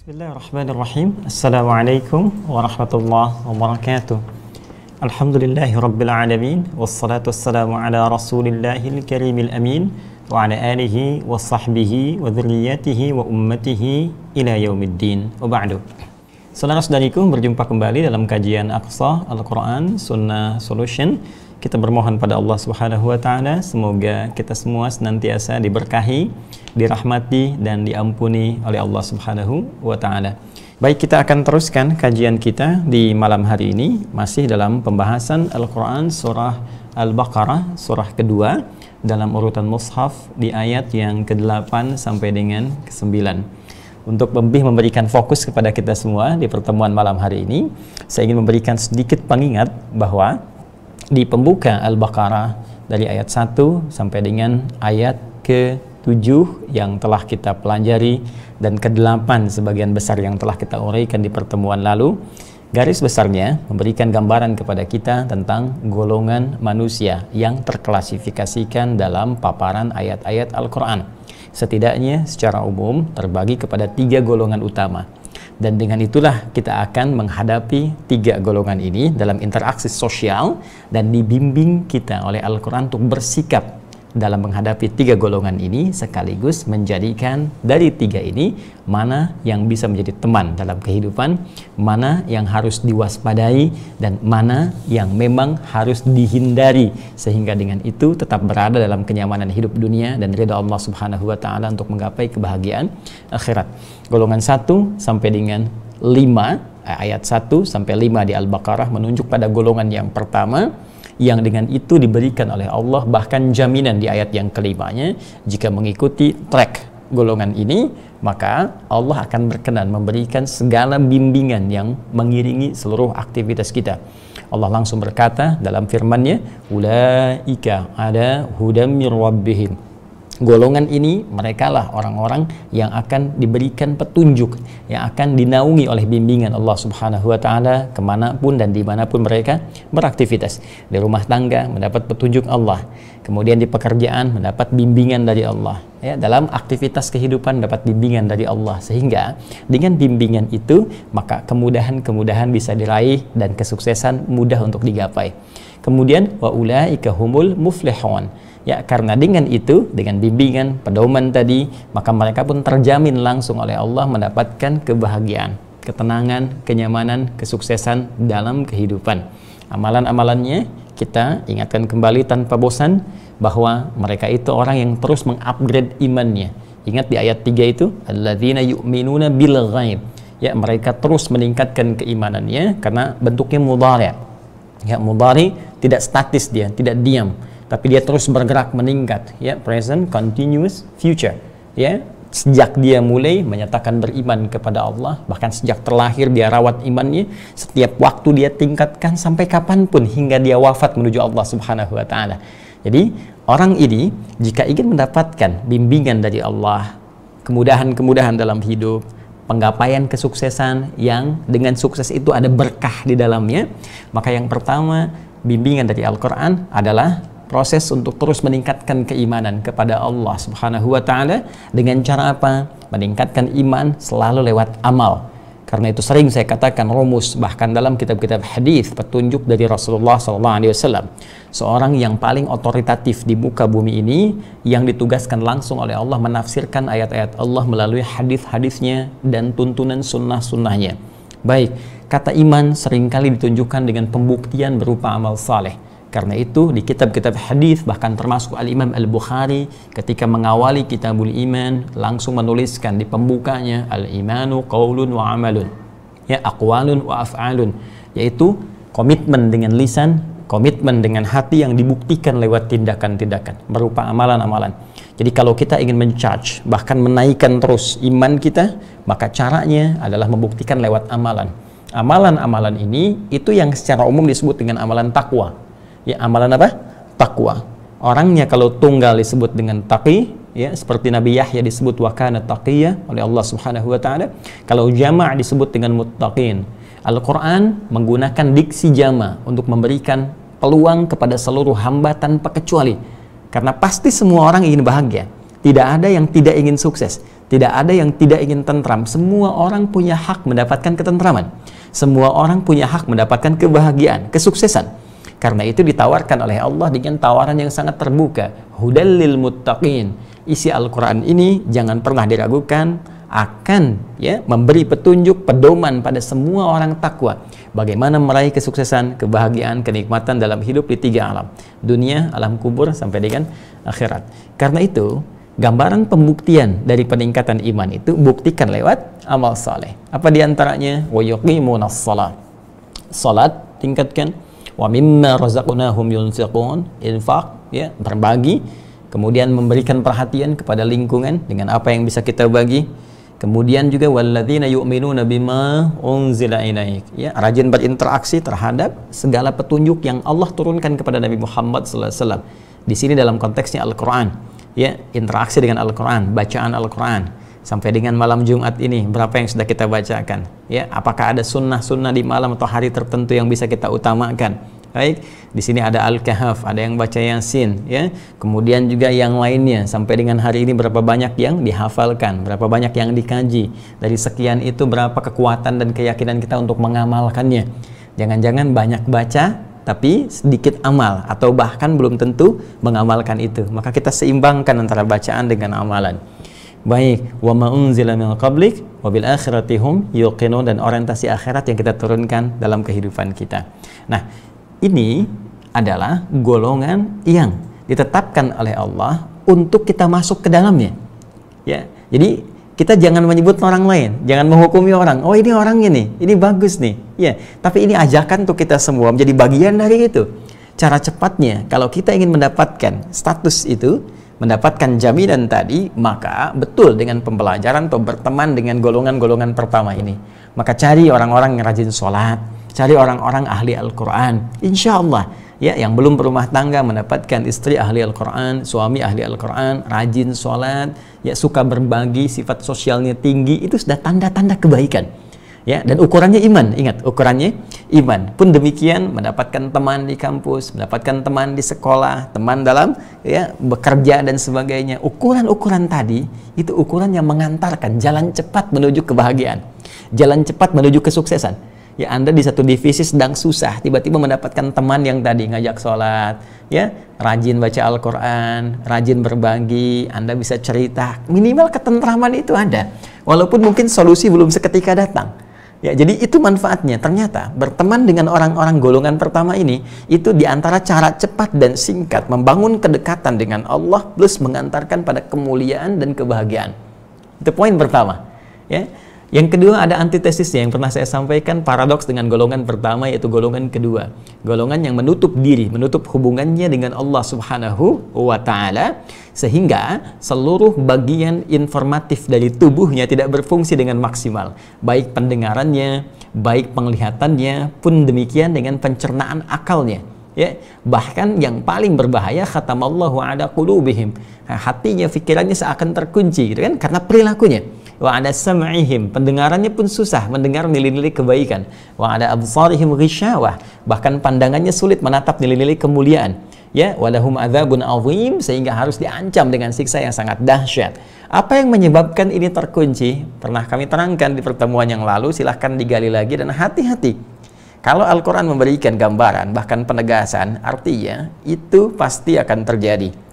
Bismillahirrahmanirrahim. Assalamualaikum warahmatullahi wabarakatuh. Alhamdulillahi rabbil alamin. Wassalatu wassalamu ala rasulillahil karimil amin. Wa ala alihi wa sahbihi wa dhurriyyatihi wa ummatihi ila yaumiddin. Wa ba'du. Saudara-saudariku, berjumpa kembali dalam kajian Aqsa Al-Quran Sunnah Solution. Kita bermohon pada Allah Subhanahu wa Ta'ala, semoga kita semua senantiasa diberkahi, dirahmati, dan diampuni oleh Allah Subhanahu wa Ta'ala. Baik, kita akan teruskan kajian kita di malam hari ini, masih dalam pembahasan Al-Quran Surah Al-Baqarah, surah kedua, dalam urutan mushaf di ayat yang ke-8 sampai dengan ke-9. Untuk lebih memberikan fokus kepada kita semua di pertemuan malam hari ini, saya ingin memberikan sedikit pengingat bahwa di pembuka Al-Baqarah dari ayat 1 sampai dengan ayat ke-7 yang telah kita pelajari dan ke-8 sebagian besar yang telah kita uraikan di pertemuan lalu, garis besarnya memberikan gambaran kepada kita tentang golongan manusia yang terklasifikasikan dalam paparan ayat-ayat Al-Quran. Setidaknya secara umum terbagi kepada 3 golongan utama. Dan dengan itulah kita akan menghadapi 3 golongan ini dalam interaksi sosial, dan dibimbing kita oleh Al-Quran untuk bersikap dalam menghadapi 3 golongan ini, sekaligus menjadikan dari 3 ini mana yang bisa menjadi teman dalam kehidupan, mana yang harus diwaspadai, dan mana yang memang harus dihindari, sehingga dengan itu tetap berada dalam kenyamanan hidup dunia dan ridha Allah Subhanahu wa Ta'ala untuk menggapai kebahagiaan akhirat. Golongan 1 sampai dengan 5, ayat 1 sampai 5 di Al-Baqarah menunjuk pada golongan yang pertama, yang dengan itu diberikan oleh Allah bahkan jaminan di ayat yang kelimanya, jika mengikuti track golongan ini, maka Allah akan berkenan memberikan segala bimbingan yang mengiringi seluruh aktivitas kita. Allah langsung berkata dalam firman-Nya, ulaika ala hudam mir rabbihim. Golongan ini merekalah orang-orang yang akan diberikan petunjuk, yang akan dinaungi oleh bimbingan Allah Subhanahu wa Ta'ala kemanapun dan dimanapun mereka beraktivitas. Di rumah tangga mendapat petunjuk Allah, kemudian di pekerjaan mendapat bimbingan dari Allah, ya, dalam aktivitas kehidupan dapat bimbingan dari Allah, sehingga dengan bimbingan itu maka kemudahan-kemudahan bisa diraih dan kesuksesan mudah untuk digapai. Kemudian wa ulaika humul muflihun. Ya, karena dengan itu, dengan bimbingan, pedoman tadi, maka mereka pun terjamin langsung oleh Allah mendapatkan kebahagiaan, ketenangan, kenyamanan, kesuksesan dalam kehidupan. Amalan-amalannya kita ingatkan kembali tanpa bosan bahwa mereka itu orang yang terus mengupgrade imannya. Ingat di ayat 3 itu, alladzina yu'minuna bil ghaib. Ya, mereka terus meningkatkan keimanannya karena bentuknya mudhari'. Ya, mudhari' tidak statis, dia tidak diam, tapi dia terus bergerak meningkat, ya, present continuous future, ya, sejak dia mulai menyatakan beriman kepada Allah, bahkan sejak terlahir dia rawat imannya, setiap waktu dia tingkatkan sampai kapanpun hingga dia wafat menuju Allah Subhanahu wa Ta'ala. Jadi orang ini jika ingin mendapatkan bimbingan dari Allah, kemudahan-kemudahan dalam hidup, penggapaian kesuksesan yang dengan sukses itu ada berkah di dalamnya, maka yang pertama bimbingan dari Al-Quran adalah proses untuk terus meningkatkan keimanan kepada Allah Subhanahu wa Ta'ala. Dengan cara apa? Meningkatkan iman selalu lewat amal. Karena itu sering saya katakan rumus, bahkan dalam kitab-kitab hadis, petunjuk dari Rasulullah SAW, seorang yang paling otoritatif di muka bumi ini, yang ditugaskan langsung oleh Allah menafsirkan ayat-ayat Allah melalui hadis-hadisnya dan tuntunan sunnah-sunnahnya. Baik, kata iman seringkali ditunjukkan dengan pembuktian berupa amal saleh. Karena itu di kitab-kitab hadis, bahkan termasuk Al-Imam Al-Bukhari ketika mengawali Kitabul Iman langsung menuliskan di pembukanya, al-imanu qaulun wa amalun, ya, aqwalun wa af'alun, yaitu komitmen dengan lisan, komitmen dengan hati yang dibuktikan lewat tindakan-tindakan berupa amalan-amalan. Jadi kalau kita ingin mencharge, bahkan menaikkan terus iman kita, maka caranya adalah membuktikan lewat amalan. Amalan-amalan ini itu yang secara umum disebut dengan amalan takwa. Ya, amalan apa? Takwa. Orangnya kalau tunggal disebut dengan taqi, ya, seperti Nabi Yahya disebut wa kana taqiyya oleh Allah Subhanahu wa Ta'ala. Kalau jama' disebut dengan muttaqin. Al-Quran menggunakan diksi jama' untuk memberikan peluang kepada seluruh hamba tanpa kecuali. Karena pasti semua orang ingin bahagia. Tidak ada yang tidak ingin sukses. Tidak ada yang tidak ingin tentram. Semua orang punya hak mendapatkan ketentraman. Semua orang punya hak mendapatkan kebahagiaan, kesuksesan. Karena itu ditawarkan oleh Allah dengan tawaran yang sangat terbuka. Hudal lil muttaqin. Isi Al-Quran ini jangan pernah diragukan, akan memberi petunjuk, pedoman pada semua orang takwa. Bagaimana meraih kesuksesan, kebahagiaan, kenikmatan dalam hidup di 3 alam. Dunia, alam kubur, sampai dengan akhirat. Karena itu, gambaran pembuktian dari peningkatan iman itu buktikan lewat amal saleh. Apa diantaranya? Wa yuqimunas shalah. Salat tingkatkan. Wa mimma razaqnahum yunfiqun. Infak, berbagi. Kemudian memberikan perhatian kepada lingkungan dengan apa yang bisa kita bagi. Kemudian juga walladzina yu'minuna bima unzila ilaik, rajin berinteraksi terhadap segala petunjuk yang Allah turunkan kepada Nabi Muhammad SAW. Di sini dalam konteksnya Al-Quran, interaksi dengan Al-Quran, bacaan Al-Quran. Sampai dengan malam Jumat ini, berapa yang sudah kita bacakan? Apakah ada sunnah-sunnah di malam atau hari tertentu yang bisa kita utamakan? Baik, di sini ada Al-Kahf, ada yang baca Yasin, kemudian juga yang lainnya. Sampai dengan hari ini berapa banyak yang dihafalkan, berapa banyak yang dikaji. Dari sekian itu berapa kekuatan dan keyakinan kita untuk mengamalkannya. Jangan-jangan banyak baca, tapi sedikit amal, atau bahkan belum tentu mengamalkan itu. Maka kita seimbangkan antara bacaan dengan amalan. Baik, wa ma unzila min qablik wa bil akhirati hum yuqinun, dan orientasi akhirat yang kita turunkan dalam kehidupan kita. Nah, ini adalah golongan yang ditetapkan oleh Allah untuk kita masuk ke dalamnya. Jadi kita jangan menyebut orang lain, jangan menghukumi orang. Oh, ini orangnya nih, ini bagus nih. Tapi ini ajakan untuk kita semua menjadi bagian dari itu. Cara cepatnya, kalau kita ingin mendapatkan status itu, mendapatkan jaminan tadi, maka betul dengan pembelajaran atau berteman dengan golongan-golongan pertama ini. Maka cari orang-orang yang rajin sholat, cari orang-orang ahli Al-Quran. Insya Allah, yang belum berumah tangga mendapatkan istri ahli Al-Quran, suami ahli Al-Quran, rajin sholat, suka berbagi, sifat sosialnya tinggi, itu sudah tanda-tanda kebaikan. Dan ukurannya iman, ingat, ukurannya iman. Pun demikian, mendapatkan teman di kampus, mendapatkan teman di sekolah, teman dalam bekerja dan sebagainya. Ukuran-ukuran tadi, itu ukuran yang mengantarkan jalan cepat menuju kebahagiaan, jalan cepat menuju kesuksesan. Anda di satu divisi sedang susah, tiba-tiba mendapatkan teman yang tadi ngajak sholat, rajin baca Al-Quran, rajin berbagi, Anda bisa cerita, minimal ketentraman itu ada, walaupun mungkin solusi belum seketika datang. Jadi itu manfaatnya. Ternyata berteman dengan orang-orang golongan pertama ini, itu diantara cara cepat dan singkat membangun kedekatan dengan Allah plus mengantarkan pada kemuliaan dan kebahagiaan. Itu poin pertama. Yang kedua, ada antitesisnya yang pernah saya sampaikan, paradoks dengan golongan pertama, yaitu golongan kedua. Golongan yang menutup diri, menutup hubungannya dengan Allah Subhanahu wa Ta'ala, sehingga seluruh bagian informatif dari tubuhnya tidak berfungsi dengan maksimal. Baik pendengarannya, baik penglihatannya, pun demikian dengan pencernaan akalnya. Bahkan yang paling berbahaya, khatamallahu ala qulubihim, hatinya, pikirannya seakan terkunci, gitu kan? Karena perilakunya. Wa ada sam'ihim, pendengarannya pun susah mendengar nilai-nilai kebaikan. Wa ada absarihim ghisyawah, bahkan pandangannya sulit menatap nilai-nilai kemuliaan. Walahum adzabun azim, sehingga harus diancam dengan siksa yang sangat dahsyat. Apa yang menyebabkan ini terkunci? Pernah kami terangkan di pertemuan yang lalu, silahkan digali lagi dan hati-hati. Kalau Al-Quran memberikan gambaran, bahkan penegasan, artinya itu pasti akan terjadi.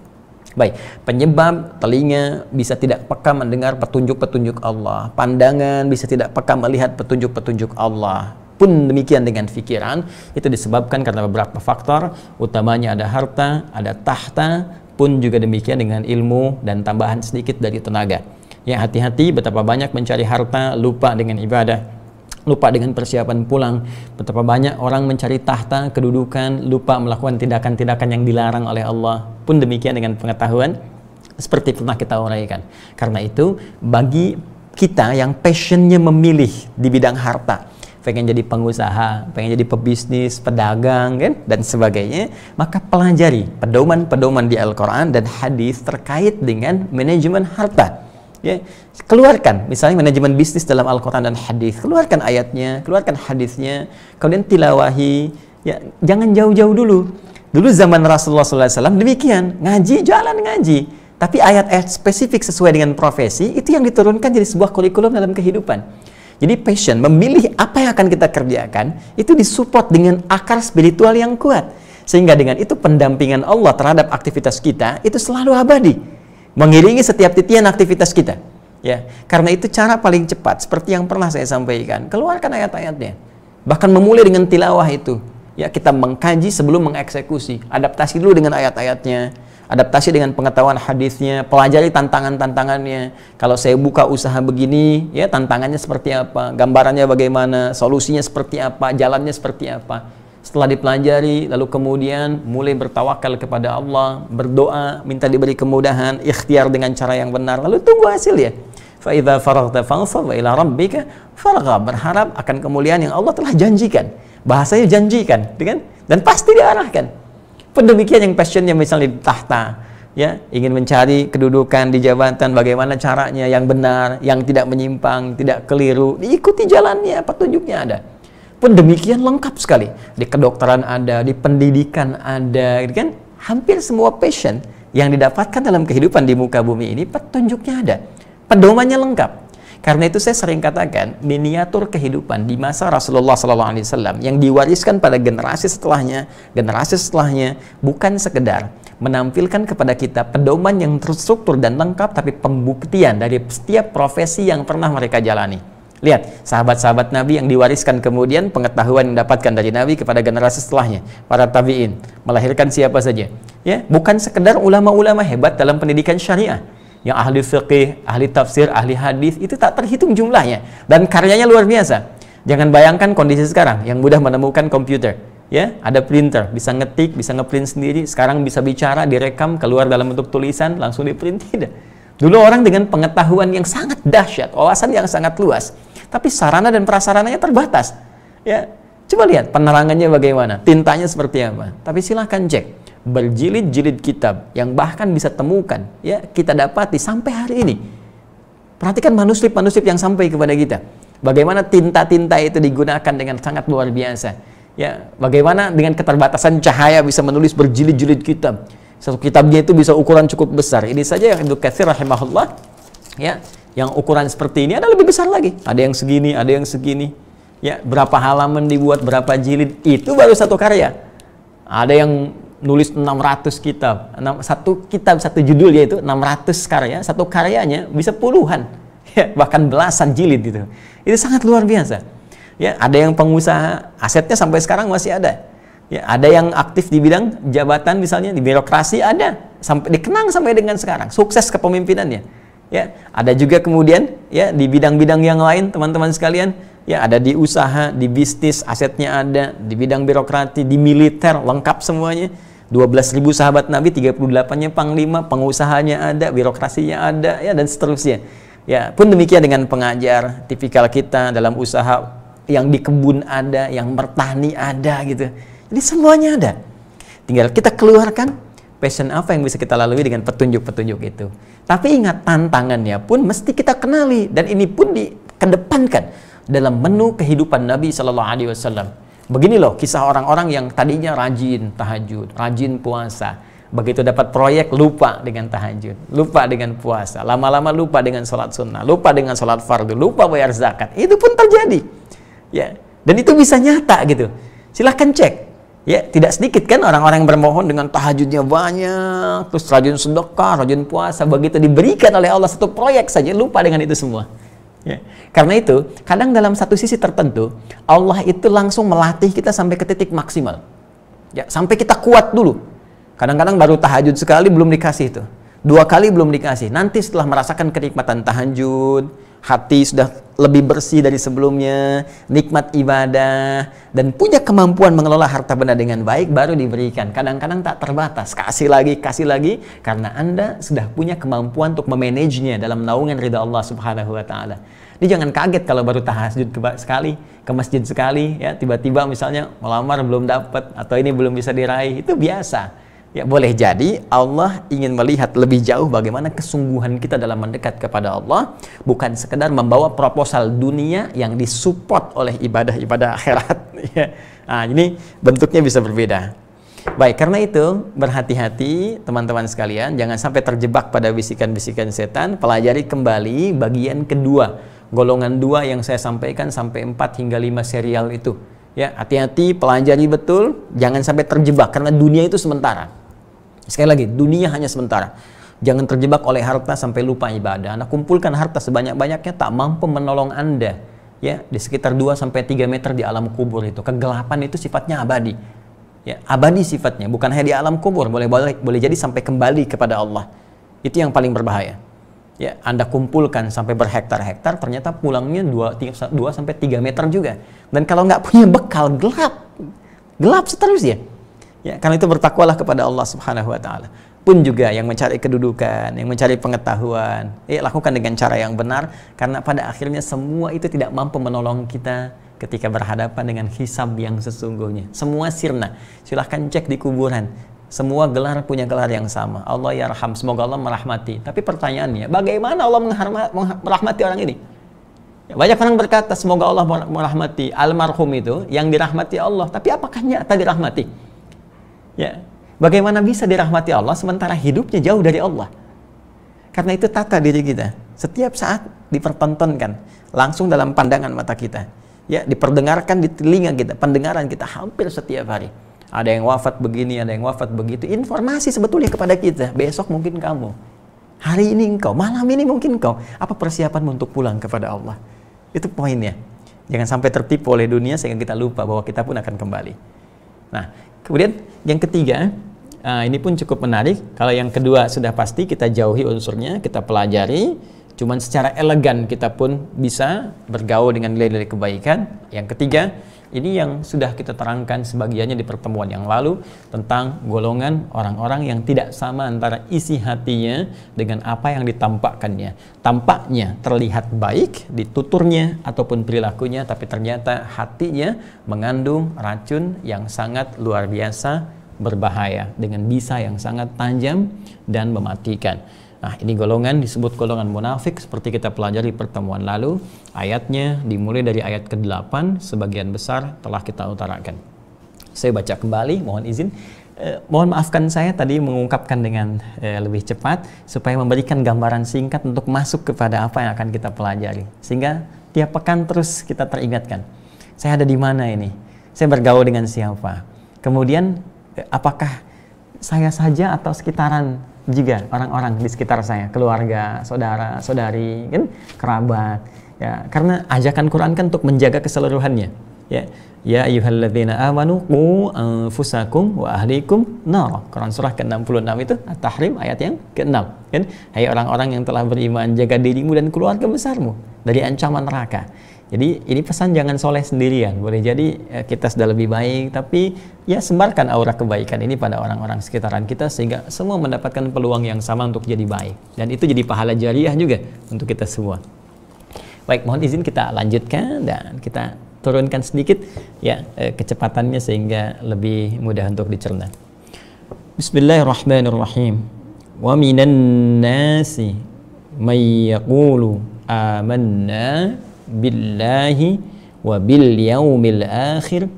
Baik, penyebab telinga bisa tidak peka mendengar petunjuk-petunjuk Allah, pandangan bisa tidak peka melihat petunjuk-petunjuk Allah. Pun demikian dengan pikiran, itu disebabkan karena beberapa faktor, utamanya ada harta, ada tahta, pun juga demikian dengan ilmu dan tambahan sedikit dari tenaga. Hati-hati, betapa banyak mencari harta, lupa dengan ibadah, lupa dengan persiapan pulang. Betapa banyak orang mencari tahta, kedudukan, lupa melakukan tindakan-tindakan yang dilarang oleh Allah. Pun demikian dengan pengetahuan, seperti pernah kita uraikan. Karena itu, bagi kita yang passionnya memilih di bidang harta, pengen jadi pengusaha, pengen jadi pebisnis, pedagang, kan, dan sebagainya, maka pelajari pedoman-pedoman di Al-Quran dan hadis terkait dengan manajemen harta. Keluarkan, misalnya manajemen bisnis dalam Al-Quran dan hadis, keluarkan ayatnya, keluarkan hadisnya, kemudian tilawahi. Jangan jauh-jauh dulu. Dulu zaman Rasulullah SAW demikian, ngaji, jalan ngaji, Tapi ayat-ayat spesifik sesuai dengan profesi, itu yang diturunkan jadi sebuah kurikulum dalam kehidupan. Jadi passion, memilih apa yang akan kita kerjakan, itu disupport dengan akar spiritual yang kuat. Sehingga dengan itu pendampingan Allah terhadap aktivitas kita, itu selalu abadi. Mengiringi setiap titian aktivitas kita. Ya, karena itu cara paling cepat, seperti yang pernah saya sampaikan, keluarkan ayat-ayatnya. Bahkan memulai dengan tilawah itu. Ya, kita mengkaji sebelum mengeksekusi. Adaptasi dulu dengan ayat-ayatnya. Adaptasi dengan pengetahuan hadisnya, pelajari tantangan-tantangannya. Kalau saya buka usaha begini, ya tantangannya seperti apa, gambarannya bagaimana, solusinya seperti apa, jalannya seperti apa. Setelah dipelajari, lalu kemudian mulai bertawakal kepada Allah, berdoa, minta diberi kemudahan, ikhtiar dengan cara yang benar, lalu tunggu hasilnya. Fa idza faraghta fansab wa ila rabbika farghab, berharap akan kemuliaan yang Allah telah janjikan. Bahasanya janjikan, kan? Dan pasti diarahkan. Pun demikian yang passionnya misalnya di tahta, ya, ingin mencari kedudukan di jabatan, bagaimana caranya yang benar, yang tidak menyimpang, tidak keliru, diikuti jalannya, petunjuknya ada. Pun demikian lengkap sekali. Di kedokteran ada, di pendidikan ada, kan? Hampir semua passion yang didapatkan dalam kehidupan di muka bumi ini petunjuknya ada. Pedomannya lengkap. Karena itu saya sering katakan, miniatur kehidupan di masa Rasulullah SAW yang diwariskan pada generasi setelahnya bukan sekedar menampilkan kepada kita pedoman yang terstruktur dan lengkap, tapi pembuktian dari setiap profesi yang pernah mereka jalani. Lihat, sahabat-sahabat Nabi yang diwariskan kemudian pengetahuan yang didapatkan dari Nabi kepada generasi setelahnya, para tabi'in, melahirkan siapa saja. Ya, bukan sekedar ulama-ulama hebat dalam pendidikan syariah. Yang ahli fiqih, ahli tafsir, ahli hadis, itu tak terhitung jumlahnya. Dan karyanya luar biasa. Jangan bayangkan kondisi sekarang, yang mudah menemukan komputer. Ya, ada printer, bisa ngetik, bisa ngeprint sendiri. Sekarang bisa bicara, direkam, keluar dalam bentuk tulisan, langsung diprint. Tidak. Dulu orang dengan pengetahuan yang sangat dahsyat, wawasan yang sangat luas. Tapi sarana dan prasarananya terbatas. Ya, coba lihat penerangannya bagaimana, tintanya seperti apa. Tapi silahkan cek. Berjilid-jilid kitab yang bahkan bisa temukan, ya, kita dapati sampai hari ini. Perhatikan manuskrip-manuskrip yang sampai kepada kita. Bagaimana tinta-tinta itu digunakan dengan sangat luar biasa. Ya, bagaimana dengan keterbatasan cahaya bisa menulis berjilid-jilid kitab. Satu kitabnya itu bisa ukuran cukup besar. Ini saja yang Ibnu Katsir rahimahullah, ya, yang ukuran seperti ini ada lebih besar lagi. Ada yang segini, ada yang segini. Ya, berapa halaman dibuat, berapa jilid, itu baru satu karya. Ada yang nulis 600 kitab, satu kitab, satu judul, yaitu 600 karya, satu karyanya bisa puluhan, ya, bahkan belasan jilid gitu. Itu sangat luar biasa. Ya, ada yang pengusaha, asetnya sampai sekarang masih ada. Ya, ada yang aktif di bidang jabatan misalnya, di birokrasi ada, sampai dikenang sampai dengan sekarang, sukses kepemimpinannya. Ya, ada juga kemudian, ya, di bidang-bidang yang lain, teman-teman sekalian, ya, ada di usaha, di bisnis, asetnya ada, di bidang birokrasi, di militer, lengkap semuanya. 12.000 sahabat Nabi, 38-nya panglima, pengusahanya ada, birokrasinya ada, ya, dan seterusnya. Ya, pun demikian dengan pengajar, tipikal kita dalam usaha, yang di kebun ada, yang bertani ada gitu. Jadi semuanya ada. Tinggal kita keluarkan passion apa yang bisa kita lalui dengan petunjuk-petunjuk itu. Tapi ingat, tantangannya pun mesti kita kenali, dan ini pun dikedepankan dalam menu kehidupan Nabi Shallallahu Alaihi Wasallam. Begini loh kisah orang-orang yang tadinya rajin tahajud, rajin puasa. Begitu dapat proyek, lupa dengan tahajud, lupa dengan puasa, lama-lama lupa dengan sholat sunnah, lupa dengan sholat fardu, lupa bayar zakat. Itu pun terjadi. Ya, dan itu bisa nyata gitu. Silahkan cek. Ya, tidak sedikit kan orang-orang yang bermohon dengan tahajudnya banyak, terus rajin sedekah, rajin puasa, begitu diberikan oleh Allah satu proyek saja, lupa dengan itu semua. Ya. Karena itu, kadang dalam satu sisi tertentu, Allah itu langsung melatih kita sampai ke titik maksimal. Ya, sampai kita kuat dulu. Kadang-kadang baru tahajud sekali belum dikasih itu. 2 kali belum dikasih. Nanti setelah merasakan kenikmatan tahajud, hati sudah lebih bersih dari sebelumnya, nikmat ibadah, dan punya kemampuan mengelola harta benda dengan baik, baru diberikan. Kadang-kadang tak terbatas, kasih lagi, karena Anda sudah punya kemampuan untuk memanagenya dalam naungan ridha Allah Subhanahu wa Ta'ala. Jadi jangan kaget kalau baru tahajud sekali, ke masjid sekali, ya, tiba-tiba misalnya melamar belum dapat, atau ini belum bisa diraih, itu biasa. Ya, boleh jadi Allah ingin melihat lebih jauh bagaimana kesungguhan kita dalam mendekat kepada Allah, bukan sekedar membawa proposal dunia yang disupport oleh ibadah-ibadah akhirat. Ya. Nah, ini bentuknya bisa berbeda. Baik, karena itu berhati-hati teman-teman sekalian, jangan sampai terjebak pada bisikan-bisikan setan. Pelajari kembali bagian kedua, golongan 2 yang saya sampaikan sampai 4 hingga 5 serial itu. Ya, hati-hati, pelajari betul, jangan sampai terjebak karena dunia itu sementara. Sekali lagi, dunia hanya sementara. Jangan terjebak oleh harta sampai lupa ibadah. Anda kumpulkan harta sebanyak-banyaknya tak mampu menolong Anda. Ya, di sekitar 2 sampai 3 meter di alam kubur itu. Kegelapan itu sifatnya abadi. Ya, abadi sifatnya, bukan hanya di alam kubur, boleh jadi sampai kembali kepada Allah. Itu yang paling berbahaya. Ya, Anda kumpulkan sampai berhektar-hektar, ternyata pulangnya 2 sampai 3 meter juga. Dan kalau nggak punya bekal, gelap seterusnya. Ya, karena itu bertakwalah kepada Allah Subhanahu wa taala. Pun juga yang mencari kedudukan, yang mencari pengetahuan, lakukan dengan cara yang benar, karena pada akhirnya semua itu tidak mampu menolong kita ketika berhadapan dengan hisab yang sesungguhnya. Semua sirna. Silahkan cek di kuburan. Semua gelar punya gelar yang sama. Allah yarham, semoga Allah merahmati. Tapi pertanyaannya, bagaimana Allah merahmati orang ini? Ya, banyak orang berkata, semoga Allah merahmati almarhum itu, yang dirahmati Allah. Tapi apakah nyata dirahmati? Ya, bagaimana bisa dirahmati Allah sementara hidupnya jauh dari Allah? Karena itu tata diri kita. Setiap saat dipertontonkan langsung dalam pandangan mata kita. Ya, diperdengarkan di telinga kita, pendengaran kita hampir setiap hari. Ada yang wafat begini, ada yang wafat begitu. Informasi sebetulnya kepada kita. Besok mungkin kamu, hari ini engkau, malam ini mungkin engkau. Apa persiapanmu untuk pulang kepada Allah? Itu poinnya. Jangan sampai tertipu oleh dunia sehingga kita lupa bahwa kita pun akan kembali. Nah, kemudian yang ketiga, ini pun cukup menarik. Kalau yang kedua sudah pasti kita jauhi unsurnya, kita pelajari. Cuman secara elegan kita pun bisa bergaul dengan nilai-nilai kebaikan. Yang ketiga, ini yang sudah kita terangkan sebagiannya di pertemuan yang lalu tentang golongan orang-orang yang tidak sama antara isi hatinya dengan apa yang ditampakkannya. Tampaknya terlihat baik di tuturnya ataupun perilakunya, tapi ternyata hatinya mengandung racun yang sangat luar biasa berbahaya dengan bisa yang sangat tajam dan mematikan. Nah, ini golongan disebut golongan munafik seperti kita pelajari pertemuan lalu. Ayatnya dimulai dari ayat ke-8, sebagian besar telah kita utarakan. Saya baca kembali, mohon izin. Mohon maafkan saya tadi mengungkapkan dengan lebih cepat supaya memberikan gambaran singkat untuk masuk kepada apa yang akan kita pelajari. Sehingga tiap pekan terus kita teringatkan. Saya ada di mana ini? Saya bergaul dengan siapa? Kemudian apakah saya saja atau sekitaran juga orang-orang di sekitar saya, keluarga, saudara, saudari, kan, kerabat. Ya, karena ajakan Quran kan untuk menjaga keseluruhannya. Ya, ya ayyuhalladzina amanu qu anfusakum wa ahlikum nar. Quran surah ke-66 itu At-Tahrim ayat yang ke-6. Kan, hai orang-orang yang telah beriman, jaga dirimu dan keluarga besarmu dari ancaman neraka. Jadi ini pesan jangan soleh sendirian. Boleh jadi kita sudah lebih baik, tapi ya sebarkan aura kebaikan ini pada orang-orang sekitaran kita sehingga semua mendapatkan peluang yang sama untuk jadi baik. Dan itu jadi pahala jariah juga untuk kita semua. Baik, mohon izin kita lanjutkan dan kita turunkan sedikit ya kecepatannya sehingga lebih mudah untuk dicerna. Bismillahirrahmanirrahim. Wa minan nasi may yaqulu amanna billahi wa bil yaumil akhir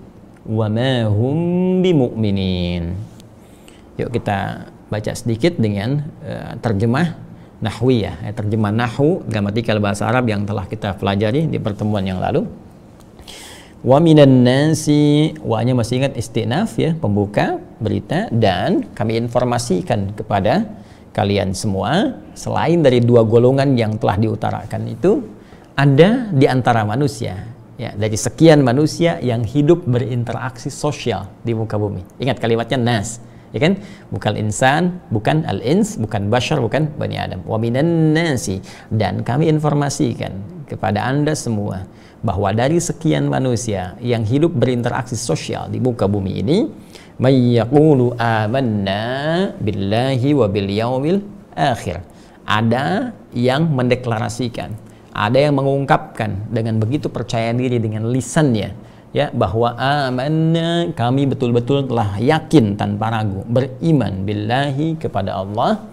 wa ma hum bimu'minin. Yuk kita baca sedikit dengan terjemah nahwiyah, terjemah nahwu gramatikal bahasa Arab yang telah kita pelajari di pertemuan yang lalu. Wa minan nasi, wa-nya masih ingat istinaf ya, pembuka berita, dan kami informasikan kepada kalian semua selain dari dua golongan yang telah diutarakan itu, ada di antara manusia, ya, dari sekian manusia yang hidup berinteraksi sosial di muka bumi. Ingat kalimatnya nas, ya kan? Bukan insan, bukan al-ins, bukan bashar, bukan bani Adam. Wa minan nasi, dan kami informasikan kepada Anda semua bahwa dari sekian manusia yang hidup berinteraksi sosial di muka bumi ini, may yaqulu amanna billahi wa bil yaumil akhir. Ada yang mendeklarasikan, ada yang mengungkapkan dengan begitu percaya diri dengan lisannya ya bahwa amanna, kami betul-betul telah yakin tanpa ragu beriman billahi kepada Allah,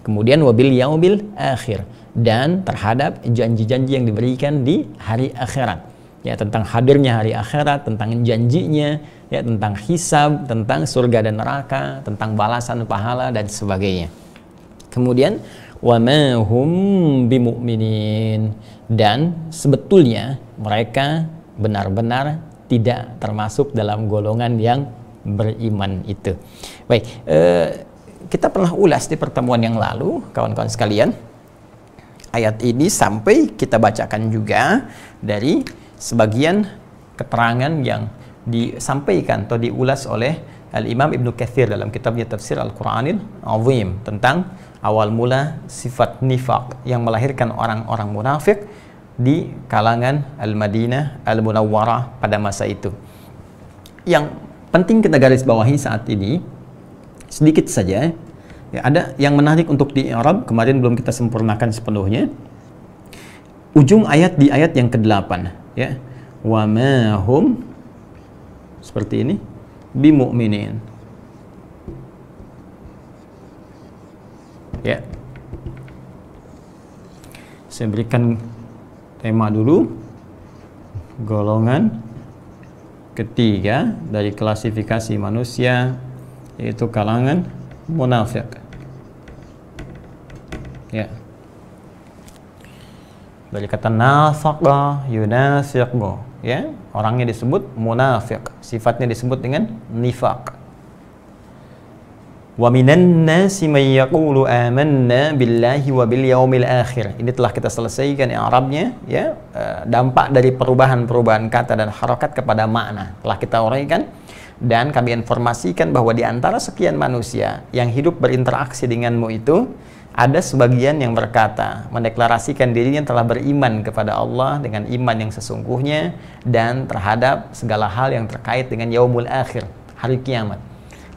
kemudian wabil yaumil akhir, dan terhadap janji-janji yang diberikan di hari akhirat ya, tentang hadirnya hari akhirat, tentang janjinya ya, tentang hisab, tentang surga dan neraka, tentang balasan pahala dan sebagainya. Kemudian wa ma hum bimu'minin, dan sebetulnya mereka benar-benar tidak termasuk dalam golongan yang beriman itu. Baik, kita pernah ulas di pertemuan yang lalu, kawan-kawan sekalian, ayat ini sampai kita bacakan juga dari sebagian keterangan yang disampaikan atau diulas oleh Al-Imam Ibnu Katsir dalam kitabnya Tafsir Al-Qur'anil Azim tentang awal mula sifat nifaq yang melahirkan orang-orang munafik di kalangan Al-Madinah Al-Munawwarah pada masa itu. Yang penting kita garis bawahi saat ini sedikit saja, ya, ada yang menarik untuk di i'rab, kemarin belum kita sempurnakan sepenuhnya. Ujung ayat di ayat yang ke-8, ya. Wa ma hum, seperti ini, bimu'minin. Ya. Saya berikan tema dulu. Golongan ketiga dari klasifikasi manusia yaitu kalangan munafik. Ya. Dari kata nafaqa, yunafiqu, ya, orangnya disebut munafik, sifatnya disebut dengan nifaq. Wa minan nasi may yaqulu amanna billahi wa bil yaumil akhir. Ini telah kita selesaikan i'rabnya, ya, dampak dari perubahan-perubahan kata dan harakat kepada makna telah kita uraikan, dan kami informasikan bahwa di antara sekian manusia yang hidup berinteraksi denganmu itu ada sebagian yang berkata, mendeklarasikan dirinya telah beriman kepada Allah dengan iman yang sesungguhnya dan terhadap segala hal yang terkait dengan yaumul akhir, hari kiamat.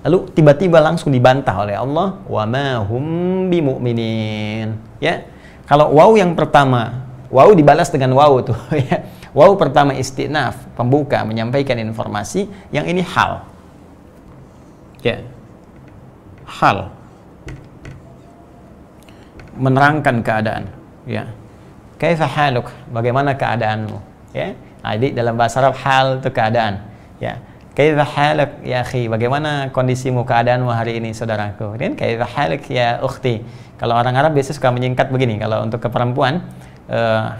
Lalu tiba-tiba langsung dibantah oleh Allah, wa ma hum bimu'minin. Ya. Kalau waw yang pertama, waw dibalas dengan waw tuh, ya. Waw pertama istinaf, pembuka, menyampaikan informasi, yang ini hal. Ya. Hal. Menerangkan keadaan, ya. Kaifa haluk, bagaimana keadaanmu, ya. Nah, jadi dalam bahasa Arab hal itu keadaan, ya. Kaifa haluk ya akhi, bagaimana kondisimu, keadaanmu hari ini saudaraku. Dan kaifa haluk ya ukhti. Kalau orang Arab biasanya suka menyingkat begini, kalau untuk ke perempuan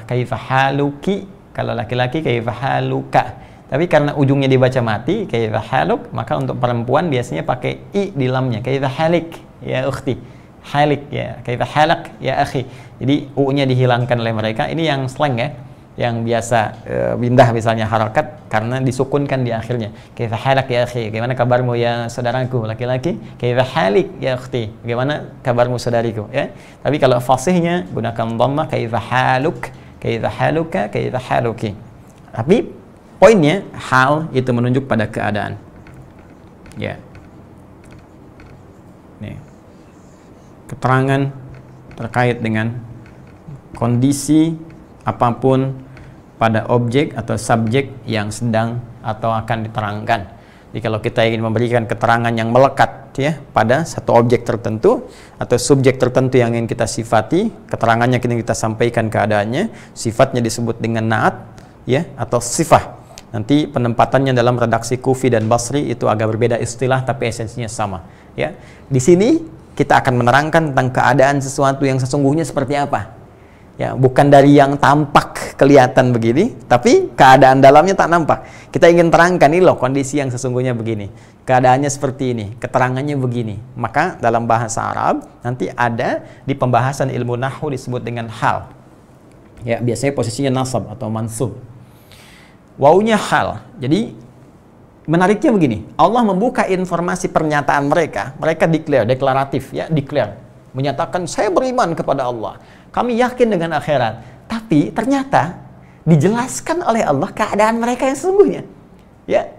kaifa haluki, kalau laki-laki kaifa haluka. Tapi karena ujungnya dibaca mati kaifa haluk, maka untuk perempuan biasanya pakai i di lamnya, kaifa halik ya ukhti. Halik ya, kaifa halak ya akhi. Jadi u-nya dihilangkan oleh mereka. Ini yang slang, ya, yang biasa pindah misalnya harakat karena disukunkan di akhirnya. Kaifa halak ya akhi, bagaimana kabarmu ya saudaraku laki-laki? Kaifa halik ya ukhti, bagaimana kabarmu saudariku, ya. Tapi kalau fasihnya gunakan dhammah, kaifa haluk, kaifa haluka, kaifa haluki. Tapi poinnya hal itu menunjuk pada keadaan. Ya. Nih. Keterangan terkait dengan kondisi apapun pada objek atau subjek yang sedang atau akan diterangkan. Jadi kalau kita ingin memberikan keterangan yang melekat, ya, pada satu objek tertentu atau subjek tertentu yang ingin kita sifati, keterangannya kita sampaikan keadaannya, sifatnya disebut dengan na'at, ya, atau sifah. Nanti penempatannya dalam redaksi Kufi dan Basri itu agak berbeda istilah tapi esensinya sama, ya. Di sini kita akan menerangkan tentang keadaan sesuatu yang sesungguhnya seperti apa. Ya, bukan dari yang tampak kelihatan begini, tapi keadaan dalamnya tak nampak. Kita ingin terangkan ini loh kondisi yang sesungguhnya begini. Keadaannya seperti ini, keterangannya begini. Maka dalam bahasa Arab nanti ada di pembahasan ilmu nahwu disebut dengan hal. Ya, biasanya posisinya nasab atau mansub. Wawunya hal. Jadi menariknya begini, Allah membuka informasi pernyataan mereka declare, deklaratif, ya, declare, menyatakan saya beriman kepada Allah, kami yakin dengan akhirat. Tapi ternyata dijelaskan oleh Allah keadaan mereka yang sesungguhnya, ya.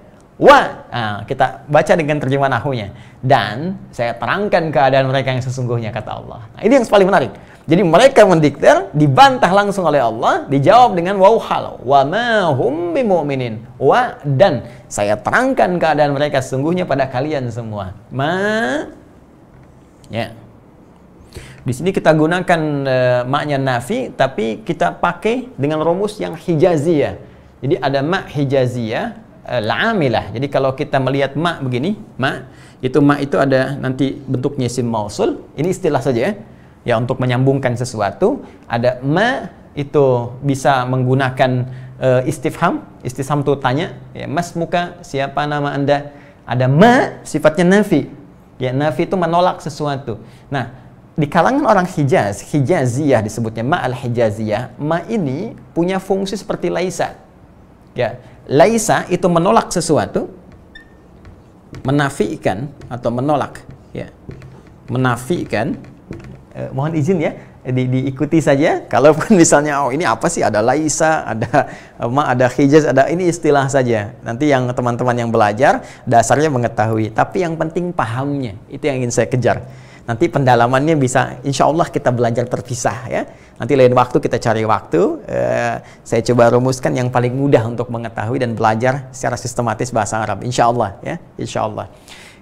Nah, kita baca dengan terjemahan nahwunya, dan saya terangkan keadaan mereka yang sesungguhnya, kata Allah. Nah, ini yang paling menarik. Jadi mereka mendeklar, dibantah langsung oleh Allah, dijawab dengan waw hal, wa ma hum bimu'minin, wa, dan saya terangkan keadaan mereka sesungguhnya pada kalian semua. Ya. Di sini kita gunakan maknya nafi, tapi kita pakai dengan rumus yang hijaziyah. Jadi ada mak hijaziyah, al-amilah. Jadi kalau kita melihat ma begini, ma itu ada nanti bentuknya isim mausul. Ini istilah saja ya. Ya, untuk menyambungkan sesuatu. Ada ma itu bisa menggunakan istifham. Istifham itu tanya, ya, mas muka, siapa nama Anda? Ada ma sifatnya nafi. Ya, nafi itu menolak sesuatu. Nah, di kalangan orang Hijaz, Hijaziyah disebutnya ma al-Hijaziyah, ma ini punya fungsi seperti laisa. Ya, laisa itu menolak sesuatu, menafikan atau menolak, ya. Menafikan. Mohon izin ya, diikuti saja. Kalaupun misalnya, oh ini apa sih, ada laisa, ada ma, ada Hijaz, ada ini istilah saja. Nanti yang teman-teman yang belajar dasarnya mengetahui. Tapi yang penting pahamnya, itu yang ingin saya kejar. Nanti pendalamannya bisa, insya Allah kita belajar terpisah ya. Nanti lain waktu kita cari waktu. Saya coba rumuskan yang paling mudah untuk mengetahui dan belajar secara sistematis bahasa Arab. Insya Allah ya, insya Allah.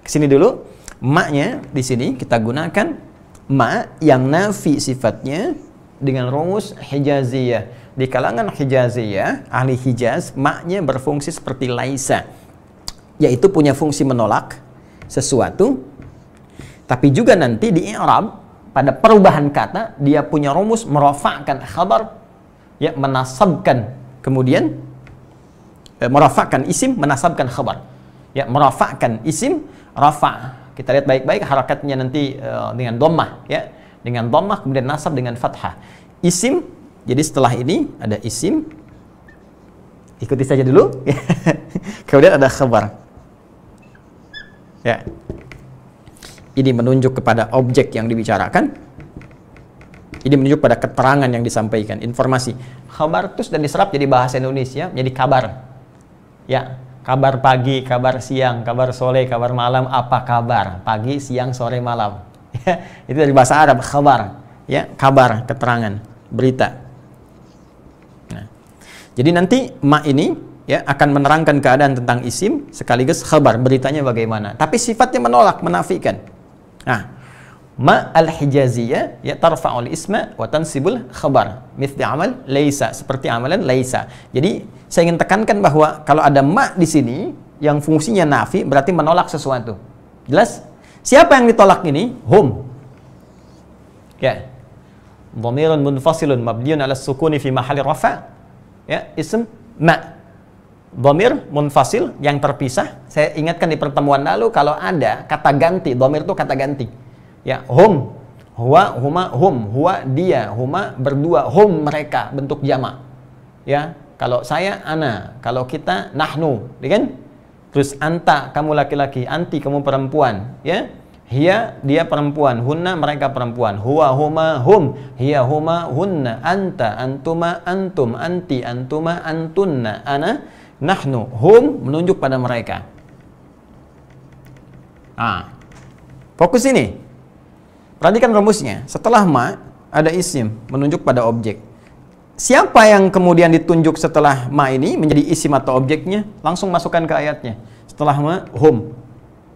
Kesini dulu, ma-nya di sini kita gunakan ma yang nafi sifatnya dengan rumus Hijaziyah. Di kalangan Hijaziyah, ahli Hijaz, ma-nya berfungsi seperti laisa, yaitu punya fungsi menolak sesuatu. Tapi juga nanti di i'rab pada perubahan kata dia punya rumus merafa'kan khabar, ya, menasabkan, kemudian merafa'kan isim, menasabkan khabar. Ya, merafa'kan isim, rafa'. Kita lihat baik-baik harakatnya nanti dengan dhammah, ya. Dengan dhammah kemudian nasab dengan fathah. Isim, jadi setelah ini ada isim. Ikuti saja dulu. Kemudian ada khabar. Ya. Ini menunjuk kepada objek yang dibicarakan. Ini menunjuk pada keterangan yang disampaikan, informasi. Khabar terus dan diserap jadi bahasa Indonesia, jadi kabar. Ya, kabar pagi, kabar siang, kabar sore, kabar malam, apa kabar? Pagi, siang, sore, malam. Ya, itu dari bahasa Arab, khabar. Ya, kabar, keterangan, berita. Nah, jadi nanti ma ini ya akan menerangkan keadaan tentang isim sekaligus khabar, beritanya bagaimana. Tapi sifatnya menolak, menafikan. Nah, ma al-Hijaziyah ya tarfa'ul isma wa tansibul khabar mithli amal laisa, seperti amalan laisa. Jadi saya ingin tekankan bahwa kalau ada ma di sini yang fungsinya nafi berarti menolak sesuatu. Jelas? Siapa yang ditolak ini? Hum. Ya. Dhamirun munfasilun mabniun 'ala sukuni fi mahalli rafa'. Ya, ism ma. Dhamir munfasil yang terpisah. Saya ingatkan di pertemuan lalu kalau ada kata ganti, dhamir itu kata ganti. Ya, hum, huwa, huma, hum, huwa dia, huma berdua, hum mereka, bentuk jamak. Ya, kalau saya ana, kalau kita nahnu, ya kan? Terus anta kamu laki-laki, anti kamu perempuan, ya. Hiya dia perempuan, hunna mereka perempuan, huwa huma hum, hiya huma hunna, anta antuma antum, anti antuma antunna, ana nahnu, hum menunjuk pada mereka. Ah, fokus ini. Perhatikan rumusnya. Setelah ma ada isim menunjuk pada objek. Siapa yang kemudian ditunjuk setelah ma ini menjadi isim atau objeknya? Langsung masukkan ke ayatnya. Setelah ma, hum.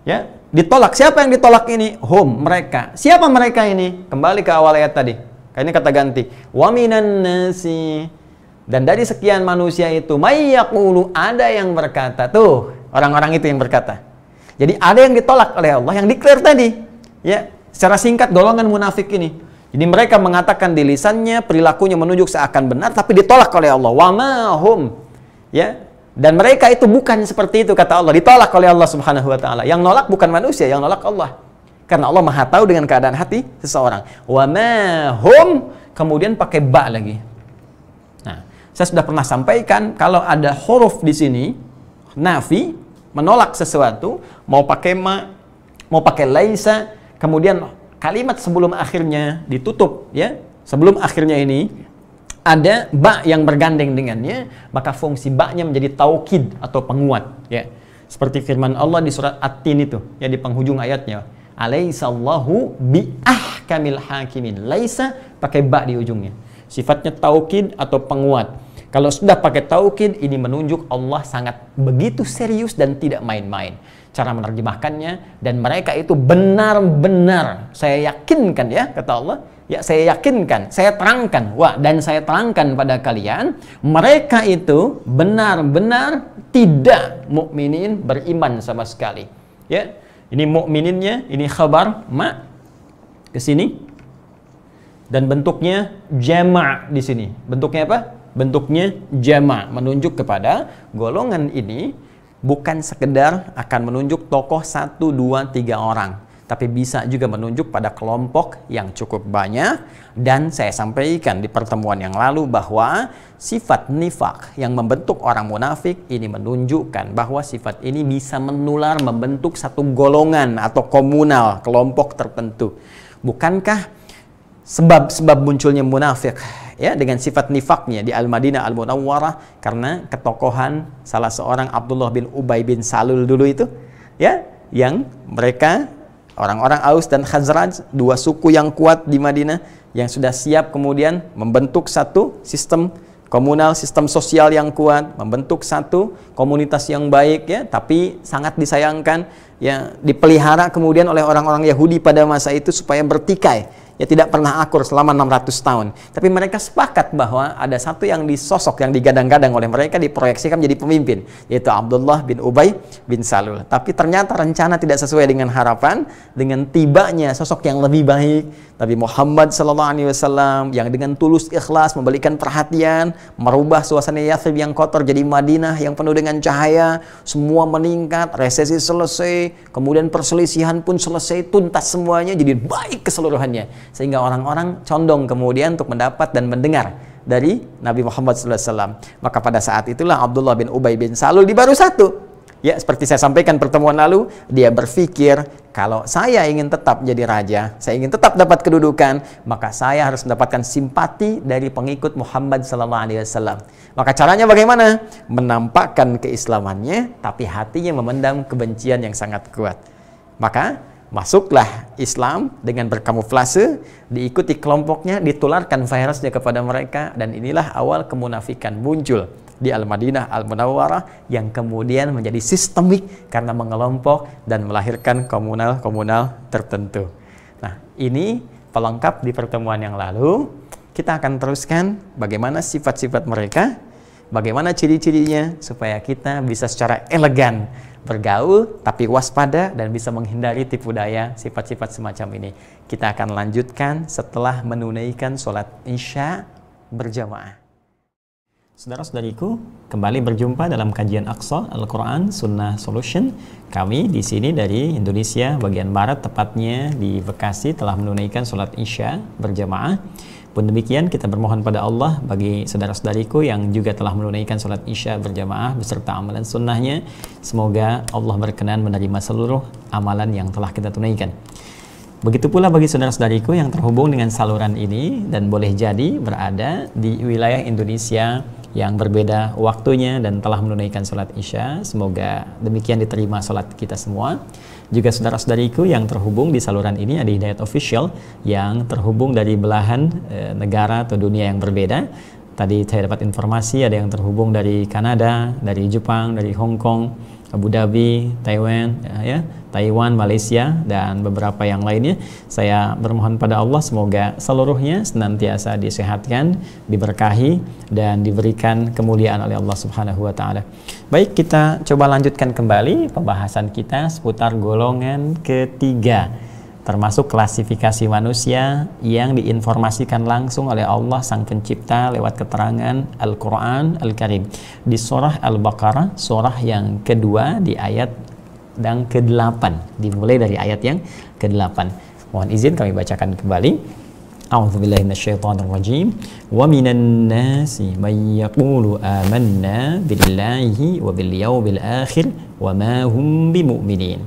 Ya, ditolak. Siapa yang ditolak ini? Hum, mereka. Siapa mereka ini? Kembali ke awal ayat tadi. Ini kata ganti. Wa minan nasi. Dan dari sekian manusia itu, may yaqulu, ada yang berkata. Tuh, orang-orang itu yang berkata. Jadi ada yang ditolak oleh Allah, yang declare tadi. Ya, secara singkat golongan munafik ini. Jadi mereka mengatakan di lisannya, perilakunya menunjuk seakan benar, tapi ditolak oleh Allah. Wa ma hum. Ya, dan mereka itu bukan seperti itu kata Allah, ditolak oleh Allah Subhanahu wa taala. Yang nolak bukan manusia, yang nolak Allah. Karena Allah Maha tahu dengan keadaan hati seseorang. Wa ma hum, kemudian pakai ba lagi. Saya sudah pernah sampaikan kalau ada huruf di sini nafi menolak sesuatu, mau pakai ma, mau pakai laisa, kemudian kalimat sebelum akhirnya ditutup, ya. Sebelum akhirnya ini ada ba yang bergandeng dengannya, maka fungsi ba-nya menjadi taukid atau penguat, ya. Seperti firman Allah di surat At-Tin itu, ya, di penghujung ayatnya. Alaisallahu bi ahkamil hakimin. Laisa pakai ba di ujungnya. Sifatnya taukid atau penguat. Kalau sudah pakai taukid, ini menunjuk Allah sangat begitu serius dan tidak main-main cara menerjemahkannya, dan mereka itu benar-benar, saya yakinkan ya, kata Allah, ya saya yakinkan, saya terangkan, dan saya terangkan pada kalian, mereka itu benar-benar tidak mukminin, beriman sama sekali. Ya, ini mukmininnya, ini khabar ma ke sini, dan bentuknya jama' di sini. Bentuknya apa? Bentuknya jama', menunjuk kepada golongan ini bukan sekedar akan menunjuk tokoh 1, 2, 3 orang, tapi bisa juga menunjuk pada kelompok yang cukup banyak. Dan saya sampaikan di pertemuan yang lalu bahwa sifat nifak yang membentuk orang munafik ini menunjukkan bahwa sifat ini bisa menular, membentuk satu golongan atau komunal, kelompok tertentu. Bukankah sebab munculnya munafik ya dengan sifat nifaknya di Al-Madinah Al-Munawwarah karena ketokohan salah seorang Abdullah bin Ubay bin Salul dulu itu ya, yang mereka orang-orang Aus dan Khazraj, dua suku yang kuat di Madinah yang sudah siap kemudian membentuk satu sistem komunal, sistem sosial yang kuat, membentuk satu komunitas yang baik ya, tapi sangat disayangkan ya dipelihara kemudian oleh orang-orang Yahudi pada masa itu supaya bertikai. Ya tidak pernah akur selama 600 tahun. Tapi mereka sepakat bahwa ada satu yang disosok, yang digadang-gadang oleh mereka, diproyeksikan menjadi pemimpin, yaitu Abdullah bin Ubay bin Salul. Tapi ternyata rencana tidak sesuai dengan harapan. Dengan tibanya sosok yang lebih baik, Nabi Muhammad SAW, yang dengan tulus ikhlas memberikan perhatian, merubah suasana Yathrib yang kotor jadi Madinah yang penuh dengan cahaya, semua meningkat, resesi selesai, kemudian perselisihan pun selesai, tuntas semuanya, jadi baik keseluruhannya. Sehingga orang-orang condong kemudian untuk mendapat dan mendengar dari Nabi Muhammad SAW. Maka pada saat itulah Abdullah bin Ubay bin Salul di baru satu. Ya, seperti saya sampaikan pertemuan lalu, dia berpikir, kalau saya ingin tetap jadi raja, saya ingin tetap dapat kedudukan, maka saya harus mendapatkan simpati dari pengikut Muhammad SAW. Maka caranya bagaimana? Menampakkan keislamannya, tapi hatinya memendam kebencian yang sangat kuat. Maka masuklah Islam dengan berkamuflase, diikuti kelompoknya, ditularkan virusnya kepada mereka, dan inilah awal kemunafikan muncul di Al-Madinah Al-Munawwarah yang kemudian menjadi sistemik karena mengelompok dan melahirkan komunal-komunal tertentu. Nah, ini pelengkap di pertemuan yang lalu. Kita akan teruskan bagaimana sifat-sifat mereka, bagaimana ciri-cirinya, supaya kita bisa secara elegan bergaul tapi waspada dan bisa menghindari tipu daya sifat-sifat semacam ini. Kita akan lanjutkan setelah menunaikan sholat Isya berjamaah. Saudara-saudariku, kembali berjumpa dalam kajian Aqsa Al-Quran Sunnah Solution. Kami di sini dari Indonesia bagian barat, tepatnya di Bekasi, telah menunaikan sholat Isya berjamaah. Pun demikian, kita bermohon pada Allah bagi saudara-saudariku yang juga telah menunaikan sholat Isya berjamaah beserta amalan sunnahnya. Semoga Allah berkenan menerima seluruh amalan yang telah kita tunaikan. Begitu pula bagi saudara-saudariku yang terhubung dengan saluran ini dan boleh jadi berada di wilayah Indonesia yang berbeda waktunya dan telah menunaikan sholat Isya. Semoga demikian diterima sholat kita semua. Juga saudara-saudariku yang terhubung di saluran ini ada Hidayat Official yang terhubung dari belahan negara atau dunia yang berbeda. Tadi saya dapat informasi ada yang terhubung dari Kanada, dari Jepang, dari Hong Kong, Abu Dhabi, Taiwan, Malaysia, dan beberapa yang lainnya. Saya bermohon pada Allah semoga seluruhnya senantiasa disehatkan, diberkahi, dan diberikan kemuliaan oleh Allah Subhanahu wa Ta'ala. Baik, kita coba lanjutkan kembali pembahasan kita seputar golongan ketiga, termasuk klasifikasi manusia yang diinformasikan langsung oleh Allah Sang Pencipta lewat keterangan Al-Quran Al-Karim di surah Al-Baqarah, surah yang kedua di ayat yang ke-8, dimulai dari ayat yang ke-8. Mohon izin kami bacakan kembali. A'udzubillahi minasyaitonirrajim. Wa minan nasi may yaqulu amanna billahi wa bil yaumil akhir wa ma hum bimu'minin.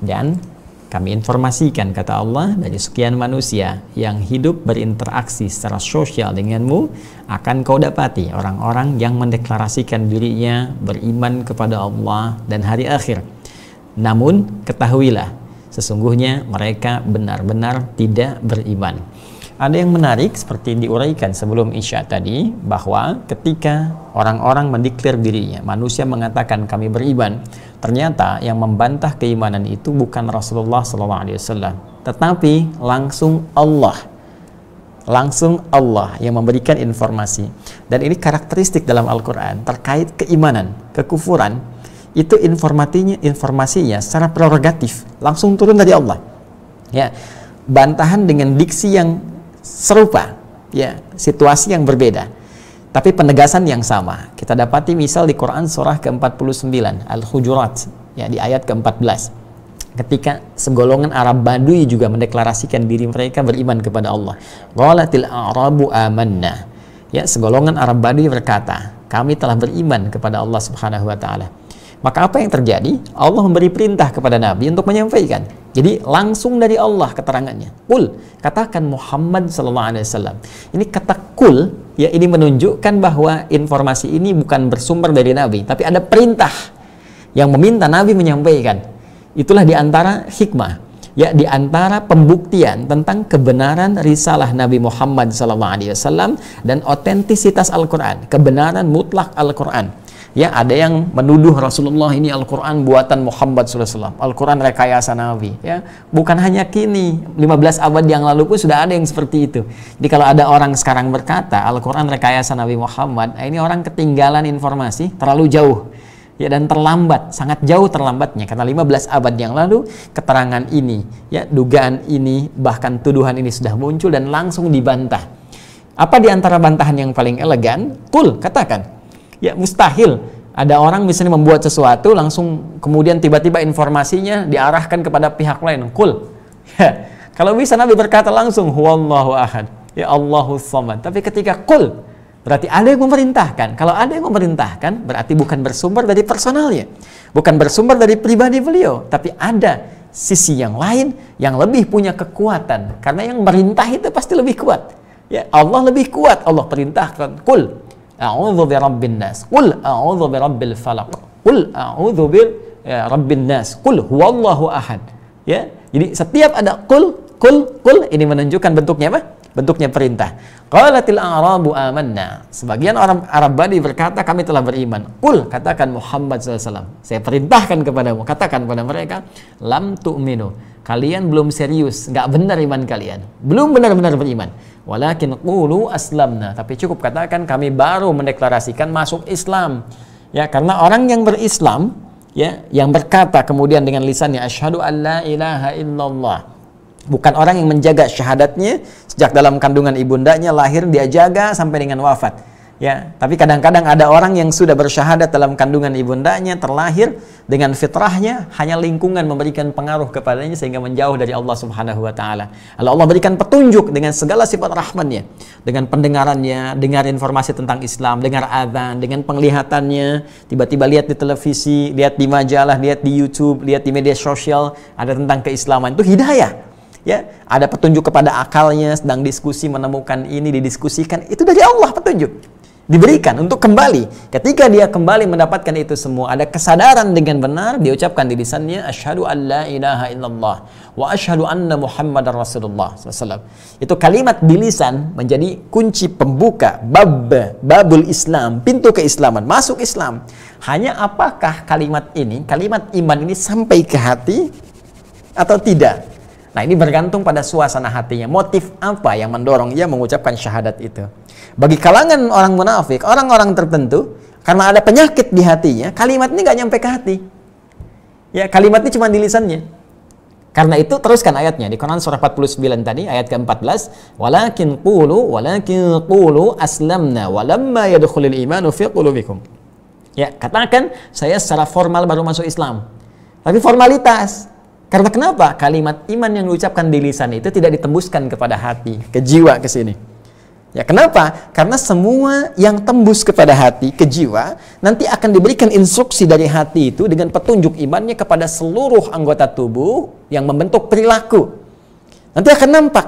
Dan kami informasikan, kata Allah, dari sekian manusia yang hidup berinteraksi secara sosial denganmu, akan kau dapati orang-orang yang mendeklarasikan dirinya beriman kepada Allah dan hari akhir. Namun ketahuilah, sesungguhnya mereka benar-benar tidak beriman. Ada yang menarik seperti diuraikan sebelum Isya tadi, bahwa ketika orang-orang mendeklar dirinya, manusia mengatakan kami beriman, ternyata yang membantah keimanan itu bukan Rasulullah SAW, tetapi langsung Allah yang memberikan informasi. Dan ini karakteristik dalam Al-Quran terkait keimanan, kekufuran, itu informasinya secara prerogatif langsung turun dari Allah. Ya, bantahan dengan diksi yang serupa, ya, situasi yang berbeda, tapi penegasan yang sama. Kita dapati misal di Quran surah ke-49 Al-Hujurat, ya, di ayat ke-14, ketika segolongan Arab Badui juga mendeklarasikan diri mereka beriman kepada Allah. Qalatil a'rabu amanna, ya, segolongan Arab Badui berkata, kami telah beriman kepada Allah Subhanahu wa taala. Maka apa yang terjadi? Allah memberi perintah kepada Nabi untuk menyampaikan. Jadi langsung dari Allah keterangannya. Qul, katakan Muhammad sallallahu alaihi wasallam. Ini kata qul, ya, ini menunjukkan bahwa informasi ini bukan bersumber dari Nabi, tapi ada perintah yang meminta Nabi menyampaikan. Itulah diantara hikmah, ya, diantara pembuktian tentang kebenaran risalah Nabi Muhammad sallallahu alaihi wasallam dan otentisitas Al-Quran, kebenaran mutlak Al-Quran. Ya, ada yang menuduh Rasulullah ini Al-Quran buatan Muhammad SAW, Al-Quran rekayasa Nabi. Ya, bukan hanya kini, 15 abad yang lalu pun sudah ada yang seperti itu. Jadi kalau ada orang sekarang berkata Al-Quran rekayasa Nabi Muhammad, ini orang ketinggalan informasi, terlalu jauh, ya, dan terlambat, sangat jauh terlambatnya, karena 15 abad yang lalu keterangan ini, ya, dugaan ini, bahkan tuduhan ini sudah muncul dan langsung dibantah. Apa diantara bantahan yang paling elegan? Qul, katakan. Ya, mustahil ada orang misalnya membuat sesuatu langsung kemudian tiba-tiba informasinya diarahkan kepada pihak lain. Qul. Ya, kalau bisa Nabi berkata langsung huwallahu ahad, ya, Allahus samad. Tapi ketika qul, berarti ada yang memerintahkan. Kalau ada yang memerintahkan, berarti bukan bersumber dari personalnya, bukan bersumber dari pribadi beliau, tapi ada sisi yang lain yang lebih punya kekuatan. Karena yang merintah itu pasti lebih kuat. Ya, Allah lebih kuat. Allah perintahkan qul a'udzu birabbin nas, qul a'udzu birabbil falaq, qul a'udzu birabbin nas, qul huwallahu ahad. Ya, jadi setiap ada qul ini menunjukkan bentuknya apa? Bentuknya perintah. Qalatil a'rabu amanna, sebagian orang Arab Badui berkata kami telah beriman. Qul, katakan Muhammad SAW, saya perintahkan kepadamu, katakan kepada mereka, lam tu'minu, kalian belum serius, nggak benar iman kalian, belum benar-benar beriman. Walakin qulu aslamna, tapi cukup katakan kami baru mendeklarasikan masuk Islam. Ya, karena orang yang berislam, ya, yang berkata kemudian dengan lisannya asyhadu an la ilaha illallah, bukan orang yang menjaga syahadatnya sejak dalam kandungan ibundanya lahir, dia jaga sampai dengan wafat. Ya, tapi kadang-kadang ada orang yang sudah bersyahadat dalam kandungan ibundanya, terlahir dengan fitrahnya, hanya lingkungan memberikan pengaruh kepadanya sehingga menjauh dari Allah Subhanahu wa taala. Lalu Allah berikan petunjuk dengan segala sifat rahmannya, dengan pendengarannya, dengar informasi tentang Islam, dengar azan, dengan penglihatannya, tiba-tiba lihat di televisi, lihat di majalah, lihat di YouTube, lihat di media sosial ada tentang keislaman, itu hidayah. Ya, ada petunjuk kepada akalnya, sedang diskusi menemukan ini, didiskusikan, itu dari Allah petunjuk. Diberikan untuk kembali. Ketika dia kembali mendapatkan itu semua, ada kesadaran dengan benar, diucapkan di lisannya asyhadu an la ilaha illallah wa asyhadu anna muhammadar rasulullah SAW. Itu kalimat di lisan menjadi kunci pembuka babul Islam, pintu keislaman, masuk Islam. Hanya apakah kalimat ini, kalimat iman ini sampai ke hati atau tidak? Nah, ini bergantung pada suasana hatinya. Motif apa yang mendorong ia mengucapkan syahadat itu? Bagi kalangan orang munafik, orang-orang tertentu, karena ada penyakit di hatinya, kalimat ini nggak nyampe ke hati. Ya, kalimat ini cuma di lisannya. Karena itu teruskan ayatnya di Quran surah 49 tadi, ayat ke-14, walakin qulu aslamna walamma yadkhulul imanu fi qulubikum. Ya, katakan saya secara formal baru masuk Islam. Tapi formalitas. Karena kenapa? Kalimat iman yang diucapkan di lisan itu tidak ditembuskan kepada hati, ke jiwa, ke sini. Ya, kenapa? Karena semua yang tembus kepada hati, ke jiwa, nanti akan diberikan instruksi dari hati itu dengan petunjuk imannya kepada seluruh anggota tubuh yang membentuk perilaku. Nanti akan nampak.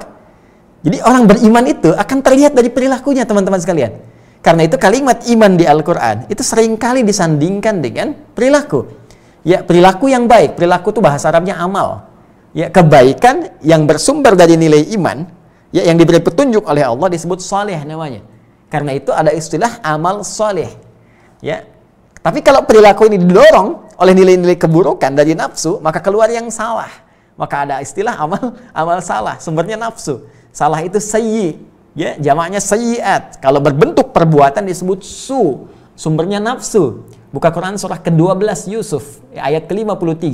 Jadi orang beriman itu akan terlihat dari perilakunya, teman-teman sekalian. Karena itu kalimat iman di Al-Quran itu seringkali disandingkan dengan perilaku. Ya, perilaku yang baik, perilaku itu bahasa Arabnya amal. Ya, kebaikan yang bersumber dari nilai iman, Ya, yang diberi petunjuk oleh Allah disebut saleh namanya. Karena itu ada istilah amal saleh. Ya. Tapi kalau perilaku ini didorong oleh nilai-nilai keburukan dari nafsu, maka keluar yang salah. Maka ada istilah amal salah, sumbernya nafsu. Salah itu sayyi, ya, jamaknya sayyiat. Kalau berbentuk perbuatan disebut su, sumbernya nafsu. Buka Quran surah ke-12 Yusuf, ayat ke-53.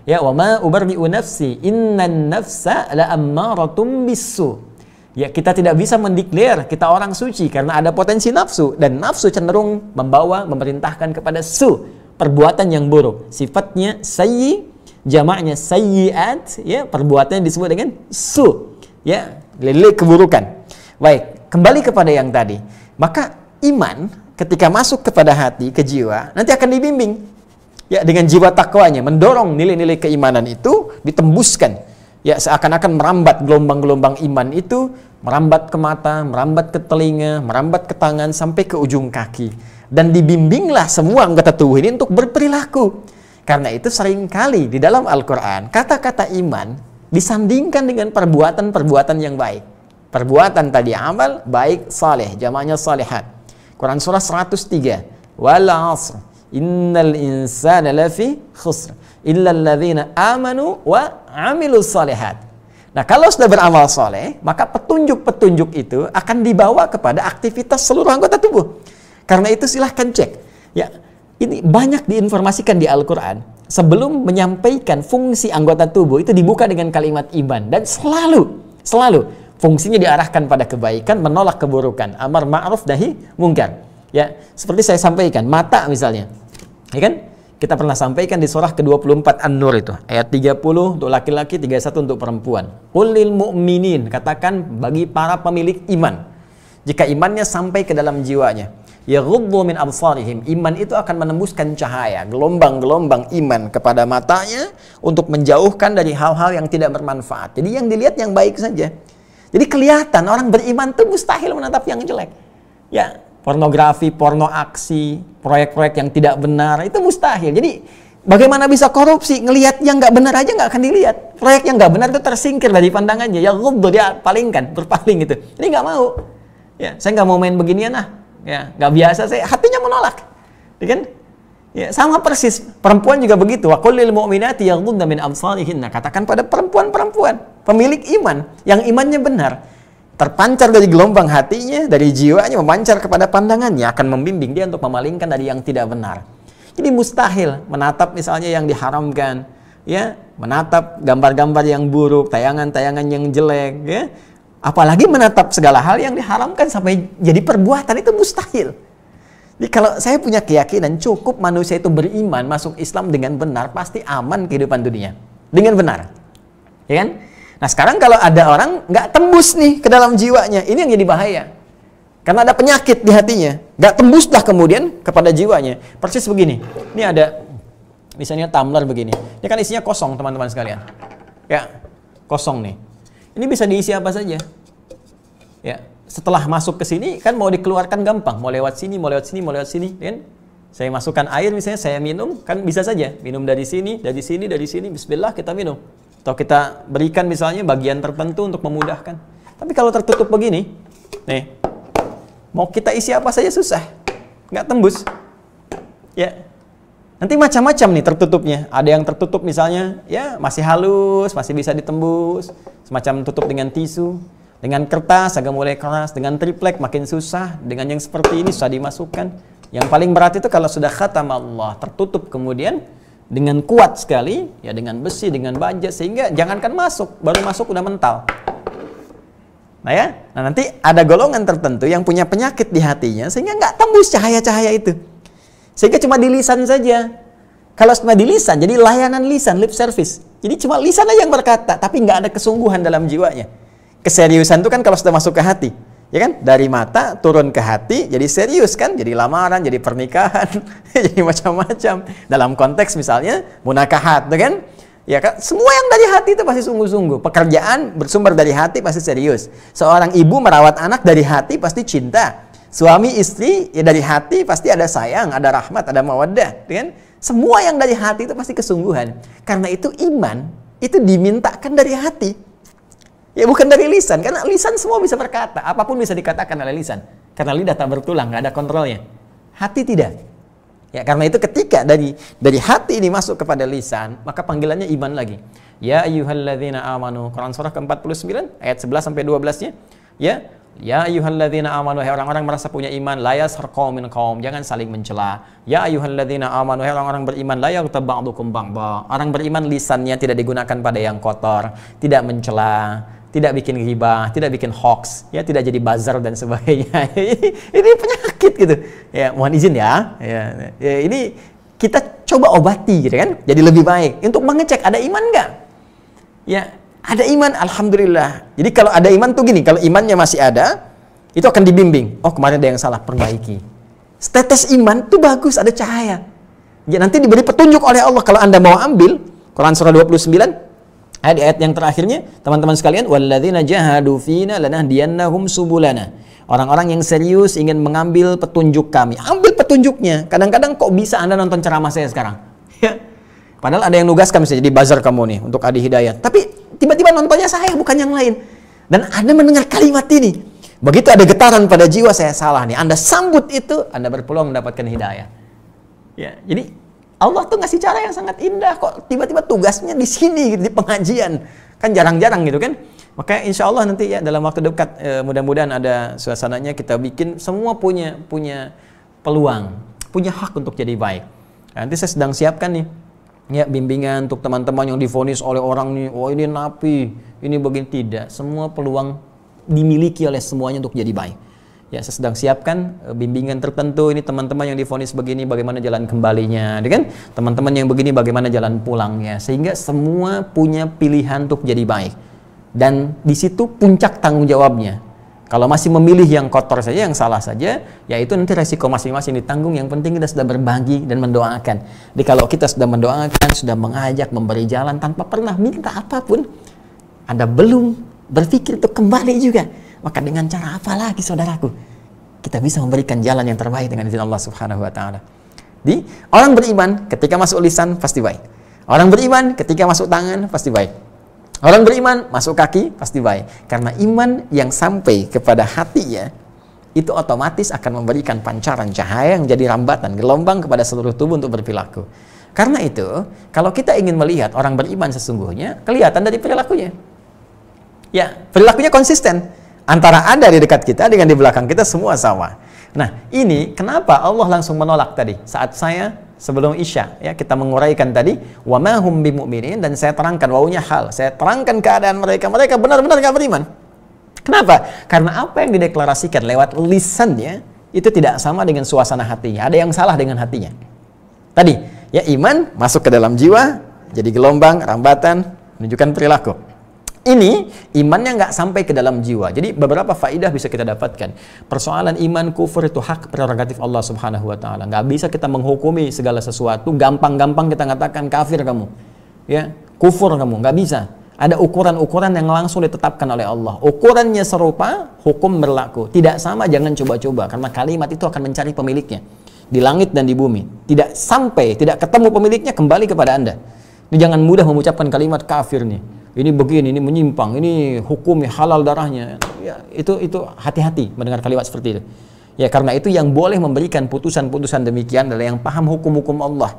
Ya, wa ma ubarri'u nafsi, innan nafsa la'ammaratun bisu. Ya, kita tidak bisa mendeklar kita orang suci karena ada potensi nafsu, dan nafsu cenderung memerintahkan kepada su, perbuatan yang buruk. Sifatnya sayyi, jamaknya sayyiat, ya, perbuatan yang disebut dengan su, ya, nilai keburukan. Baik, kembali kepada yang tadi. Maka iman ketika masuk kepada hati, ke jiwa, nanti akan dibimbing, ya, dengan jiwa takwanya, mendorong nilai-nilai keimanan itu ditembuskan, ya, seakan-akan merambat gelombang-gelombang iman itu, merambat ke mata, merambat ke telinga, merambat ke tangan, sampai ke ujung kaki, dan dibimbinglah semua anggota tubuh ini untuk berperilaku. Karena itu seringkali di dalam Al-Quran kata-kata iman disandingkan dengan perbuatan-perbuatan yang baik. Perbuatan tadi amal, baik, saleh, jamaknya salihat. Quran surah 103, wal 'asr innal insana lafi khusr illa alladzina amanu wa 'amilus shalihat. Nah, kalau sudah beramal soleh, maka petunjuk-petunjuk itu akan dibawa kepada aktivitas seluruh anggota tubuh. Karena itu silahkan cek. Ya, ini banyak diinformasikan di Al-Quran. Sebelum menyampaikan fungsi anggota tubuh itu dibuka dengan kalimat iman, dan selalu fungsinya diarahkan pada kebaikan, menolak keburukan, amar ma'ruf nahi mungkar. Ya, seperti saya sampaikan, mata misalnya. Ya kan? Kita pernah sampaikan di surah ke-24 An-Nur itu, ayat 30 untuk laki-laki, 31 untuk perempuan. Qul lil mu'minin, katakan bagi para pemilik iman, jika imannya sampai ke dalam jiwanya, yaghuddu min absarihim, iman itu akan menembuskan cahaya, gelombang-gelombang iman kepada matanya untuk menjauhkan dari hal-hal yang tidak bermanfaat. Jadi yang dilihat yang baik saja. Jadi kelihatan orang beriman itu mustahil menatap yang jelek. Ya, pornografi, porno aksi, proyek-proyek yang tidak benar, itu mustahil. Jadi bagaimana bisa korupsi? Ngelihat yang nggak benar aja nggak akan dilihat. Proyek yang nggak benar itu tersingkir dari pandangannya. Ya ghuddu, dia palingkan, berpaling itu. Jadi nggak mau. Ya, saya nggak mau main beginian ah. Ya, nggak biasa, saya hatinya menolak. Ya kan? Ya, sama persis. Perempuan juga begitu. Wa qul lil mu'minati yaghuddna min absarihinna. Katakan pada perempuan-perempuan pemilik iman yang imannya benar, terpancar dari gelombang hatinya, dari jiwanya, memancar kepada pandangannya, akan membimbing dia untuk memalingkan dari yang tidak benar. Jadi mustahil menatap misalnya yang diharamkan, ya, menatap gambar-gambar yang buruk, tayangan-tayangan yang jelek, ya, apalagi menatap segala hal yang diharamkan sampai jadi perbuatan, itu mustahil. Jadi kalau saya punya keyakinan cukup manusia itu beriman, masuk Islam dengan benar, pasti aman kehidupan dunia dengan benar, ya kan? Nah, sekarang kalau ada orang nggak tembus nih ke dalam jiwanya, ini yang jadi bahaya. Karena ada penyakit di hatinya, nggak tembuslah kemudian kepada jiwanya. Persis begini, ini ada misalnya tumbler begini, ini kan isinya kosong teman-teman sekalian. Ya, kosong nih. Ini bisa diisi apa saja. Ya, setelah masuk ke sini kan mau dikeluarkan gampang, mau lewat sini, mau lewat sini, mau lewat sini, kan? Saya masukkan air misalnya, saya minum, kan bisa saja minum dari sini, dari sini, dari sini, bismillah kita minum. Atau kita berikan misalnya bagian tertentu untuk memudahkan. Tapi kalau tertutup begini, nih, mau kita isi apa saja susah, nggak tembus. Ya, nanti macam-macam nih tertutupnya. Ada yang tertutup misalnya, ya masih halus, masih bisa ditembus, semacam tutup dengan tisu, dengan kertas agak mulai keras, dengan triplek makin susah, dengan yang seperti ini susah dimasukkan. Yang paling berat itu kalau sudah khatam Allah, tertutup kemudian dengan kuat sekali, ya dengan besi, dengan baja, sehingga jangankan masuk, baru masuk udah mental. Nah ya, nah nanti ada golongan tertentu yang punya penyakit di hatinya, sehingga nggak tembus cahaya-cahaya itu. Sehingga cuma di lisan saja. Kalau cuma di lisan, jadi layanan lisan, lip service. Jadi cuma lisan aja yang berkata, tapi nggak ada kesungguhan dalam jiwanya. Keseriusan itu kan kalau sudah masuk ke hati. Ya kan? Dari mata turun ke hati, jadi serius kan? Jadi lamaran, jadi pernikahan, jadi macam-macam. Dalam konteks misalnya munakahat, kan? Ya kan? Semua yang dari hati itu pasti sungguh-sungguh. Pekerjaan bersumber dari hati pasti serius. Seorang ibu merawat anak dari hati pasti cinta. Suami istri ya dari hati pasti ada sayang, ada rahmat, ada mawaddah, kan? Semua yang dari hati itu pasti kesungguhan. Karena itu iman itu dimintakan dari hati. Ya bukan dari lisan, karena lisan semua bisa berkata, apapun bisa dikatakan oleh lisan. Karena lidah tak bertulang, nggak ada kontrolnya. Hati tidak. Ya, karena itu ketika dari hati ini masuk kepada lisan, maka panggilannya iman lagi. Ya ayyuhalladzina amanu, Quran surah ke-49 ayat 11 sampai 12-nya. Ya ayyuhalladzina amanu, hai orang-orang merasa punya iman, la yaskhar qaumin min qaum, jangan saling mencela. Ya ayyuhalladzina amanu, hai orang-orang beriman, la yaghtab ba'dukum ba'dha. Orang beriman lisannya tidak digunakan pada yang kotor, tidak mencela, tidak bikin ghibah, tidak bikin hoax, ya, tidak jadi buzzer dan sebagainya. Ini penyakit gitu. Ya, mohon izin ya. Ini kita coba obati gitu kan, jadi lebih baik untuk mengecek ada iman nggak. Ya, ada iman, alhamdulillah. Jadi kalau ada iman tuh gini, kalau imannya masih ada, itu akan dibimbing. Oh, kemarin ada yang salah, perbaiki. Tetes iman tuh bagus, ada cahaya. Ya, nanti diberi petunjuk oleh Allah kalau Anda mau ambil Quran surah 29 ayat yang terakhirnya, teman-teman sekalian, walladzina jahadu fina lanahdiyannahum subulana. Orang-orang yang serius ingin mengambil petunjuk kami, ambil petunjuknya. Kadang-kadang kok bisa Anda nonton ceramah saya sekarang? Ya. Padahal ada yang nugaskan bisa jadi buzzer kamu nih untuk Adi Hidayat. Tapi tiba-tiba nontonnya saya, bukan yang lain. Dan Anda mendengar kalimat ini. Begitu ada getaran pada jiwa, saya salah nih. Anda sambut itu, Anda berpeluang mendapatkan hidayah. Ya, jadi Allah tuh ngasih cara yang sangat indah, kok tiba-tiba tugasnya di sini, di pengajian. Kan jarang-jarang gitu kan. Makanya insya Allah nanti ya dalam waktu dekat mudah-mudahan ada suasananya, kita bikin semua punya peluang, punya hak untuk jadi baik. Nanti saya sedang siapkan nih ya bimbingan untuk teman-teman yang divonis oleh orang nih, oh ini napi, ini begini, tidak. Semua peluang dimiliki oleh semuanya untuk jadi baik. Ya, saya sedang siapkan bimbingan tertentu. Ini teman-teman yang divonis begini, bagaimana jalan kembalinya, kan? Teman-teman yang begini, bagaimana jalan pulangnya, sehingga semua punya pilihan untuk jadi baik. Dan di situ puncak tanggung jawabnya. Kalau masih memilih yang kotor saja, yang salah saja, ya itu nanti resiko masing-masing ditanggung. Yang penting kita sudah berbagi dan mendoakan. Jadi kalau kita sudah mendoakan, sudah mengajak, memberi jalan tanpa pernah minta apapun, Anda belum berpikir untuk kembali juga. Maka dengan cara apa lagi saudaraku kita bisa memberikan jalan yang terbaik dengan izin Allah Subhanahu wa taala. Di orang beriman ketika masuk lisan pasti baik. Orang beriman ketika masuk tangan pasti baik. Orang beriman masuk kaki pasti baik. Karena iman yang sampai kepada hatinya itu otomatis akan memberikan pancaran cahaya yang jadi rambatan, gelombang kepada seluruh tubuh untuk berperilaku. Karena itu, kalau kita ingin melihat orang beriman sesungguhnya, kelihatan dari perilakunya. Ya, perilakunya konsisten. Antara ada di dekat kita dengan di belakang kita semua sama. Nah, ini kenapa Allah langsung menolak tadi saat saya sebelum Isya ya kita menguraikan tadi wa ma hum bimu'minin, dan saya terangkan wawunya hal. Saya terangkan keadaan mereka benar-benar enggak beriman. Kenapa? Karena apa yang dideklarasikan lewat lisannya itu tidak sama dengan suasana hatinya. Ada yang salah dengan hatinya. Tadi, ya iman masuk ke dalam jiwa, jadi gelombang, rambatan, menunjukkan perilaku. Ini imannya nggak sampai ke dalam jiwa. Jadi beberapa faidah bisa kita dapatkan. Persoalan iman kufur itu hak prerogatif Allah Subhanahu wa taala. Nggak bisa kita menghukumi segala sesuatu gampang-gampang kita katakan kafir kamu. Ya, kufur kamu, nggak bisa. Ada ukuran-ukuran yang langsung ditetapkan oleh Allah. Ukurannya serupa, hukum berlaku. Tidak sama, jangan coba-coba karena kalimat itu akan mencari pemiliknya di langit dan di bumi. Tidak sampai, tidak ketemu pemiliknya, kembali kepada Anda. Ini jangan mudah mengucapkan kalimat kafir nih. Ini begini, ini menyimpang, ini hukumnya halal darahnya. Ya, itu hati-hati mendengar kalimat seperti itu. Ya, karena itu yang boleh memberikan putusan-putusan demikian adalah yang paham hukum-hukum Allah.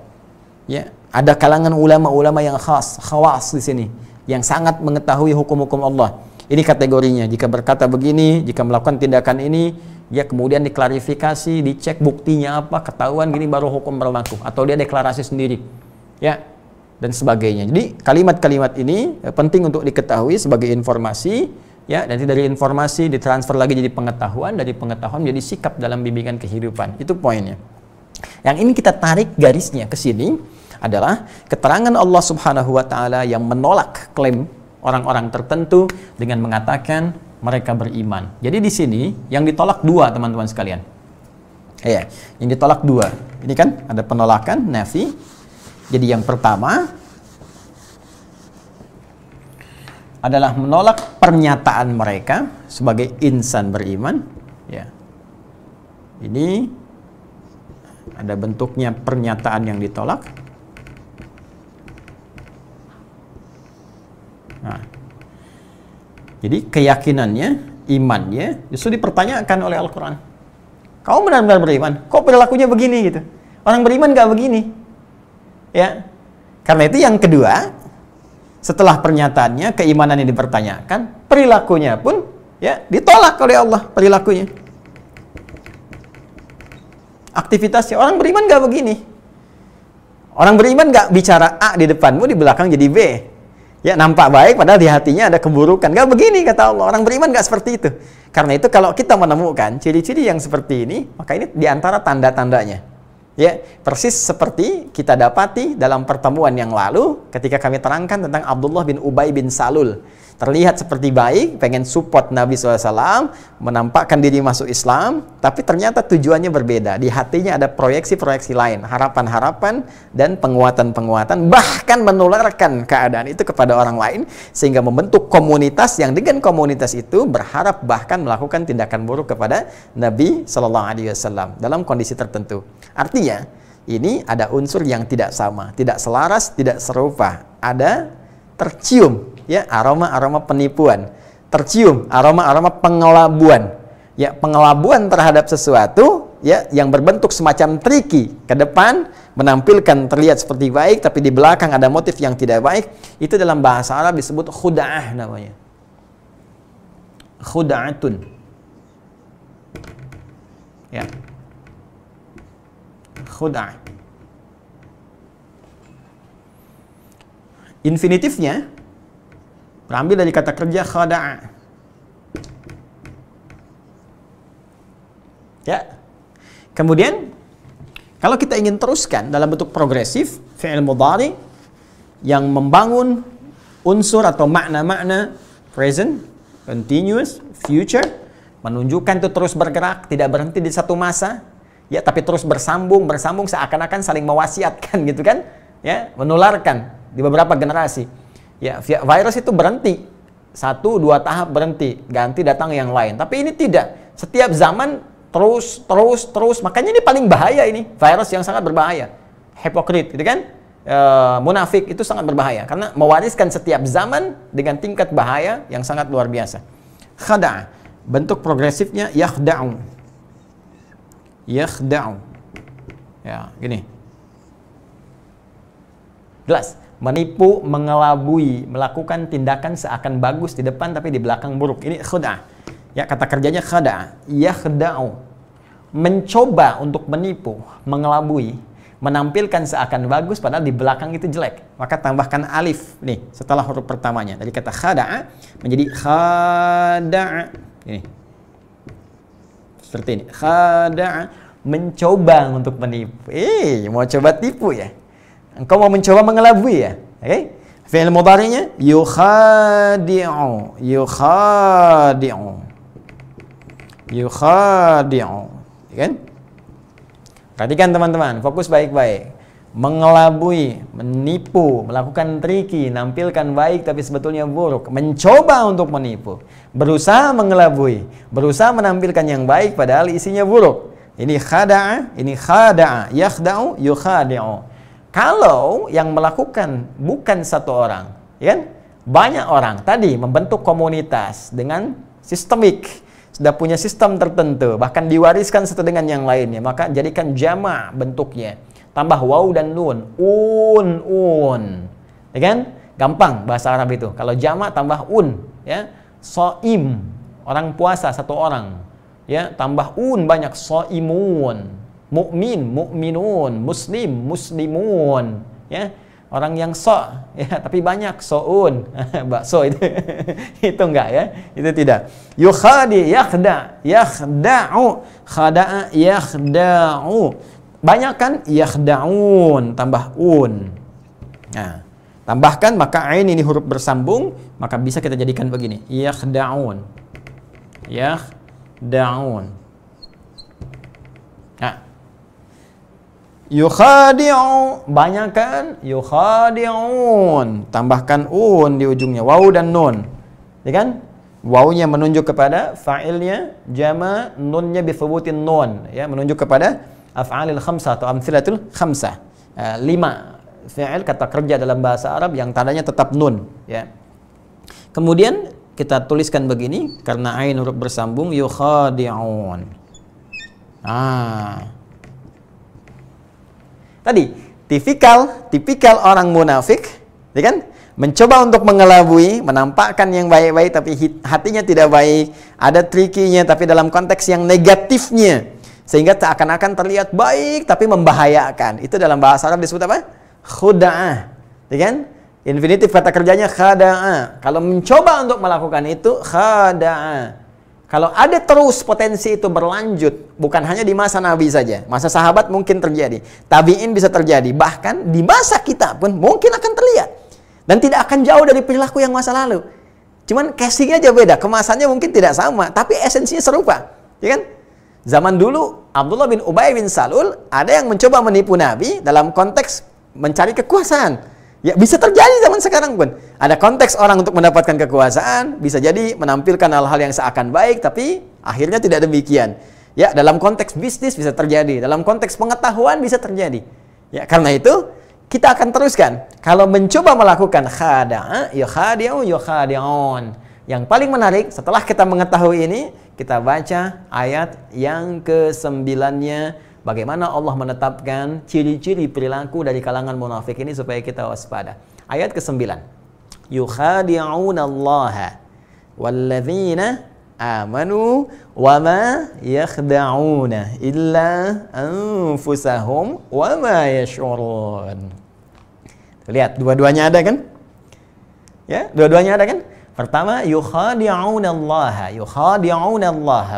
Ya, ada kalangan ulama-ulama yang khawas di sini, yang sangat mengetahui hukum-hukum Allah. Ini kategorinya. Jika berkata begini, jika melakukan tindakan ini, ya kemudian diklarifikasi, dicek buktinya apa, ketahuan gini baru hukum berlaku, atau dia deklarasi sendiri. Ya, dan sebagainya. Jadi kalimat-kalimat ini penting untuk diketahui sebagai informasi, ya, nanti dari informasi ditransfer lagi jadi pengetahuan, dari pengetahuan jadi sikap dalam bimbingan kehidupan. Itu poinnya. Yang ini kita tarik garisnya ke sini adalah keterangan Allah Subhanahu wa taala yang menolak klaim orang-orang tertentu dengan mengatakan mereka beriman. Jadi di sini yang ditolak dua, teman-teman sekalian. Ya, yang ditolak dua. Ini kan ada penolakan, nafi. Jadi yang pertama adalah menolak pernyataan mereka sebagai insan beriman. Ya. Ini ada bentuknya pernyataan yang ditolak. Nah, Jadi keyakinannya, imannya justru dipertanyakan oleh Al-Quran. Kau benar-benar beriman, kok perilakunya begini gitu? Orang beriman nggak begini, ya. Karena itu yang kedua, setelah pernyataannya, keimanannya dipertanyakan, perilakunya pun ya ditolak oleh Allah perilakunya. Aktivitasnya, orang beriman nggak begini. Orang beriman nggak bicara A di depanmu, di belakang jadi B. Ya, nampak baik padahal di hatinya ada keburukan. Nggak begini kata Allah. Orang beriman nggak seperti itu. Karena itu kalau kita menemukan ciri-ciri yang seperti ini, maka ini diantara tanda-tandanya. Ya, persis seperti kita dapati dalam pertemuan yang lalu ketika kami terangkan tentang Abdullah bin Ubay bin Salul. Terlihat seperti baik, pengen support Nabi SAW, menampakkan diri masuk Islam, tapi ternyata tujuannya berbeda. Di hatinya ada proyeksi-proyeksi lain, harapan-harapan dan penguatan-penguatan, bahkan menularkan keadaan itu kepada orang lain, sehingga membentuk komunitas yang dengan komunitas itu berharap bahkan melakukan tindakan buruk kepada Nabi SAW dalam kondisi tertentu. Artinya, ini ada unsur yang tidak sama, tidak selaras, tidak serupa. Ada tercium ya aroma-aroma penipuan, tercium aroma-aroma pengelabuan. Ya, pengelabuan terhadap sesuatu ya yang berbentuk semacam triki ke depan, menampilkan terlihat seperti baik tapi di belakang ada motif yang tidak baik. Itu dalam bahasa Arab disebut khuda'ah namanya. Khuda'atun. Ya. Khuda'ah. Infinitifnya berambil dari kata kerja khada'a. Ya. Kemudian kalau kita ingin teruskan dalam bentuk progresif, fi'il mudhari yang membangun unsur atau makna-makna present, continuous, future, menunjukkan itu terus bergerak, tidak berhenti di satu masa, ya, tapi terus bersambung seakan-akan saling mewasiatkan gitu kan, ya, menularkan di beberapa generasi. Ya, virus itu berhenti, 1-2 tahap berhenti, ganti datang yang lain. Tapi ini tidak, setiap zaman terus, makanya ini paling bahaya ini, virus yang sangat berbahaya. Hipokrit, gitu kan? Munafik itu sangat berbahaya, karena mewariskan setiap zaman dengan tingkat bahaya yang sangat luar biasa. Khada', bentuk progresifnya yakhda'u. Yakhda'u. Ya, gini. Jelas. Menipu, mengelabui, melakukan tindakan seakan bagus di depan tapi di belakang buruk. Ini khuda'ah. Ya, kata kerjanya khada'ah. Yakhda'u. Mencoba untuk menipu, mengelabui, menampilkan seakan bagus padahal di belakang itu jelek. Maka tambahkan alif nih setelah huruf pertamanya. Dari kata khada'ah menjadi khada'ah. Ini. Seperti ini. Khada'ah. Mencoba untuk menipu. Mau coba tipu ya? Engkau mau mencoba mengelabui ya? Oke? Fi'il mudhari'nya yukhadi'u. Yukhadi'u. Yukhadi'u. Ya kan? Perhatikan teman-teman, fokus baik-baik. Mengelabui, menipu, melakukan triki, nampilkan baik tapi sebetulnya buruk. Mencoba untuk menipu. Berusaha mengelabui. Berusaha menampilkan yang baik padahal isinya buruk. Ini khada'a, ini khada'a. Yakhda'u, yukhadi'u. Kalau yang melakukan bukan satu orang, ya kan? Banyak orang tadi membentuk komunitas dengan sistemik, sudah punya sistem tertentu, bahkan diwariskan satu dengan yang lainnya, maka jadikan jama' bentuknya, tambah waw dan nun, ya kan? Gampang bahasa Arab itu. Kalau jama' tambah ya, soim, orang puasa satu orang, ya, tambah banyak soimun. Mukmin, mukminun, muslim, muslimun, ya, orang yang ya, tapi banyak soun, bakso itu, itu enggak ya, itu tidak. Yukhadi, yakhda'u, khada'a, yakhda'u, banyak kan, yakhda'un, tambah Nah, tambahkan maka ain ini huruf bersambung, maka bisa kita jadikan begini, yakhda'un, yakhda'un. Nah, yukhadi'u, banyak kan? Yukhadi'un, tambahkan di ujungnya, waw dan nun, ya kan? Wawnya menunjuk kepada fa'ilnya, jama, nunnya bithubutin nun, ya, menunjuk kepada af'alil khamsah atau amthilatul khamsah. 5 fi'il kata kerja dalam bahasa Arab yang tandanya tetap nun, ya. Kemudian kita tuliskan begini karena ain huruf bersambung, yukhadi'un. Tadi tipikal orang munafik, ya kan? Mencoba untuk mengelabui, menampakkan yang baik-baik tapi hatinya tidak baik. Ada trikinya tapi dalam konteks yang negatifnya. Sehingga seakan-akan terlihat baik tapi membahayakan. Itu dalam bahasa Arab disebut apa? Khuda'ah. Ya kan? Infinitif kata kerjanya khada'ah. Kalau mencoba untuk melakukan itu, khada'ah. Kalau ada terus potensi itu berlanjut, bukan hanya di masa Nabi saja. Masa sahabat mungkin terjadi. Tabi'in bisa terjadi. Bahkan di masa kita pun mungkin akan terlihat. Dan tidak akan jauh dari perilaku yang masa lalu. Cuman casingnya aja beda. Kemasannya mungkin tidak sama. Tapi esensinya serupa. Ya kan? Zaman dulu, Abdullah bin Ubay bin Salul, ada yang mencoba menipu Nabi dalam konteks mencari kekuasaan. Ya, bisa terjadi zaman sekarang pun. Ada konteks orang untuk mendapatkan kekuasaan, bisa jadi menampilkan hal-hal yang seakan baik, tapi akhirnya tidak demikian. Ya, dalam konteks bisnis bisa terjadi, dalam konteks pengetahuan bisa terjadi. Ya, karena itu kita akan teruskan. Kalau mencoba melakukan khada'a, yukhadi'u, yukhadi'un. Yang paling menarik, setelah kita mengetahui ini, kita baca ayat yang ke-9-nya. Bagaimana Allah menetapkan ciri-ciri perilaku dari kalangan munafik ini supaya kita waspada. Ayat ke-9. Yukhadi'una Allah walladzina amanu wa ma yakhda'una illa anfusahum wa ma yash'urun. Lihat, dua-duanya ada kan? Ya, dua-duanya ada kan? Pertama, yukhadi'una Allah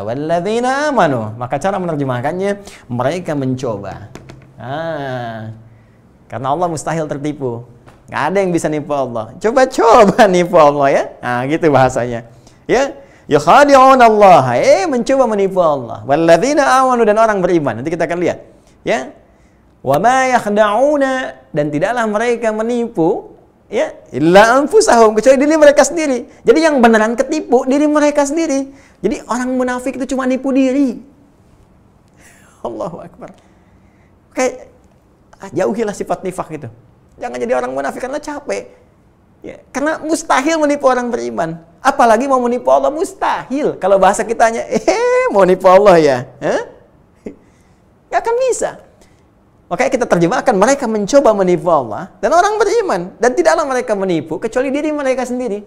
walladzina amanu. Maka cara menerjemahkannya, mereka mencoba. Karena Allah mustahil tertipu. Nggak ada yang bisa nipu Allah. Coba-coba nipu Allah ya. Nah, gitu bahasanya. Ya, yukhadi'una Allah, mencoba menipu Allah. Walladzina amanu, dan orang beriman. Nanti kita akan lihat. Ya. Wa ma yakhda'una, dan tidaklah mereka menipu, ya, illa anfusahum, kecuali diri mereka sendiri. Jadi yang beneran ketipu diri mereka sendiri. Jadi orang munafik itu cuma nipu diri. Allahu Akbar. Oke, jauhilah sifat nifak itu. Jangan jadi orang munafik karena capek. Ya, karena mustahil menipu orang beriman. Apalagi mau menipu Allah, mustahil. Kalau bahasa kitanya, mau nipu Allah ya? Nggak akan bisa. Makanya kita terjemahkan, mereka mencoba menipu Allah dan orang beriman. Dan tidaklah mereka menipu kecuali diri mereka sendiri.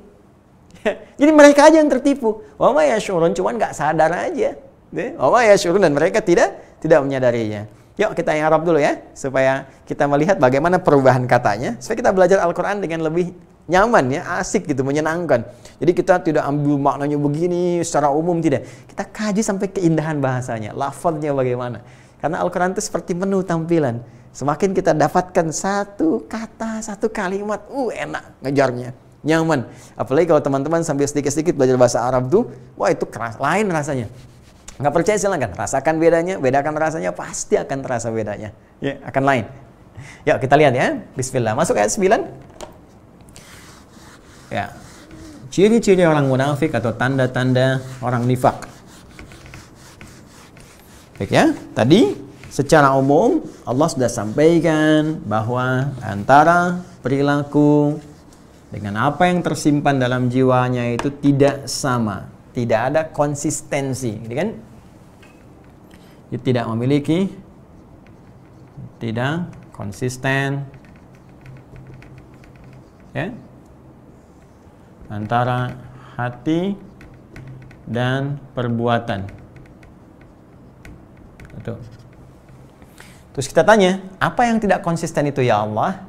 Jadi mereka aja yang tertipu. Wa ma yash'urun, cuman nggak sadar aja. Wa ma yash'urun, dan mereka tidak menyadarinya. Yuk kita yang Arab dulu ya, supaya kita melihat bagaimana perubahan katanya. Supaya kita belajar Al-Quran dengan lebih nyaman ya, asik gitu, menyenangkan. Jadi kita tidak ambil maknanya begini secara umum, tidak. Kita kaji sampai keindahan bahasanya, lafadznya bagaimana. Karena Al-Quran itu seperti menu tampilan. Semakin kita dapatkan satu kata, satu kalimat, enak ngejarnya, nyaman. Apalagi kalau teman-teman sambil sedikit-sedikit belajar bahasa Arab tuh, wah itu keras, lain rasanya. Nggak percaya silakan, rasakan bedanya, bedakan rasanya, pasti akan terasa bedanya. Ya, akan lain. Yuk kita lihat ya. Bismillah. Masuk ayat 9. Ya. Ciri-ciri orang munafik atau tanda-tanda orang nifak. Baik ya, tadi secara umum Allah sudah sampaikan bahwa antara perilaku dengan apa yang tersimpan dalam jiwanya itu tidak sama, tidak ada konsistensi, gitu kan? Dia tidak memiliki, tidak konsisten, ya, antara hati dan perbuatan. Betul. Terus kita tanya, apa yang tidak konsisten itu ya Allah?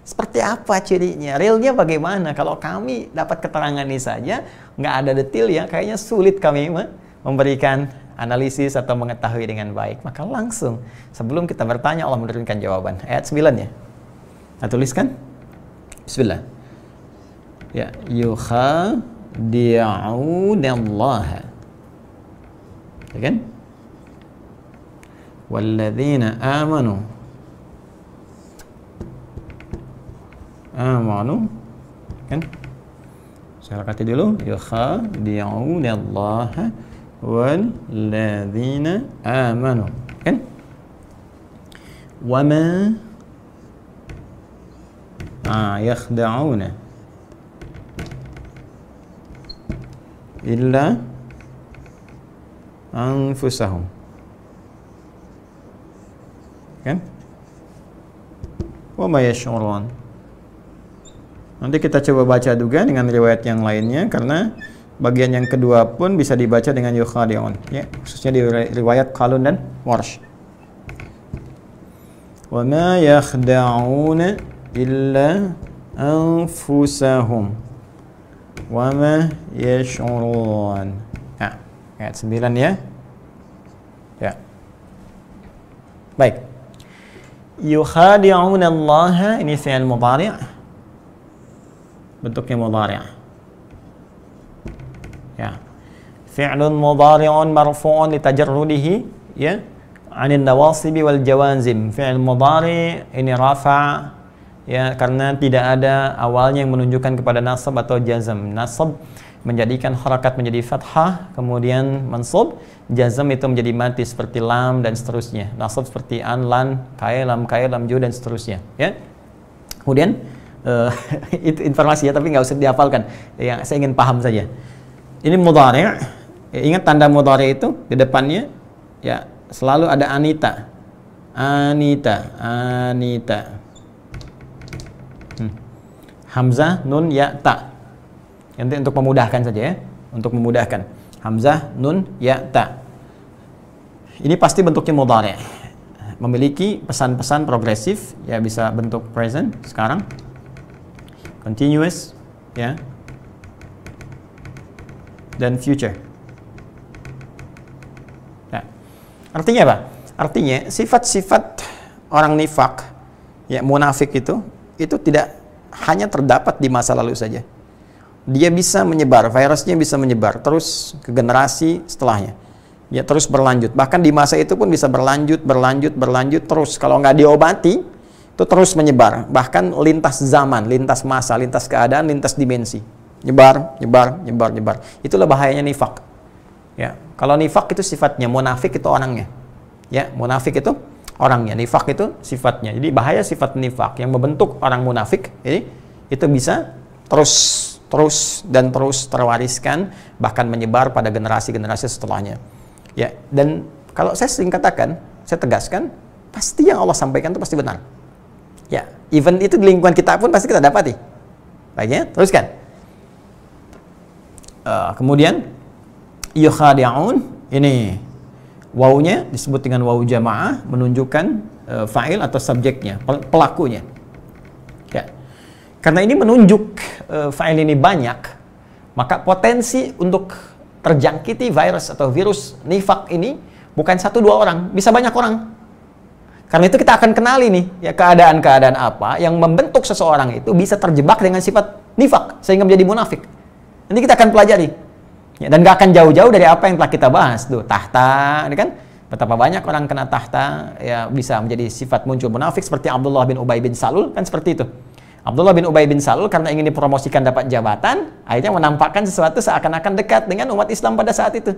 Seperti apa cirinya? Realnya bagaimana? Kalau kami dapat keterangan ini saja, nggak ada detail ya, kayaknya sulit kami memberikan analisis atau mengetahui dengan baik. Maka langsung, sebelum kita bertanya, Allah menurunkan jawaban. Ayat 9 ya. Kita tuliskan. Bismillah. Ya, yukhadi'unallaha. Ya kan? Walladzina amanu kan? Saya kata dulu, yukhadi'unallaha walladzina amanu, kan? Wama yakhda'una illa anfusahum. Kan? Wa ma yash'urun. Nanti kita coba baca juga dengan riwayat yang lainnya, karena bagian yang kedua pun bisa dibaca dengan yukhadi'un, ya, khususnya di riwayat Qalun dan Warsh. Wa ma yakhda'una illa anfusahum wa ma yash'urun. Nah, ayat 9 ya. Ya. Baik. Yukhadi'una Allah, ini fi'il mudhari'. Bentuknya mudhari'. Ya. Fi'lun mudhari'un marfu'un litajarrudihi, ya, 'anil nawasibi wal jawazim. Fi'il mudhari' ini rafa', ya, karena tidak ada awalnya yang menunjukkan kepada nasab atau jazam. Nasab menjadikan harakat menjadi fathah, kemudian mansub, jazam itu menjadi mati seperti lam dan seterusnya. Nasab seperti an, lan, kai, lam, ju dan seterusnya, ya. Kemudian itu informasi ya, tapi nggak usah dihafalkan. Yang saya ingin paham saja. Ini mudhari'. Ingat tanda mudhari' itu di depannya, ya, selalu ada anita. Anita. Hamzah, nun, ya, ta. Nanti untuk memudahkan saja ya, untuk memudahkan. Hamzah, nun, ya, ta. Ini pasti bentuknya mudhari'. Memiliki pesan-pesan progresif, ya, bisa bentuk present sekarang, continuous, ya, dan future. Nah, artinya apa? Artinya sifat-sifat orang nifak, ya, munafik itu tidak hanya terdapat di masa lalu saja. Dia bisa menyebar, virusnya bisa menyebar terus ke generasi setelahnya. Ya, terus berlanjut. Bahkan di masa itu pun bisa berlanjut terus. Kalau nggak diobati, itu terus menyebar. Bahkan lintas zaman, lintas masa, lintas keadaan, lintas dimensi. Nyebar. Itulah bahayanya nifak. Ya, kalau nifak itu sifatnya, munafik itu orangnya. Ya, munafik itu orangnya, nifak itu sifatnya. Jadi bahaya sifat nifak yang membentuk orang munafik ini, itu bisa terus terwariskan, bahkan menyebar pada generasi-generasi setelahnya. Ya, dan kalau saya sering katakan, saya tegaskan, pasti yang Allah sampaikan itu pasti benar. Ya, even itu di lingkungan kita pun pasti kita dapati. Baiknya, teruskan. Kemudian yukhadi'un, ini wawunya disebut dengan wawu jamaah, menunjukkan fa'il atau subjeknya, pelakunya. Ya. Karena ini menunjuk fa'il ini banyak, maka potensi untuk terjangkiti virus atau virus nifak ini bukan 1-2 orang, bisa banyak orang. Karena itu kita akan kenali nih, ya, keadaan-keadaan apa yang membentuk seseorang itu bisa terjebak dengan sifat nifak sehingga menjadi munafik. Nanti kita akan pelajari. Ya, dan gak akan jauh-jauh dari apa yang telah kita bahas tuh, tahta, ini kan betapa banyak orang kena tahta, ya, bisa menjadi sifat muncul munafik, seperti Abdullah bin Ubay bin Salul, kan seperti itu. Abdullah bin Ubay bin Salul karena ingin dipromosikan dapat jabatan, akhirnya menampakkan sesuatu seakan-akan dekat dengan umat Islam pada saat itu.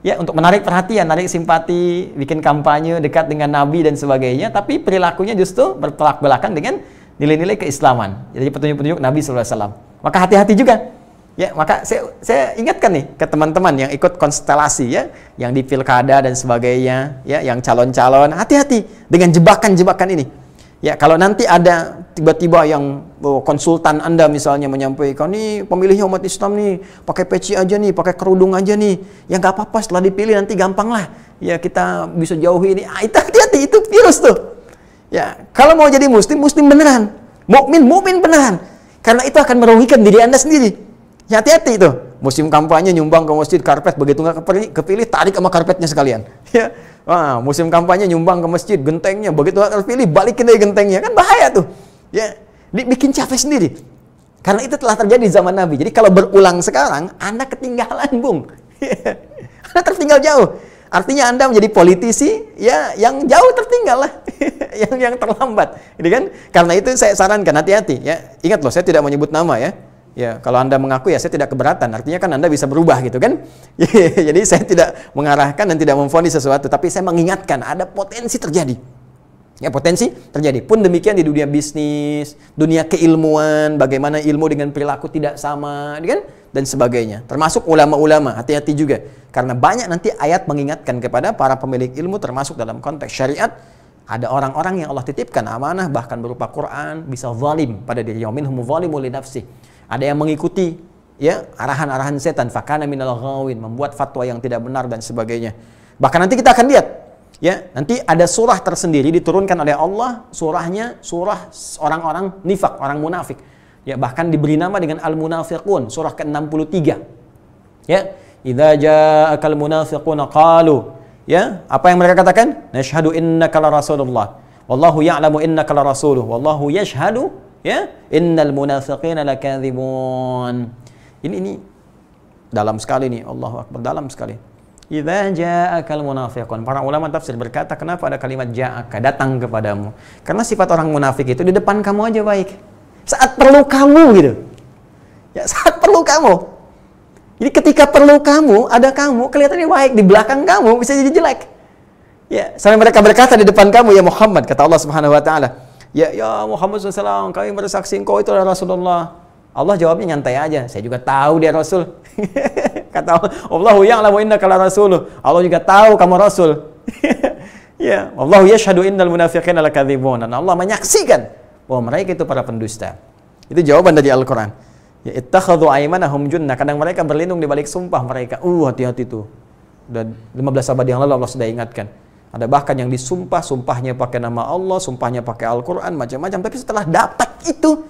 Ya, untuk menarik perhatian, menarik simpati, bikin kampanye dekat dengan Nabi dan sebagainya, tapi perilakunya justru bertolak belakang dengan nilai-nilai keislaman. Jadi petunjuk-petunjuk Nabi SAW. Maka hati-hati juga. Ya, maka saya ingatkan nih ke teman-teman yang ikut konstelasi, ya, yang di pilkada dan sebagainya, ya, yang calon-calon, hati-hati dengan jebakan-jebakan ini. Ya, kalau nanti ada tiba-tiba yang konsultan Anda misalnya menyampaikan, nih pemilihnya umat Islam nih, pakai peci aja nih, pakai kerudung aja nih, ya nggak apa-apa, setelah dipilih nanti gampang lah, ya kita bisa jauhi ini. Itu hati-hati, itu virus tuh. Ya, kalau mau jadi muslim beneran, mukmin beneran, karena itu akan merugikan diri Anda sendiri. Ya, hati-hati itu. Musim kampanye nyumbang ke masjid karpet, begitu nggak kepilih tarik sama karpetnya sekalian. Ya. Wah, musim kampanye nyumbang ke masjid, gentengnya begitu terpilih balikin dari gentengnya, kan bahaya tuh. Ya, bikin capek sendiri. Karena itu telah terjadi di zaman Nabi. Jadi kalau berulang sekarang, Anda ketinggalan, Bung. Anda tertinggal jauh. Artinya Anda menjadi politisi, ya, yang jauh tertinggal lah. yang terlambat. Jadi kan, karena itu saya sarankan hati-hati, ya. Ingat loh, saya tidak menyebut nama, ya. Ya, kalau Anda mengaku, ya saya tidak keberatan. Artinya kan Anda bisa berubah gitu kan. Jadi saya tidak mengarahkan dan tidak memvonis sesuatu, tapi saya mengingatkan ada potensi terjadi. Ya, potensi terjadi. Pun demikian di dunia bisnis, dunia keilmuan, bagaimana ilmu dengan perilaku tidak sama, kan? dan sebagainya. Termasuk ulama-ulama, hati-hati juga. Karena banyak nanti ayat mengingatkan kepada para pemilik ilmu, termasuk dalam konteks syariat. Ada orang-orang yang Allah titipkan amanah, bahkan berupa Quran, bisa zalim pada dirinya. Minhum zalimun li nafsi. Ada yang mengikuti ya arahan-arahan setan, fakana minal ghawin, membuat fatwa yang tidak benar dan sebagainya. Bahkan nanti kita akan lihat, ya, nanti ada surah tersendiri diturunkan oleh Allah, surahnya surah orang-orang nifak, orang munafik. Ya, bahkan diberi nama dengan Al-Munafiqun, surah ke-63. Ya, idza ja'akal munafiquna qalu, ya, apa yang mereka katakan? Nashhadu innaka la rasulullah. Wallahu ya'lamu innaka la rasuluh. Wallahu yashhadu, ya, innal munafiqina lakadzibun. Ini dalam sekali nih, Allahu Akbar, dalam sekali. Idza ja'akal munafiqun. Para ulama tafsir berkata, kenapa ada kalimat ja'aka, datang kepadamu? Karena sifat orang munafik itu di depan kamu aja baik. Saat perlu kamu gitu. Ya, saat perlu kamu. Jadi ketika perlu kamu, ada kamu, kelihatannya baik, di belakang kamu bisa jadi jelek. Ya, sampai mereka berkata di depan kamu, ya Muhammad, kata Allah Subhanahu wa taala, ya Muhammad SAW, kami bersaksi engkau itu adalah Rasulullah. Allah jawabnya nyantai aja, saya juga tahu dia Rasul. Kata Allah, Allahu ya'lamu innaka la rasuluh. Allah juga tahu kamu Rasul. Ya, Allahu yashhadu innal munafiqina lakadzibun. Dan Allah menyaksikan bahwa mereka itu para pendusta. Itu jawaban dari Al-Quran. Ya, ittakhadhu aymanahum junnah. Kadang mereka berlindung di balik sumpah mereka. Hati-hati tuh. Dan 15 abad yang lalu Allah sudah ingatkan. Ada bahkan yang disumpah, sumpahnya pakai nama Allah, sumpahnya pakai Al-Quran, macam-macam. Tapi setelah dapat itu,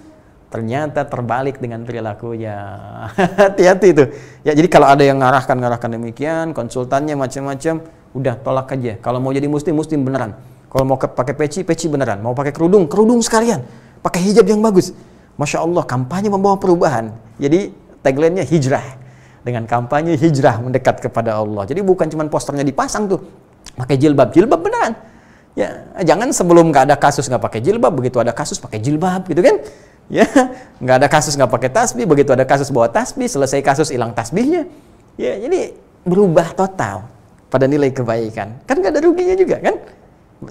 ternyata terbalik dengan perilakunya. Hati-hati itu. Ya, jadi kalau ada yang ngarahkan demikian, konsultannya macam-macam, udah tolak aja. Kalau mau jadi muslim beneran. Kalau mau pakai peci beneran. Mau pakai kerudung sekalian. Pakai hijab yang bagus. Masya Allah, kampanye membawa perubahan. Jadi tagline-nya hijrah. Dengan kampanye hijrah mendekat kepada Allah. Jadi bukan cuma posternya dipasang tuh. Pakai jilbab beneran. Ya, jangan sebelum nggak ada kasus nggak pakai jilbab, begitu ada kasus pakai jilbab, gitu kan? Ya, nggak ada kasus nggak pakai tasbih, begitu ada kasus bawa tasbih, selesai kasus hilang tasbihnya. Ya, jadi berubah total pada nilai kebaikan. Kan nggak ada ruginya juga, kan?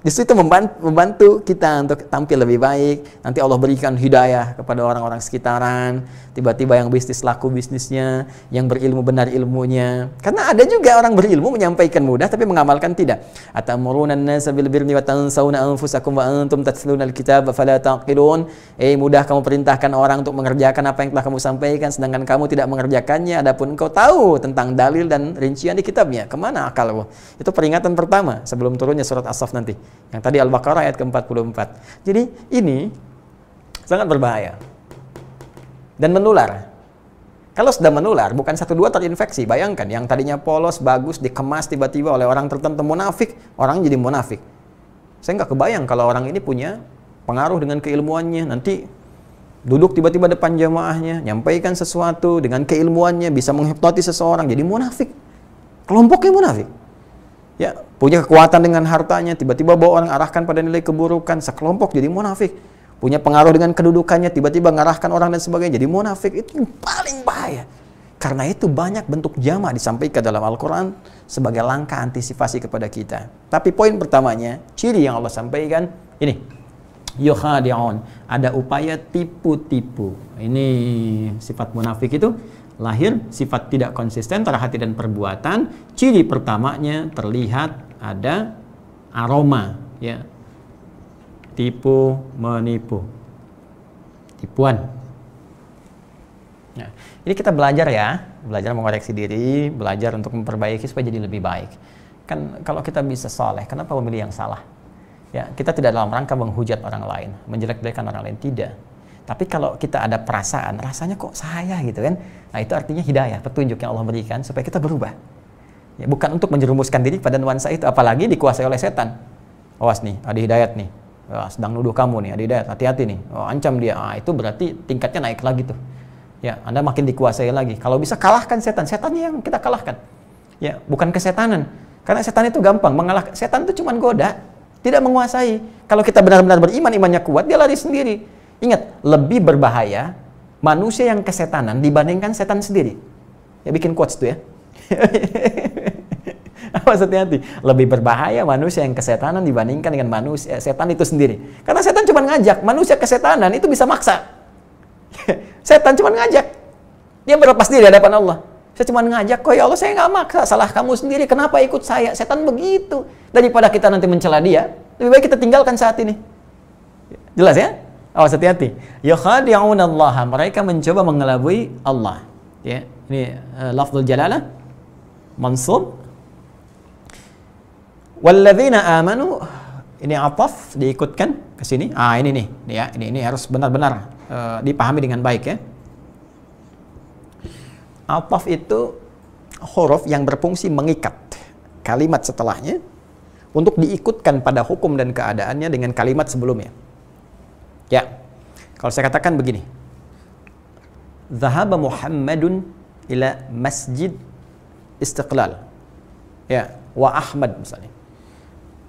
Justru itu membantu kita untuk tampil lebih baik. Nanti Allah berikan hidayah kepada orang-orang sekitaran. Tiba-tiba yang bisnis laku bisnisnya, yang berilmu benar ilmunya. Karena ada juga orang berilmu menyampaikan mudah tapi mengamalkan tidak. Atamuruna an-nasa bil birri wa tansawna anfusakum wa antum tatluna al-kitaba fala taqilun. Mudah kamu perintahkan orang untuk mengerjakan apa yang telah kamu sampaikan sedangkan kamu tidak mengerjakannya. Adapun engkau tahu tentang dalil dan rincian di kitabnya. Kemana akalmu? Itu peringatan pertama sebelum turunnya surat As-Saff nanti. Yang tadi Al-Baqarah ayat ke-44. Jadi ini sangat berbahaya dan menular. Kalau sudah menular, bukan 1-2 terinfeksi. Bayangkan yang tadinya polos, bagus, dikemas tiba-tiba oleh orang tertentu munafik, orang jadi munafik. Saya nggak kebayang kalau orang ini punya pengaruh dengan keilmuannya, nanti duduk tiba-tiba depan jamaahnya, nyampaikan sesuatu dengan keilmuannya, bisa menghipnotis seseorang, jadi munafik. Kelompoknya munafik. Ya, punya kekuatan dengan hartanya, tiba-tiba bawa orang arahkan pada nilai keburukan, sekelompok jadi munafik. Punya pengaruh dengan kedudukannya, tiba-tiba ngarahkan orang dan sebagainya, jadi munafik. Itu yang paling bahaya. Karena itu banyak bentuk jamak disampaikan dalam Al-Quran sebagai langkah antisipasi kepada kita. Tapi poin pertamanya, ciri yang Allah sampaikan, ini. Yukhadi'un, ada upaya tipu-tipu. Ini sifat munafik itu. Lahir sifat tidak konsisten antara hati dan perbuatan. Ciri pertamanya terlihat ada aroma, ya, tipu menipu, tipuan. Nah, ini kita belajar ya, belajar mengoreksi diri, belajar untuk memperbaiki supaya jadi lebih baik. Kan kalau kita bisa saleh, kenapa memilih yang salah? Ya, kita tidak dalam rangka menghujat orang lain, menjelek-jelekan orang lain, tidak. Tapi kalau kita ada perasaan, rasanya kok saya gitu kan? Nah, itu artinya hidayah, petunjuk yang Allah berikan supaya kita berubah. Ya, bukan untuk menjerumuskan diri pada nuansa itu, apalagi dikuasai oleh setan. Awas nih, ada hidayat nih. Sedang nuduh kamu nih, ada hidayat, hati-hati nih. Ancam dia. Itu berarti tingkatnya naik lagi tuh. Ya, Anda makin dikuasai lagi. Kalau bisa kalahkan setan, setannya yang kita kalahkan. Ya, bukan kesetanan. Karena setan itu gampang, mengalahkan setan itu cuma goda, tidak menguasai. Kalau kita benar-benar beriman, imannya kuat, dia lari sendiri. Ingat, lebih berbahaya manusia yang kesetanan dibandingkan setan sendiri. Ya, bikin quotes tuh ya. Apa hati-hati? Lebih berbahaya manusia yang kesetanan dibandingkan dengan manusia setan itu sendiri. Karena setan cuma ngajak, manusia kesetanan itu bisa maksa. Setan cuma ngajak. Dia berlepas diri di hadapan Allah. Saya cuma ngajak kok, ya Allah saya nggak maksa, salah kamu sendiri, kenapa ikut saya? Setan begitu. Daripada kita nanti mencela dia, lebih baik kita tinggalkan saat ini. Jelas ya? Awas hati-hati. Yakhadi'unallaha, mereka mencoba mengelabui Allah. Ya, ini lafzul jalalah mansub. Walladzina amanu, ini ataf diikutkan ke sini. Ini nih, ya, ini harus benar-benar dipahami dengan baik ya. Ataf itu huruf yang berfungsi mengikat kalimat setelahnya untuk diikutkan pada hukum dan keadaannya dengan kalimat sebelumnya. Ya, kalau saya katakan begini, Zahaba Muhammadun ila Masjid Istiqlal. Ya, wa Ahmad misalnya.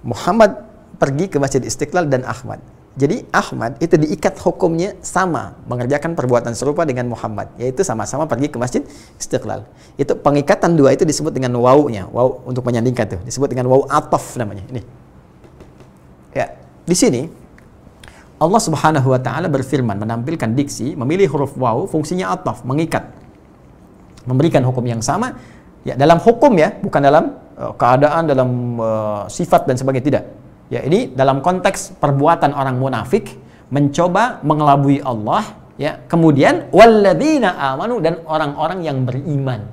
Muhammad pergi ke Masjid Istiqlal dan Ahmad. Jadi Ahmad itu diikat hukumnya sama, mengerjakan perbuatan serupa dengan Muhammad, yaitu sama-sama pergi ke Masjid Istiqlal. Itu pengikatan dua itu disebut dengan wawunya, waw untuk menyandingkan tuh, disebut dengan waw ataf namanya. Ini. Ya, di sini Allah Subhanahu wa taala berfirman, menampilkan diksi, memilih huruf waw, fungsinya ataf, mengikat. Memberikan hukum yang sama ya dalam hukum ya, bukan dalam keadaan, dalam sifat dan sebagainya, tidak. Ya, ini dalam konteks perbuatan orang munafik mencoba mengelabui Allah ya. Kemudian walladzina amanu, dan orang-orang yang beriman.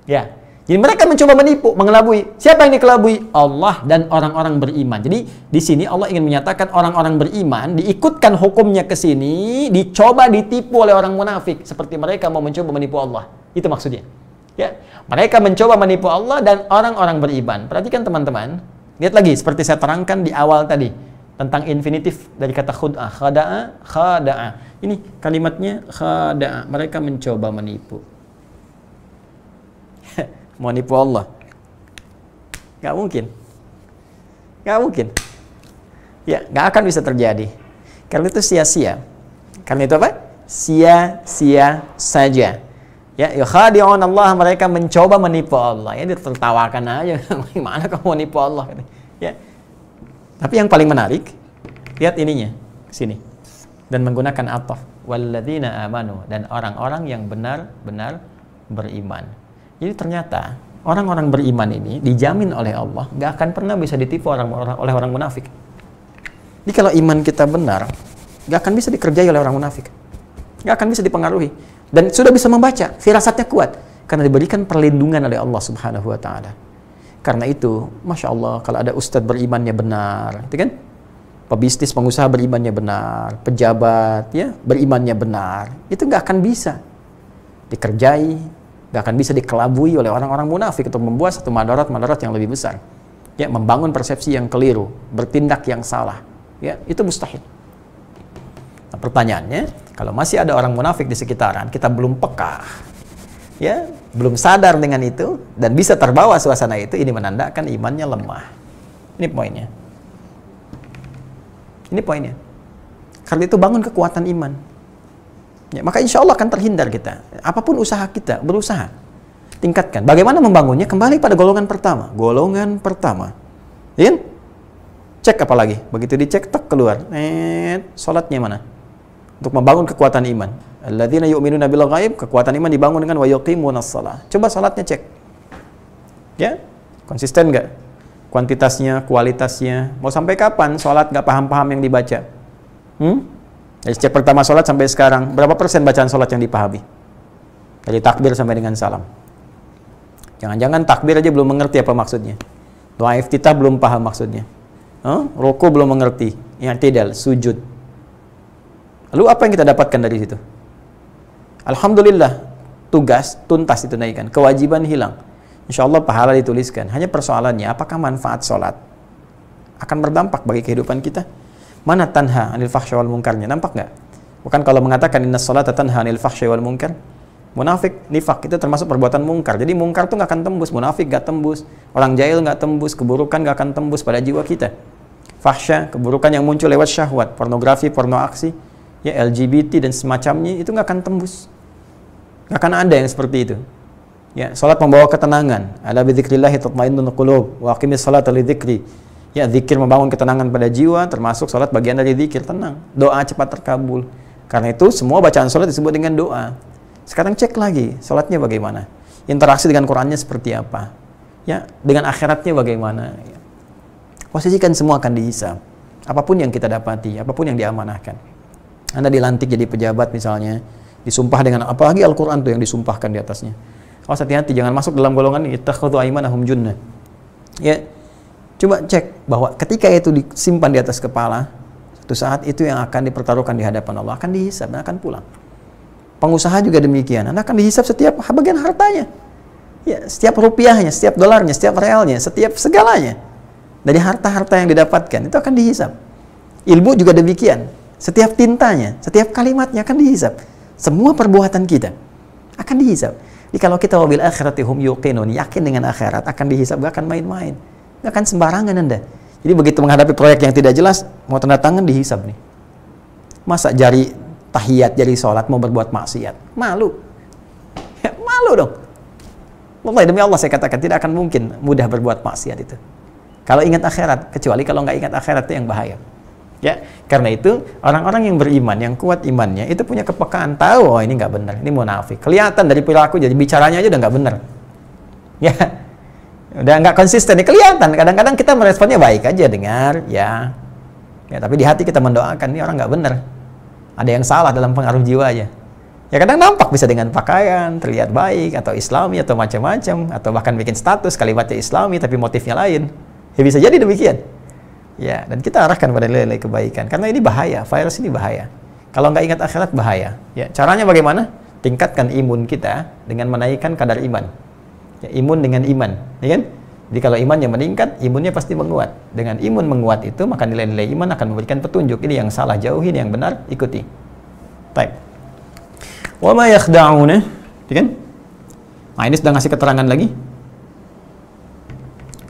Ya. Jadi mereka mencoba menipu, mengelabui. Siapa yang dikelabui? Allah dan orang-orang beriman. Jadi di sini Allah ingin menyatakan orang-orang beriman diikutkan hukumnya ke sini, dicoba ditipu oleh orang munafik seperti mereka mau mencoba menipu Allah. Itu maksudnya. Ya, mereka mencoba menipu Allah dan orang-orang beriman. Perhatikan teman-teman. Lihat lagi seperti saya terangkan di awal tadi tentang infinitif dari kata khud'ah, khada'a, khada'a. Ini kalimatnya khada'a. Mereka mencoba menipu. Mau nipu Allah? Gak mungkin. Gak mungkin. Ya, gak akan bisa terjadi. Karena itu sia-sia. Karena itu apa? Sia-sia saja. Ya, yukhadi'un Allah, mereka mencoba menipu Allah. Ya, ditertawakan aja. Gimana kamu menipu Allah? Ya. Tapi yang paling menarik, lihat ininya, sini. Dan menggunakan ataf. Walladzina amanu, dan orang-orang yang benar-benar beriman. Jadi ternyata orang-orang beriman ini dijamin oleh Allah gak akan pernah bisa ditipu oleh orang munafik. Jadi kalau iman kita benar, gak akan bisa dikerjai oleh orang munafik, gak akan bisa dipengaruhi, dan sudah bisa membaca, firasatnya kuat karena diberikan perlindungan oleh Allah Subhanahu wa taala. Karena itu, Masya Allah, kalau ada ustadz berimannya benar, itu kan, pebisnis, pengusaha berimannya benar, pejabat ya berimannya benar, itu gak akan bisa dikerjai, gak akan bisa dikelabui oleh orang-orang munafik untuk membuat satu madarat-madarat yang lebih besar. Ya, membangun persepsi yang keliru, bertindak yang salah. Ya, itu mustahil. Nah, pertanyaannya, kalau masih ada orang munafik di sekitaran, kita belum peka, ya, belum sadar dengan itu, dan bisa terbawa suasana itu, ini menandakan imannya lemah. Ini poinnya. Ini poinnya. Karena itu bangun kekuatan iman. Ya, maka insya Allah akan terhindar kita. Apapun usaha kita, berusaha. Tingkatkan. Bagaimana membangunnya? Kembali pada golongan pertama. Golongan pertama. Ya? Cek apa lagi? Begitu dicek, tak keluar. Salatnya mana? Untuk membangun kekuatan iman. Alladzina yu'minuna bil ghaib, kekuatan iman dibangun dengan wa yuqimunas shalah. Coba salatnya cek. Ya? Konsisten nggak? Kuantitasnya, kualitasnya. Mau sampai kapan salat nggak paham-paham yang dibaca? Dari sejak pertama sholat sampai sekarang, berapa persen bacaan sholat yang dipahami? Dari takbir sampai dengan salam. Jangan-jangan takbir aja belum mengerti apa maksudnya. Doa iftitah belum paham maksudnya. Ruku belum mengerti. I'tidal, sujud. Lalu apa yang kita dapatkan dari situ? Alhamdulillah, tugas tuntas ditunaikan, kewajiban hilang. Insya Allah pahala dituliskan. Hanya persoalannya, apakah manfaat sholat akan berdampak bagi kehidupan kita? Mana tanha anil fahsya wal munkarnya? Nampak nggak? Bukan kalau mengatakan inna sholata tanha anil fahsya wal munkar. Munafik, nifak itu termasuk perbuatan mungkar. Jadi mungkar itu nggak akan tembus, munafik nggak tembus, orang jahil nggak tembus, keburukan nggak akan tembus pada jiwa kita. Fahsya, keburukan yang muncul lewat syahwat, pornografi, porno aksi, ya LGBT dan semacamnya, itu nggak akan tembus. Nggak akan ada yang seperti itu. Ya, sholat membawa ketenangan. Ala bidzikrillahi tatmainnul qulub wa aqimis sholata lidzikri. Ya, zikir membangun ketenangan pada jiwa, termasuk sholat bagian dari zikir, tenang. Doa cepat terkabul. Karena itu, semua bacaan sholat disebut dengan doa. Sekarang cek lagi, sholatnya bagaimana? Interaksi dengan Qurannya seperti apa? Ya, dengan akhiratnya bagaimana? Posisikan semua akan dihisab. Apapun yang kita dapati, apapun yang diamanahkan. Anda dilantik jadi pejabat misalnya, disumpah dengan apalagi Al-Quran tuh yang disumpahkan di atasnya. Awas hati-hati, jangan masuk dalam golongan ittakhadhu aymanahum junnah. Ya, coba cek bahwa ketika itu disimpan di atas kepala, suatu saat itu yang akan dipertaruhkan di hadapan Allah, akan dihisab dan akan pulang. Pengusaha juga demikian, Anda akan dihisab setiap bagian hartanya. Ya, setiap rupiahnya, setiap dolarnya, setiap realnya, setiap segalanya. Dari harta-harta yang didapatkan, itu akan dihisab. Ilmu juga demikian. Setiap tintanya, setiap kalimatnya akan dihisab. Semua perbuatan kita akan dihisab. Jadi kalau kita wabil akhirati hum yuqinun, yakin dengan akhirat, akan dihisab, gak akan main-main. Gak akan sembarangan Anda. Jadi begitu menghadapi proyek yang tidak jelas, mau tanda tangan dihisab nih. Masa jari tahiyat, jari sholat mau berbuat maksiat? Malu. Ya, malu dong. Wallahi demi Allah saya katakan, tidak akan mungkin mudah berbuat maksiat itu. Kalau ingat akhirat, kecuali kalau nggak ingat akhirat itu yang bahaya. Ya, karena itu orang-orang yang beriman, yang kuat imannya, itu punya kepekaan, tahu, oh ini nggak benar, ini munafik. Kelihatan dari perilaku, jadi bicaranya aja udah nggak benar. Ya, udah nggak konsisten, kelihatan. Kadang-kadang kita meresponnya baik aja, dengar, ya, tapi di hati kita mendoakan, ini orang nggak benar. Ada yang salah dalam pengaruh jiwa aja. Ya kadang nampak bisa dengan pakaian, terlihat baik, atau islami, atau macam-macam, atau bahkan bikin status, kalimatnya islami, tapi motifnya lain. Ya bisa jadi demikian. Ya, dan kita arahkan pada nilai-nilai kebaikan. Karena ini bahaya, virus ini bahaya. Kalau nggak ingat akhirat, bahaya. Ya, caranya bagaimana? Tingkatkan imun kita dengan menaikkan kadar iman. Ya, imun dengan iman. Ya kan? Jadi kalau imannya meningkat, imunnya pasti menguat. Dengan imun menguat itu, maka nilai-nilai iman akan memberikan petunjuk. Ini yang salah, jauhi. Ini yang benar, ikuti. Baik. Wa ma yakhda'una. Ya kan? Nah, ini sudah ngasih keterangan lagi.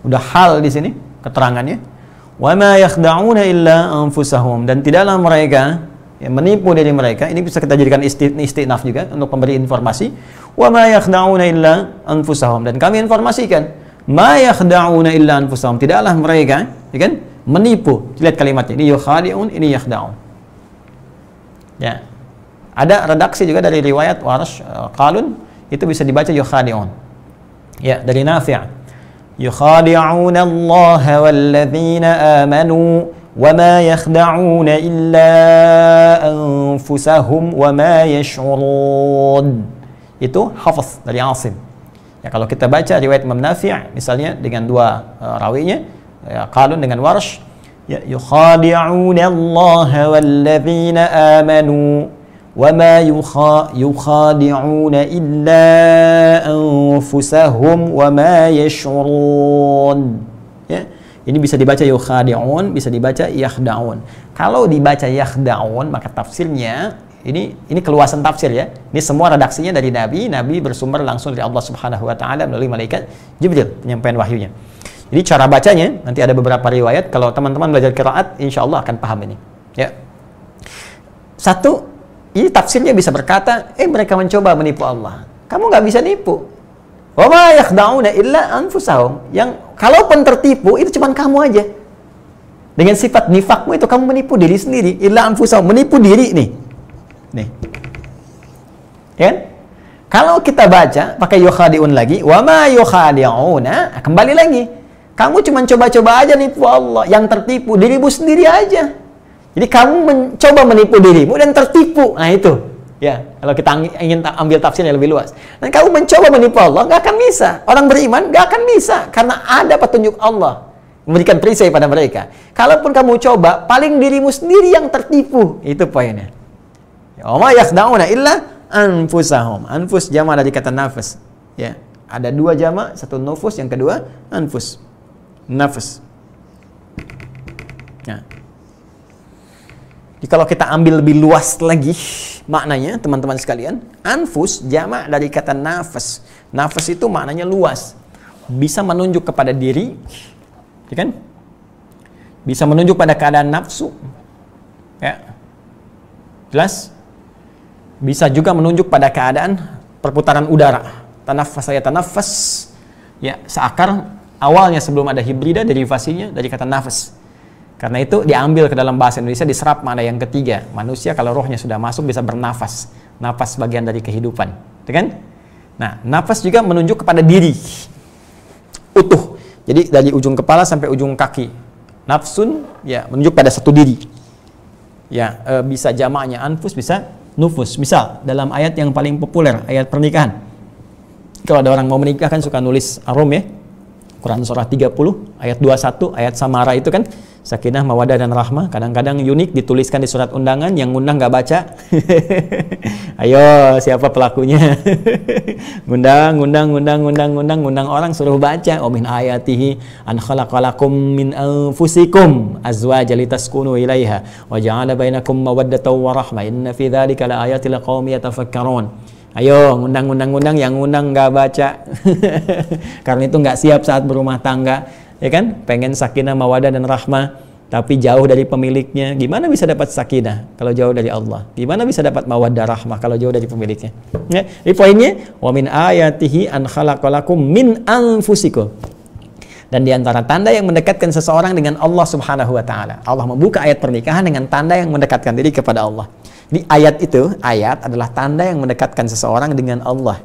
Udah hal di sini keterangannya. Wa ma yakhda'una illa anfusahum, dan tidaklah mereka yang menipu diri mereka. Ini bisa kita jadikan istinaf juga untuk memberi informasi. Wa ma yakhda'una illa anfusahum, dan kami informasikan ma yakhda'una illa anfusahum, tidaklah mereka, ya kan, menipu. Lihat kalimatnya, ini yukhadi'un, ini yakhda'un. Ya. Ada redaksi juga dari riwayat Warsh, Qalun, itu bisa dibaca yukhadi'un. Ya, dari Nafi'. يخادعون الله والذين آمنوا وما يخدعون إلا أنفسهم وما يشعرون. Itu hafaz dari Asim. Ya, kalau kita baca riwayat Imam Nafi' misalnya dengan dua rawinya, ya, Qalun dengan Warsh, ya, يخادعون الله والذين آمنوا وَمَا يُخَادِعُونَ إِلَّا أَنفُسَهُمْ وَمَا يَشْعُرُونَ. Ya, ini bisa dibaca yukhadi'un, bisa dibaca yakhda'un. Kalau dibaca yakhda'un, maka tafsirnya ini keluasan tafsir ya. Ini semua redaksinya dari Nabi bersumber langsung dari Allah Subhanahu wa taala melalui malaikat Jibril penyampaian wahyunya. Jadi cara bacanya nanti ada beberapa riwayat, kalau teman-teman belajar qiraat insyaallah akan paham ini. Ya. Satu, ini tafsirnya bisa berkata, mereka mencoba menipu Allah. Kamu nggak bisa nipu. Wa ma yakhda'una illa anfusahum. Yang kalaupun tertipu itu cuma kamu aja. Dengan sifat nifakmu itu kamu menipu diri sendiri. Illa anfusahum, menipu diri nih. Nih. Ya? Kalau kita baca pakai yukhadi'un lagi, wa ma yukhadi'una, kembali lagi. Kamu cuma coba-coba aja nipu Allah. Yang tertipu dirimu sendiri aja. Jadi kamu mencoba menipu dirimu dan tertipu. Nah itu, ya. Kalau kita ingin ambil tafsir yang lebih luas. Dan kamu mencoba menipu Allah, nggak akan bisa. Orang beriman nggak akan bisa, karena ada petunjuk Allah memberikan perisai pada mereka. Kalaupun kamu coba, paling dirimu sendiri yang tertipu. Itu poinnya. Wa ma yakhda'una illa anfusahum. Anfus jama' dari kata nafas. Ya, ada dua jama', satu nufus, yang kedua anfus. Nafas. Ya. Jadi kalau kita ambil lebih luas lagi maknanya, teman-teman sekalian, anfus jama' dari kata nafas. Nafas itu maknanya luas. Bisa menunjuk kepada diri, ya kan? Bisa menunjuk pada keadaan nafsu. Ya. Jelas? Bisa juga menunjuk pada keadaan perputaran udara. Tanaffas, saya tanafas. Ya, seakar awalnya sebelum ada hibrida, derivasinya dari kata nafas. Karena itu diambil ke dalam bahasa Indonesia, diserap makna yang ketiga. Manusia kalau rohnya sudah masuk bisa bernafas. Nafas bagian dari kehidupan, kan? Nah, nafas juga menunjuk kepada diri utuh. Jadi dari ujung kepala sampai ujung kaki. Nafsun ya menunjuk pada satu diri. Ya, bisa jamaknya anfus, bisa nufus. Misal dalam ayat yang paling populer, ayat pernikahan. Kalau ada orang mau menikah kan suka nulis arom ya. Quran surah 30 ayat 21, ayat samara itu kan sakinah, mawadah dan rahmah. Kadang-kadang unik dituliskan di surat undangan, yang ngundang nggak baca. Ayo, siapa pelakunya? ngundang orang suruh baca. Wa min ayatihi an khalaqalakum min anfusikum azwajan litaskunu ilaiha wa ja'ala bainakum mawaddatan wa rahmah inna fi dzalika laayatil liqaumin yatafakkarun. Ayo, ngundang, yang ngundang nggak baca. Karena itu nggak siap saat berumah tangga, ya kan? Pengen sakinah, mawadah dan rahmah, tapi jauh dari pemiliknya. Gimana bisa dapat sakinah kalau jauh dari Allah? Gimana bisa dapat mawaddah rahmah kalau jauh dari pemiliknya? Ya, ini poinnya, wa min ayatihi an khalaqalakum min anfusikum. Dan di antara tanda yang mendekatkan seseorang dengan Allah Subhanahu wa taala. Allah membuka ayat pernikahan dengan tanda yang mendekatkan diri kepada Allah. Di ayat itu, ayat adalah tanda yang mendekatkan seseorang dengan Allah.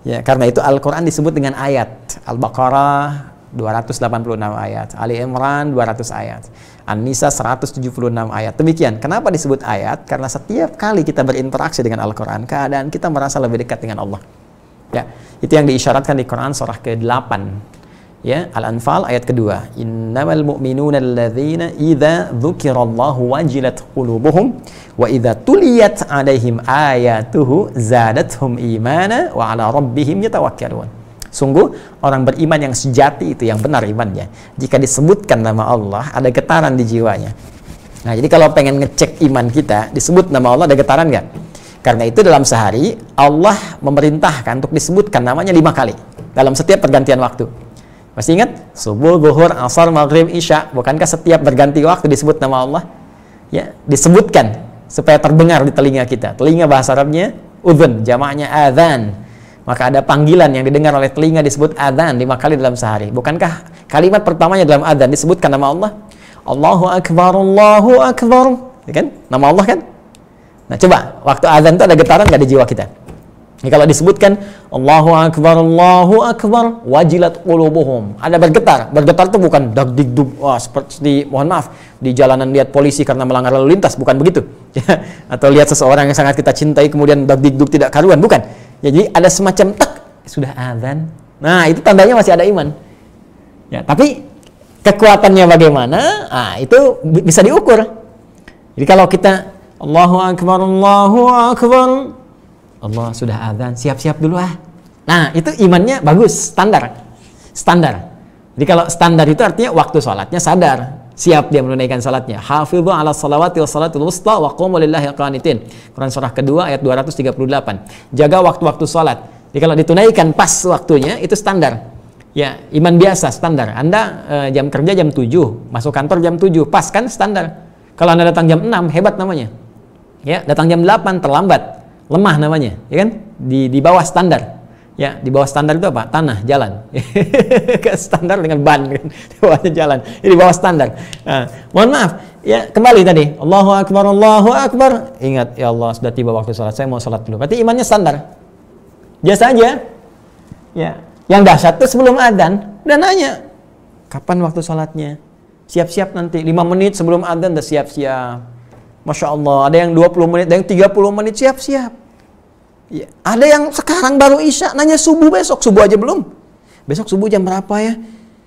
Ya, karena itu Al-Qur'an disebut dengan ayat. Al-Baqarah 286 ayat, Ali Imran 200 ayat, An-Nisa 176 ayat. Demikian. Kenapa disebut ayat? Karena setiap kali kita berinteraksi dengan Al-Qur'an, keadaan kita merasa lebih dekat dengan Allah. Ya, itu yang diisyaratkan di Quran surah ke-8. Ya, Al-Anfal ayat kedua. Innamal mu'minuna alladzina idza dzukirallahu wajilat qulubuhum wa idza tuliyat 'alaihim ayatuhu zadatuhum imana wa 'ala rabbihim yatawakkalun. Sungguh orang beriman yang sejati itu yang benar imannya. Jika disebutkan nama Allah ada getaran di jiwanya. Nah, jadi kalau pengen ngecek iman kita, disebut nama Allah ada getaran nggak? Karena itu dalam sehari Allah memerintahkan untuk disebutkan namanya 5 kali dalam setiap pergantian waktu. Masih ingat? Subuh, zuhur, asar, maghrib, isya. Bukankah setiap berganti waktu disebut nama Allah? Ya, disebutkan supaya terdengar di telinga kita. Telinga bahasa Arabnya udhun, jamaknya adzan. Maka ada panggilan yang didengar oleh telinga disebut adzan 5 kali dalam sehari. Bukankah kalimat pertamanya dalam adzan disebutkan nama Allah? Allahu akbar, Allahu akbar. Ya kan? Nama Allah kan? Nah, coba waktu adzan itu ada getaran nggak di jiwa kita? Ini kalau disebutkan Allahu akbar, wajilat qulubuhum. Ada bergetar. Bergetar itu bukan dag dig dug. Wah, seperti mohon maaf di jalanan lihat polisi karena melanggar lalu lintas, bukan begitu. Ya, atau lihat seseorang yang sangat kita cintai kemudian dag dig dug tidak karuan, bukan. Ya, jadi ada semacam tak sudah azan. Nah, itu tandanya masih ada iman. Ya, tapi kekuatannya bagaimana? Ah, itu bisa diukur. Jadi kalau kita Allahu akbar, Allah sudah azan, siap-siap dulu ah. Nah, itu imannya bagus, standar. Jadi kalau standar itu artinya waktu sholatnya sadar, siap dia menunaikan sholatnya. Hafidhu ala salawati wa salatul wusta wa qumu lillahi qanitin. Quran surah kedua ayat 238. Jaga waktu-waktu sholat. Jadi kalau ditunaikan pas waktunya itu standar. Ya, iman biasa standar. Anda jam kerja jam 7, masuk kantor jam 7, pas kan standar. Kalau Anda datang jam 6, hebat namanya. Ya, datang jam 8 terlambat. Lemah namanya, ya kan? Di bawah standar. Ya, di bawah standar itu apa? Tanah, jalan. Standar dengan ban, kan? Di bawahnya jalan. Ini di bawah standar. Nah, mohon maaf, ya kembali tadi. Allahu akbar, Allahu akbar. Ingat, ya Allah sudah tiba waktu sholat. Saya mau sholat dulu. Berarti imannya standar. Biasa aja. Ya, yang dahsyat itu sebelum adzan udah nanya, kapan waktu sholatnya? Siap-siap nanti. 5 menit sebelum adzan udah siap-siap. Masya Allah, ada yang 20 menit, ada yang 30 menit siap-siap. Ya, ada yang sekarang baru isya, nanya subuh besok, subuh aja belum. Besok subuh jam berapa ya?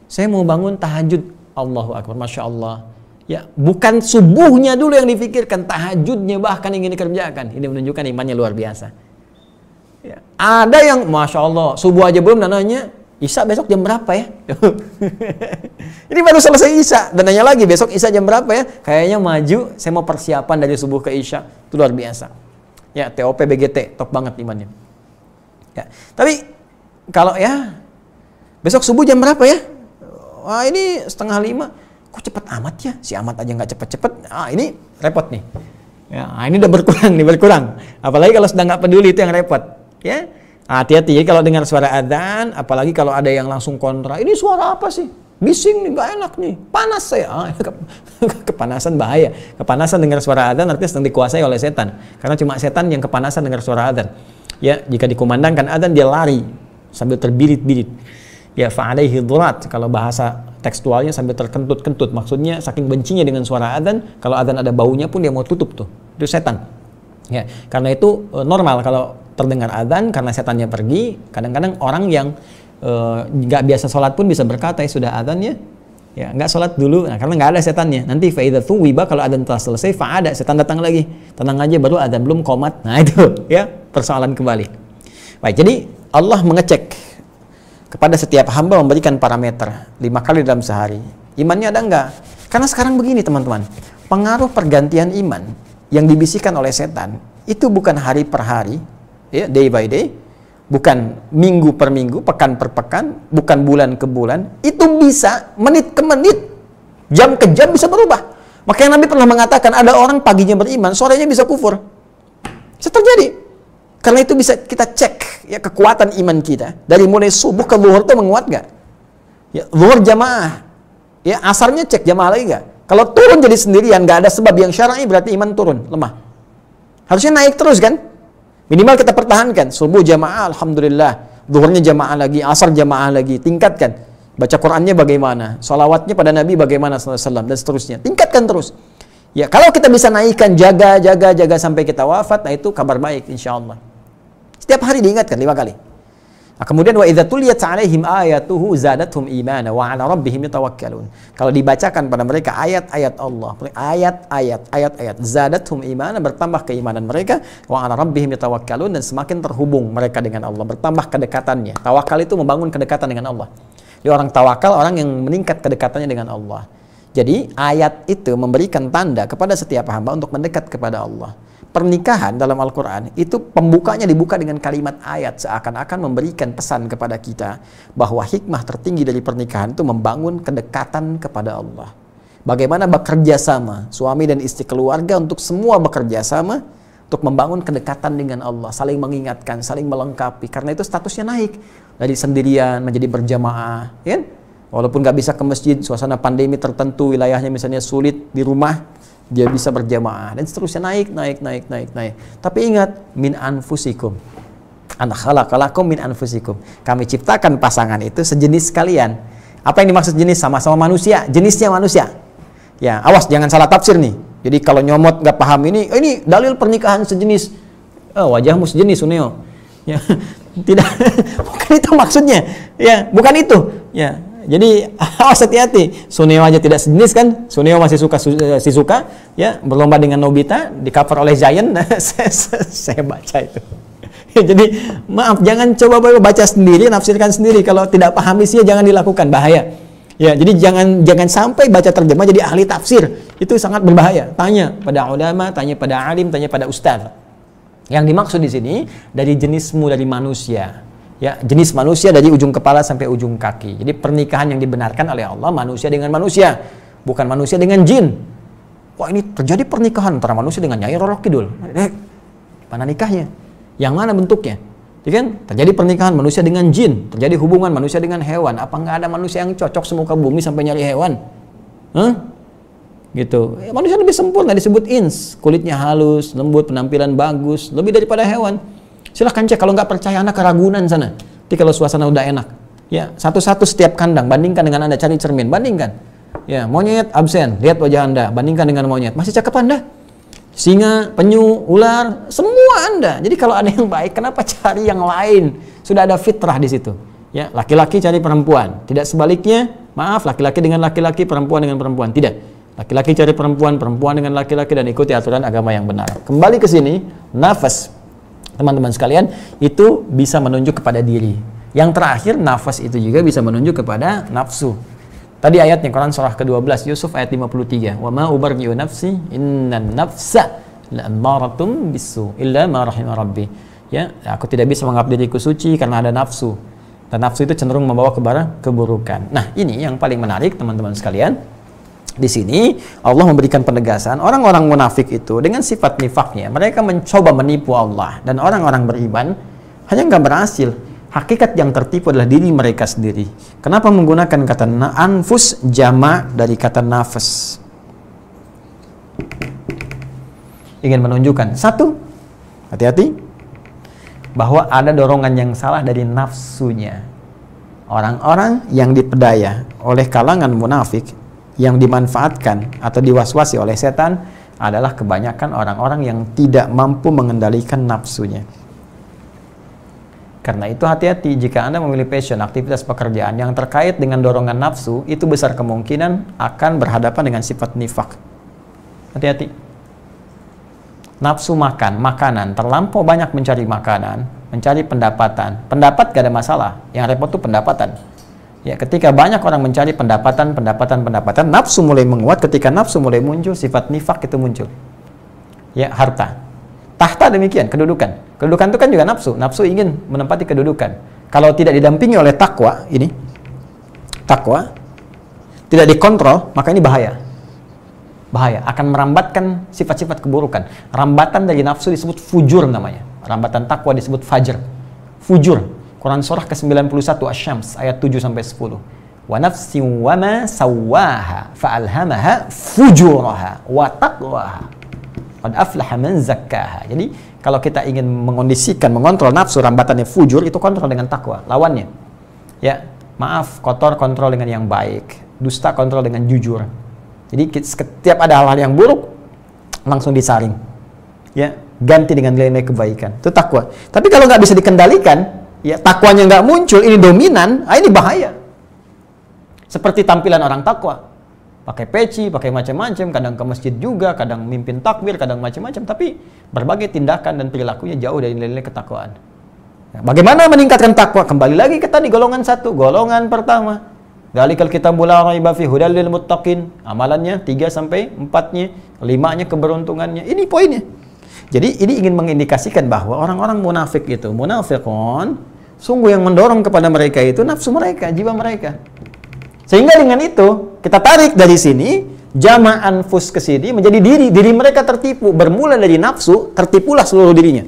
Saya mau bangun tahajud. Allahu akbar, Masya Allah. Ya, bukan subuhnya dulu yang difikirkan, tahajudnya bahkan ingin dikerjakan. Ini menunjukkan imannya luar biasa. Ya, ada yang Masya Allah, subuh aja belum, dan nanya, isya besok jam berapa ya? Ini baru selesai isya dan nanya lagi besok isya jam berapa ya? Kayaknya maju, saya mau persiapan dari subuh ke isya. Itu luar biasa. Ya, TOP BGT, top banget imannya. Ya, tapi kalau ya besok subuh jam berapa ya? Wah, ini 4:30. Kok cepet amat ya? Si amat aja nggak cepet-cepet. Ah, ini repot nih. Ya, ini udah berkurang. Apalagi kalau sedang nggak peduli itu yang repot. Ya. Hati-hati ya kalau dengar suara adzan, apalagi kalau ada yang langsung kontra. Ini suara apa sih? bising nih, nggak enak nih, panas saya. Kepanasan bahaya. Kepanasan dengar suara adzan artinya sedang dikuasai oleh setan. Karena cuma setan yang kepanasan dengar suara adzan. Ya, jika dikumandangkan adzan dia lari sambil terbirit-birit. Ya, fa'alaihi dhurat, kalau bahasa tekstualnya sambil terkentut-kentut. Maksudnya saking bencinya dengan suara adzan, kalau adzan ada baunya pun dia mau tutup tuh. Itu setan. Ya, karena itu normal kalau terdengar adzan karena setannya pergi. Kadang-kadang orang yang nggak biasa sholat pun bisa berkata, sudah adzan ya nggak sholat dulu, nah, karena nggak ada setannya. Nanti fa'idatu wiba, kalau adzan telah selesai, fa'ada, setan datang lagi, tenang aja baru adzan belum qomat. Nah itu ya persoalan kembali. Baik, jadi Allah mengecek kepada setiap hamba, memberikan parameter 5 kali dalam sehari. Imannya ada nggak? Karena sekarang begini teman-teman, pengaruh pergantian iman yang dibisikkan oleh setan itu bukan hari per hari, ya, day by day, bukan minggu per minggu, pekan per pekan, bukan bulan ke bulan. Itu bisa menit ke menit, jam ke jam bisa berubah. Makanya Nabi pernah mengatakan ada orang paginya beriman, sorenya bisa kufur. Bisa terjadi. Karena itu bisa kita cek ya kekuatan iman kita. Dari mulai subuh ke zuhur itu menguat nggak? Ya, zuhur jamaah. Ya, asarnya cek jamaah lagi nggak? Kalau turun jadi sendirian, nggak ada sebab yang syar'i, berarti iman turun, lemah. Harusnya naik terus kan? Minimal kita pertahankan, subuh jamaah, alhamdulillah, zuhurnya jamaah lagi, asar jamaah lagi, tingkatkan. Baca Qur'annya bagaimana, sholawatnya pada Nabi bagaimana SAW, dan seterusnya. Tingkatkan terus. Ya, kalau kita bisa naikkan, jaga sampai kita wafat, nah itu kabar baik insya Allah. Setiap hari diingatkan 5 kali. Nah, kemudian wa idza tuliyat 'alaihim ayatuhu zadatuhum imana wa 'ala rabbihim yatawakkalun. Kalau dibacakan pada mereka ayat-ayat Allah, ayat-ayat zadatuhum imana, bertambah keimanan mereka, wa 'ala rabbihim yatawakkalun, dan semakin terhubung mereka dengan Allah, bertambah kedekatannya. Tawakal itu membangun kedekatan dengan Allah. Jadi orang tawakal orang yang meningkat kedekatannya dengan Allah. Jadi ayat itu memberikan tanda kepada setiap hamba untuk mendekat kepada Allah. Pernikahan dalam Al-Quran itu pembukanya dibuka dengan kalimat ayat, seakan-akan memberikan pesan kepada kita bahwa hikmah tertinggi dari pernikahan itu membangun kedekatan kepada Allah. Bagaimana bekerja sama suami dan istri, keluarga, untuk semua bekerja sama untuk membangun kedekatan dengan Allah, saling mengingatkan, saling melengkapi. Karena itu statusnya naik dari sendirian menjadi berjamaah, ya? Walaupun nggak bisa ke masjid, suasana pandemi tertentu, wilayahnya misalnya sulit di rumah, dia bisa berjamaah, dan seterusnya naik. Tapi ingat, min anfusikum, ana khalaqalakum min anfusikum. Kami ciptakan pasangan itu sejenis kalian. Apa yang dimaksud jenis? Sama-sama manusia, jenisnya manusia. Ya, awas jangan salah tafsir nih. Jadi kalau nyomot nggak paham ini dalil pernikahan sejenis. Oh, wajahmu sejenis, Suneo. Ya, tidak, bukan itu maksudnya. Ya, bukan itu. Ya. Jadi awas, hati-hati. Suneo aja tidak sejenis kan? Suneo masih suka Shizuka, ya, berlomba dengan Nobita, di cover oleh Giant. saya baca itu. Jadi maaf, jangan coba baca sendiri, nafsirkan sendiri. Kalau tidak paham isinya jangan dilakukan, bahaya. Ya, jadi jangan sampai baca terjemah jadi ahli tafsir. Itu sangat berbahaya. Tanya pada ulama, tanya pada alim, tanya pada ustaz. Yang dimaksud di sini dari jenismu, dari manusia. Ya, jenis manusia dari ujung kepala sampai ujung kaki. Jadi pernikahan yang dibenarkan oleh Allah manusia dengan manusia, bukan manusia dengan jin. Wah, ini terjadi pernikahan antara manusia dengan Nyai Roro Kidul. Mana nikahnya? Yang mana bentuknya? Ya kan? Terjadi pernikahan manusia dengan jin, terjadi hubungan manusia dengan hewan. Apa nggak ada manusia yang cocok semuka bumi sampai nyari hewan? Gitu. Manusia lebih sempurna, disebut ins, kulitnya halus, lembut, penampilan bagus, lebih daripada hewan. Silahkan cek, kalau nggak percaya Anda ke Ragunan sana. Nanti kalau suasana udah enak, ya, satu-satu setiap kandang, bandingkan dengan Anda, cari cermin, bandingkan. Ya, monyet absen, lihat wajah Anda, bandingkan dengan monyet, masih cakep Anda. Singa, penyu, ular, semua Anda. Jadi kalau ada yang baik, kenapa cari yang lain? Sudah ada fitrah di situ. Ya, laki-laki cari perempuan, tidak sebaliknya. Maaf, laki-laki dengan laki-laki, perempuan dengan perempuan, tidak. Laki-laki cari perempuan, perempuan dengan laki-laki, dan ikuti aturan agama yang benar. Kembali ke sini, nafas. Teman-teman sekalian, itu bisa menunjuk kepada diri. Yang terakhir, nafas itu juga bisa menunjuk kepada nafsu. Tadi ayatnya Quran surah ke-12 Yusuf ayat 53. Wa ma ubarri'u nafsi innan nafsa la'amaratum bisu illa ma rahima rabbi. Ya, aku tidak bisa menganggap diriku suci karena ada nafsu. Dan nafsu itu cenderung membawa kepada keburukan. Nah, ini yang paling menarik teman-teman sekalian. Di sini Allah memberikan penegasan, orang-orang munafik itu dengan sifat nifaknya, mereka mencoba menipu Allah, dan orang-orang beriman hanya nggak berhasil. hakikat yang tertipu adalah diri mereka sendiri. Kenapa menggunakan kata anfus jama dari kata nafas? Ingin menunjukkan satu, hati-hati, bahwa ada dorongan yang salah dari nafsunya. Orang-orang yang dipedaya oleh kalangan munafik, yang dimanfaatkan atau diwaswasi oleh setan, adalah kebanyakan orang-orang yang tidak mampu mengendalikan nafsunya. Karena itu hati-hati, jika Anda memilih passion, aktivitas pekerjaan yang terkait dengan dorongan nafsu, itu besar kemungkinan akan berhadapan dengan sifat nifak. Hati-hati. Nafsu makan, makanan, terlampau banyak mencari makanan, mencari pendapatan. Pendapat gak ada masalah, yang repot itu pendapatan. Ya, ketika banyak orang mencari pendapatan, nafsu mulai menguat. Ketika nafsu mulai muncul, sifat nifak itu muncul. Ya, harta. Tahta demikian, kedudukan. Kedudukan itu kan juga nafsu. Nafsu ingin menempati kedudukan. Kalau tidak didampingi oleh takwa, takwa, tidak dikontrol, maka ini bahaya. Bahaya, akan merambatkan sifat-sifat keburukan. Rambatan dari nafsu disebut fujur namanya. Rambatan takwa disebut fajr. Fujur. Quran surah ke-91 Asy-Syams ayat 7-10. Wa nafsin wa ma sawwaha fa'alhamaha fujuraha wa taqwaha. Qad aflaha man zakkaha. Jadi kalau kita ingin mengondisikan, mengontrol nafsu, rambatannya fujur, itu kontrol dengan takwa, lawannya. Ya, maaf, kotor kontrol dengan yang baik, dusta kontrol dengan jujur. Jadi setiap ada hal-hal yang buruk langsung disaring. Ya, ganti dengan nilai-nilai kebaikan. Itu takwa. Tapi kalau nggak bisa dikendalikan, ya, takwanya nggak muncul, ini dominan, ini bahaya. Seperti tampilan orang takwa, pakai peci, pakai macam-macam, kadang ke masjid juga, kadang mimpin takbir, kadang macam-macam, tapi berbagai tindakan dan perilakunya jauh dari nilai-nilai ketakwaan. Nah, bagaimana meningkatkan takwa? Kembali lagi ke tadi golongan satu, golongan pertama. Dzalikal kitabul la raiba fihi hudal lil muttaqin. Amalannya 3-4-nya, 5-nya keberuntungannya. Ini poinnya. Jadi ini ingin mengindikasikan bahwa orang-orang munafik itu, munafiqun, sungguh yang mendorong kepada mereka itu nafsu mereka, jiwa mereka. Sehingga dengan itu, kita tarik dari sini, jama' anfus ke sini, menjadi diri mereka tertipu. Bermula dari nafsu, tertipulah seluruh dirinya.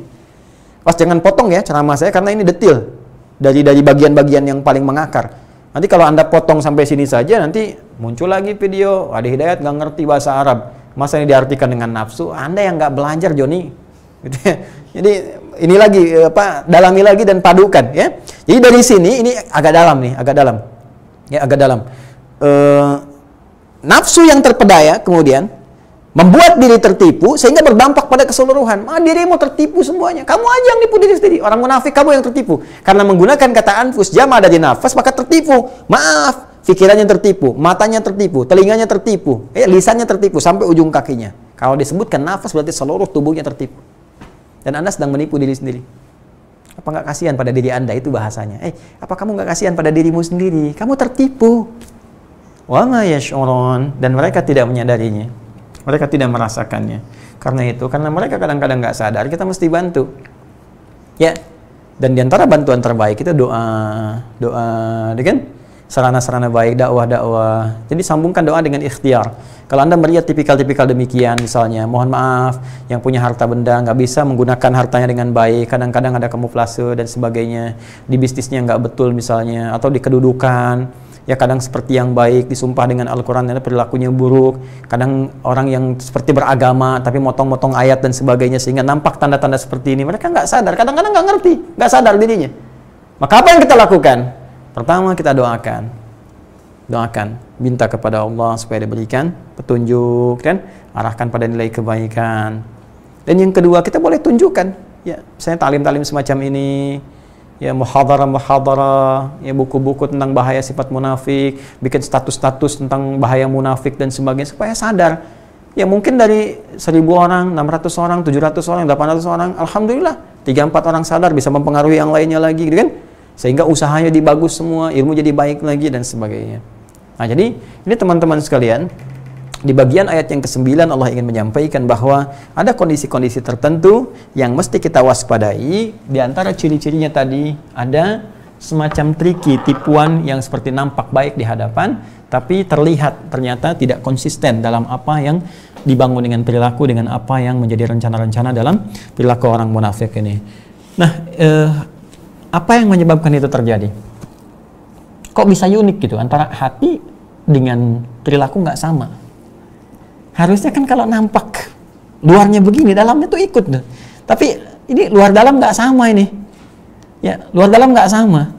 Pas jangan potong ya ceramah saya, karena ini detail. Dari bagian-bagian yang paling mengakar. Nanti kalau Anda potong sampai sini saja, nanti muncul lagi video, ada Hidayat nggak ngerti bahasa Arab. Masa ini diartikan dengan nafsu? Anda yang nggak belajar, Joni. Gitu ya. Jadi ini lagi dalami lagi dan padukan ya. Jadi dari sini ini agak dalam nih, agak dalam. Ya, agak dalam. Nafsu yang terpedaya kemudian membuat diri tertipu sehingga berdampak pada keseluruhan. Dirimu tertipu semuanya. Kamu aja yang nipu diri sendiri. Orang munafik kamu yang tertipu. Karena menggunakan kata anfus jama dari nafas maka tertipu. Maaf, pikirannya tertipu, matanya tertipu, telinganya tertipu, lisannya tertipu sampai ujung kakinya. Kalau disebutkan nafas berarti seluruh tubuhnya tertipu. Dan Anda sedang menipu diri sendiri. Apa nggak kasihan pada diri Anda? Itu bahasanya. Apa kamu nggak kasihan pada dirimu sendiri? Kamu tertipu. Wa ma yash'urun. Dan mereka tidak menyadarinya. Mereka tidak merasakannya. Karena mereka kadang-kadang nggak sadar, kita mesti bantu. Ya. Dan diantara bantuan terbaik itu doa, kan? Sarana-sarana baik, dakwah. Jadi sambungkan doa dengan ikhtiar. Kalau Anda melihat tipikal-tipikal demikian, misalnya, mohon maaf, yang punya harta benda nggak bisa menggunakan hartanya dengan baik, kadang-kadang ada kamuflase dan sebagainya, di bisnisnya nggak betul misalnya, atau di kedudukan, ya kadang seperti yang baik, disumpah dengan Al-Quran, perilakunya buruk, kadang orang yang seperti beragama, tapi motong-motong ayat dan sebagainya, sehingga nampak tanda-tanda seperti ini, mereka nggak sadar, kadang-kadang nggak ngerti, nggak sadar dirinya. Maka apa yang kita lakukan? Pertama kita doakan, minta kepada Allah supaya diberikan petunjuk dan arahkan pada nilai kebaikan. Dan yang kedua kita boleh tunjukkan, ya, saya talim-talim semacam ini, ya muhadharah, ya buku-buku tentang bahaya sifat munafik, bikin status-status tentang bahaya munafik dan sebagainya supaya sadar. Ya mungkin dari 1000 orang, 600 orang, 700 orang, 800 orang, alhamdulillah 3-4 orang sadar bisa mempengaruhi yang lainnya lagi, gitu kan? Sehingga usahanya dibagus semua, ilmu jadi baik lagi dan sebagainya. Nah, jadi ini teman-teman sekalian, di bagian ayat yang ke-9 Allah ingin menyampaikan bahwa ada kondisi-kondisi tertentu yang mesti kita waspadai. Di antara ciri-cirinya tadi ada semacam triki, tipuan yang seperti nampak baik di hadapan, tapi terlihat ternyata tidak konsisten dalam apa yang dibangun dengan perilaku, dengan apa yang menjadi rencana-rencana dalam perilaku orang munafik ini. Nah, apa yang menyebabkan itu terjadi? Kok bisa unik gitu antara hati dengan perilaku nggak sama? Harusnya kan kalau nampak luarnya begini, dalamnya tuh ikut tuh. Tapi ini luar dalam nggak sama ini. Ya, luar dalam nggak sama.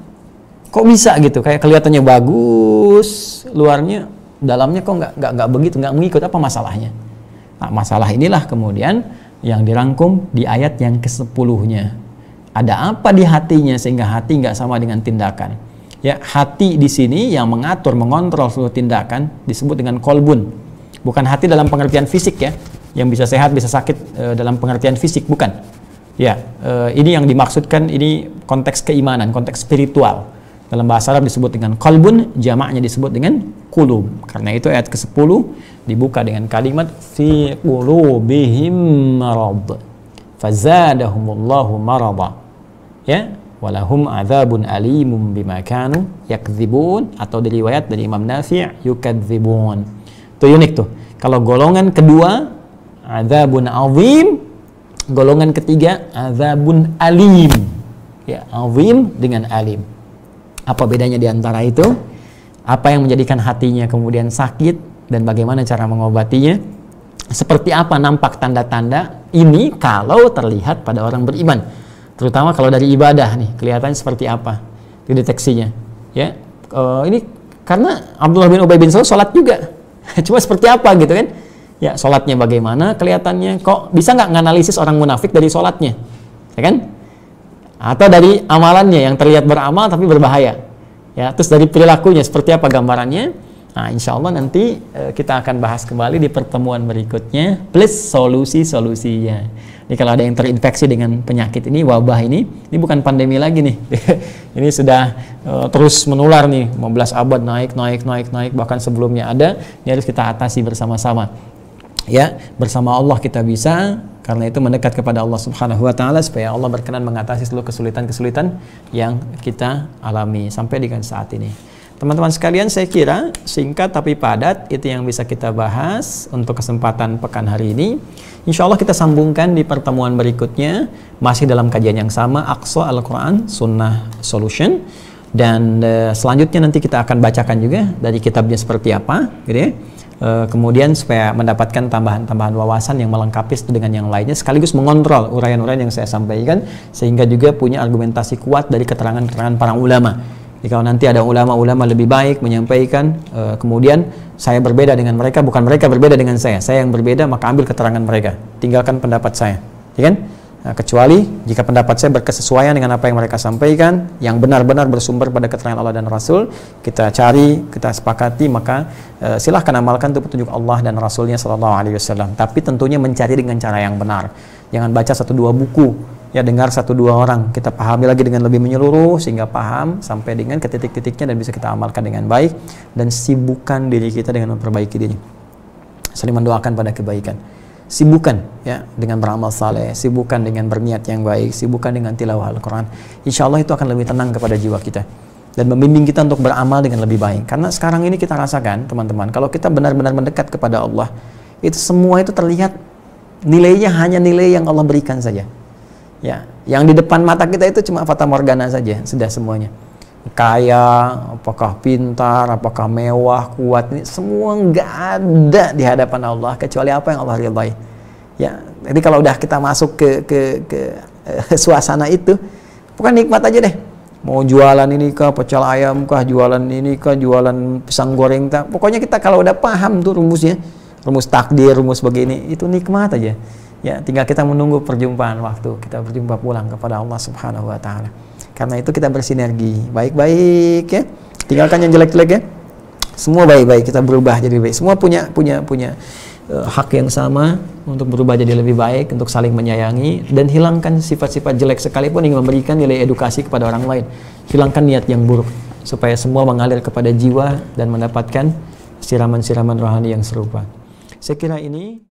Kok bisa gitu? Kayak kelihatannya bagus, luarnya, dalamnya kok nggak begitu, nggak mengikut. Apa masalahnya? Nah, masalah inilah kemudian yang dirangkum di ayat yang ke-10-nya. Ada apa di hatinya sehingga hati nggak sama dengan tindakan? Ya, hati di sini yang mengatur, mengontrol seluruh tindakan disebut dengan kolbun. Bukan hati dalam pengertian fisik ya, yang bisa sehat, bisa sakit dalam pengertian fisik, bukan. Ya, ini yang dimaksudkan, ini konteks keimanan, konteks spiritual. Dalam bahasa Arab disebut dengan kolbun, jamaknya disebut dengan kulub. Karena itu ayat ke-10 dibuka dengan kalimat fi qulubihim marad fazadahumullahu marada. Ya, walahum adzabun alimum bima kanu yakdzibun, atau di riwayat dari Imam Nafi' yukadzibun. Itu unik tuh. Kalau golongan kedua adzabun azim, golongan ketiga adzabun alim. Ya, azim dengan alim. Apa bedanya di antara itu? Apa yang menjadikan hatinya kemudian sakit dan bagaimana cara mengobatinya? Seperti apa nampak tanda-tanda ini kalau terlihat pada orang beriman? Terutama kalau dari ibadah nih, kelihatannya seperti apa deteksinya? Ya, ini karena Abdullah bin Ubay bin Salul sholat juga, cuma seperti apa gitu kan? Ya, sholatnya bagaimana kelihatannya? Kok bisa nggak nganalisis orang munafik dari sholatnya, ya kan? Atau dari amalannya yang terlihat beramal tapi berbahaya? Ya, terus dari perilakunya seperti apa gambarannya? Nah, insya Allah nanti kita akan bahas kembali di pertemuan berikutnya, plus solusi-solusinya. Jadi kalau ada yang terinfeksi dengan penyakit ini, wabah ini bukan pandemi lagi nih. Ini sudah terus menular nih, 15 abad naik, bahkan sebelumnya ada. Ini harus kita atasi bersama-sama. Ya, bersama Allah kita bisa, karena itu mendekat kepada Allah Subhanahu wa taala supaya Allah berkenan mengatasi seluruh kesulitan-kesulitan yang kita alami sampai dengan saat ini. Teman-teman sekalian, saya kira singkat tapi padat itu yang bisa kita bahas untuk kesempatan pekan hari ini. Insya Allah kita sambungkan di pertemuan berikutnya, masih dalam kajian yang sama, Aqsa Al-Quran Sunnah Solution. Dan selanjutnya nanti kita akan bacakan juga dari kitabnya seperti apa, gitu ya. Kemudian supaya mendapatkan tambahan-tambahan wawasan yang melengkapi itu dengan yang lainnya, sekaligus mengontrol uraian-uraian yang saya sampaikan, sehingga juga punya argumentasi kuat dari keterangan-keterangan para ulama. Jadi kalau nanti ada ulama-ulama lebih baik menyampaikan, kemudian saya berbeda dengan mereka, bukan mereka berbeda dengan saya yang berbeda, maka ambil keterangan mereka, tinggalkan pendapat saya, ya kan? Nah, kecuali jika pendapat saya berkesesuaian dengan apa yang mereka sampaikan, yang benar-benar bersumber pada keterangan Allah dan Rasul, kita cari, kita sepakati, maka silahkan amalkan itu petunjuk Allah dan Rasulnya Sallallahu Alaihi Wasallam. Tapi tentunya mencari dengan cara yang benar, jangan baca 1-2 buku, ya dengar 1-2 orang, kita pahami lagi dengan lebih menyeluruh sehingga paham sampai dengan ke titik-titiknya dan bisa kita amalkan dengan baik, dan sibukkan diri kita dengan memperbaiki diri, saling mendoakan pada kebaikan. Sibukkan ya dengan beramal saleh, sibukkan dengan berniat yang baik, sibukkan dengan tilawah Al-Quran. Insya Allah itu akan lebih tenang kepada jiwa kita dan membimbing kita untuk beramal dengan lebih baik. Karena sekarang ini kita rasakan, teman-teman, kalau kita benar-benar mendekat kepada Allah, itu semua itu terlihat nilainya hanya nilai yang Allah berikan saja. Ya, yang di depan mata kita itu cuma fata morgana saja, sudah semuanya. Kaya, apakah pintar, apakah mewah, kuat, ini semua nggak ada di hadapan Allah kecuali apa yang Allah ridhai. Ya, jadi kalau udah kita masuk ke suasana itu, bukan nikmat aja deh. Mau jualan ini kah, pecel ayam kah, jualan ini kah, jualan pisang goreng kah. Pokoknya kita kalau udah paham tuh rumusnya, rumus takdir, rumus begini, itu nikmat aja. Ya, tinggal kita menunggu perjumpaan waktu kita berjumpa pulang kepada Allah Subhanahu wa taala. Karena itu kita bersinergi, baik-baik ya. Tinggalkan yang jelek-jelek ya. Semua baik-baik, kita berubah jadi baik. Semua punya hak yang sama untuk berubah jadi lebih baik, untuk saling menyayangi, dan hilangkan sifat-sifat jelek sekalipun ingin memberikan nilai edukasi kepada orang lain. Hilangkan niat yang buruk supaya semua mengalir kepada jiwa dan mendapatkan siraman-siraman rohani yang serupa. Saya kira ini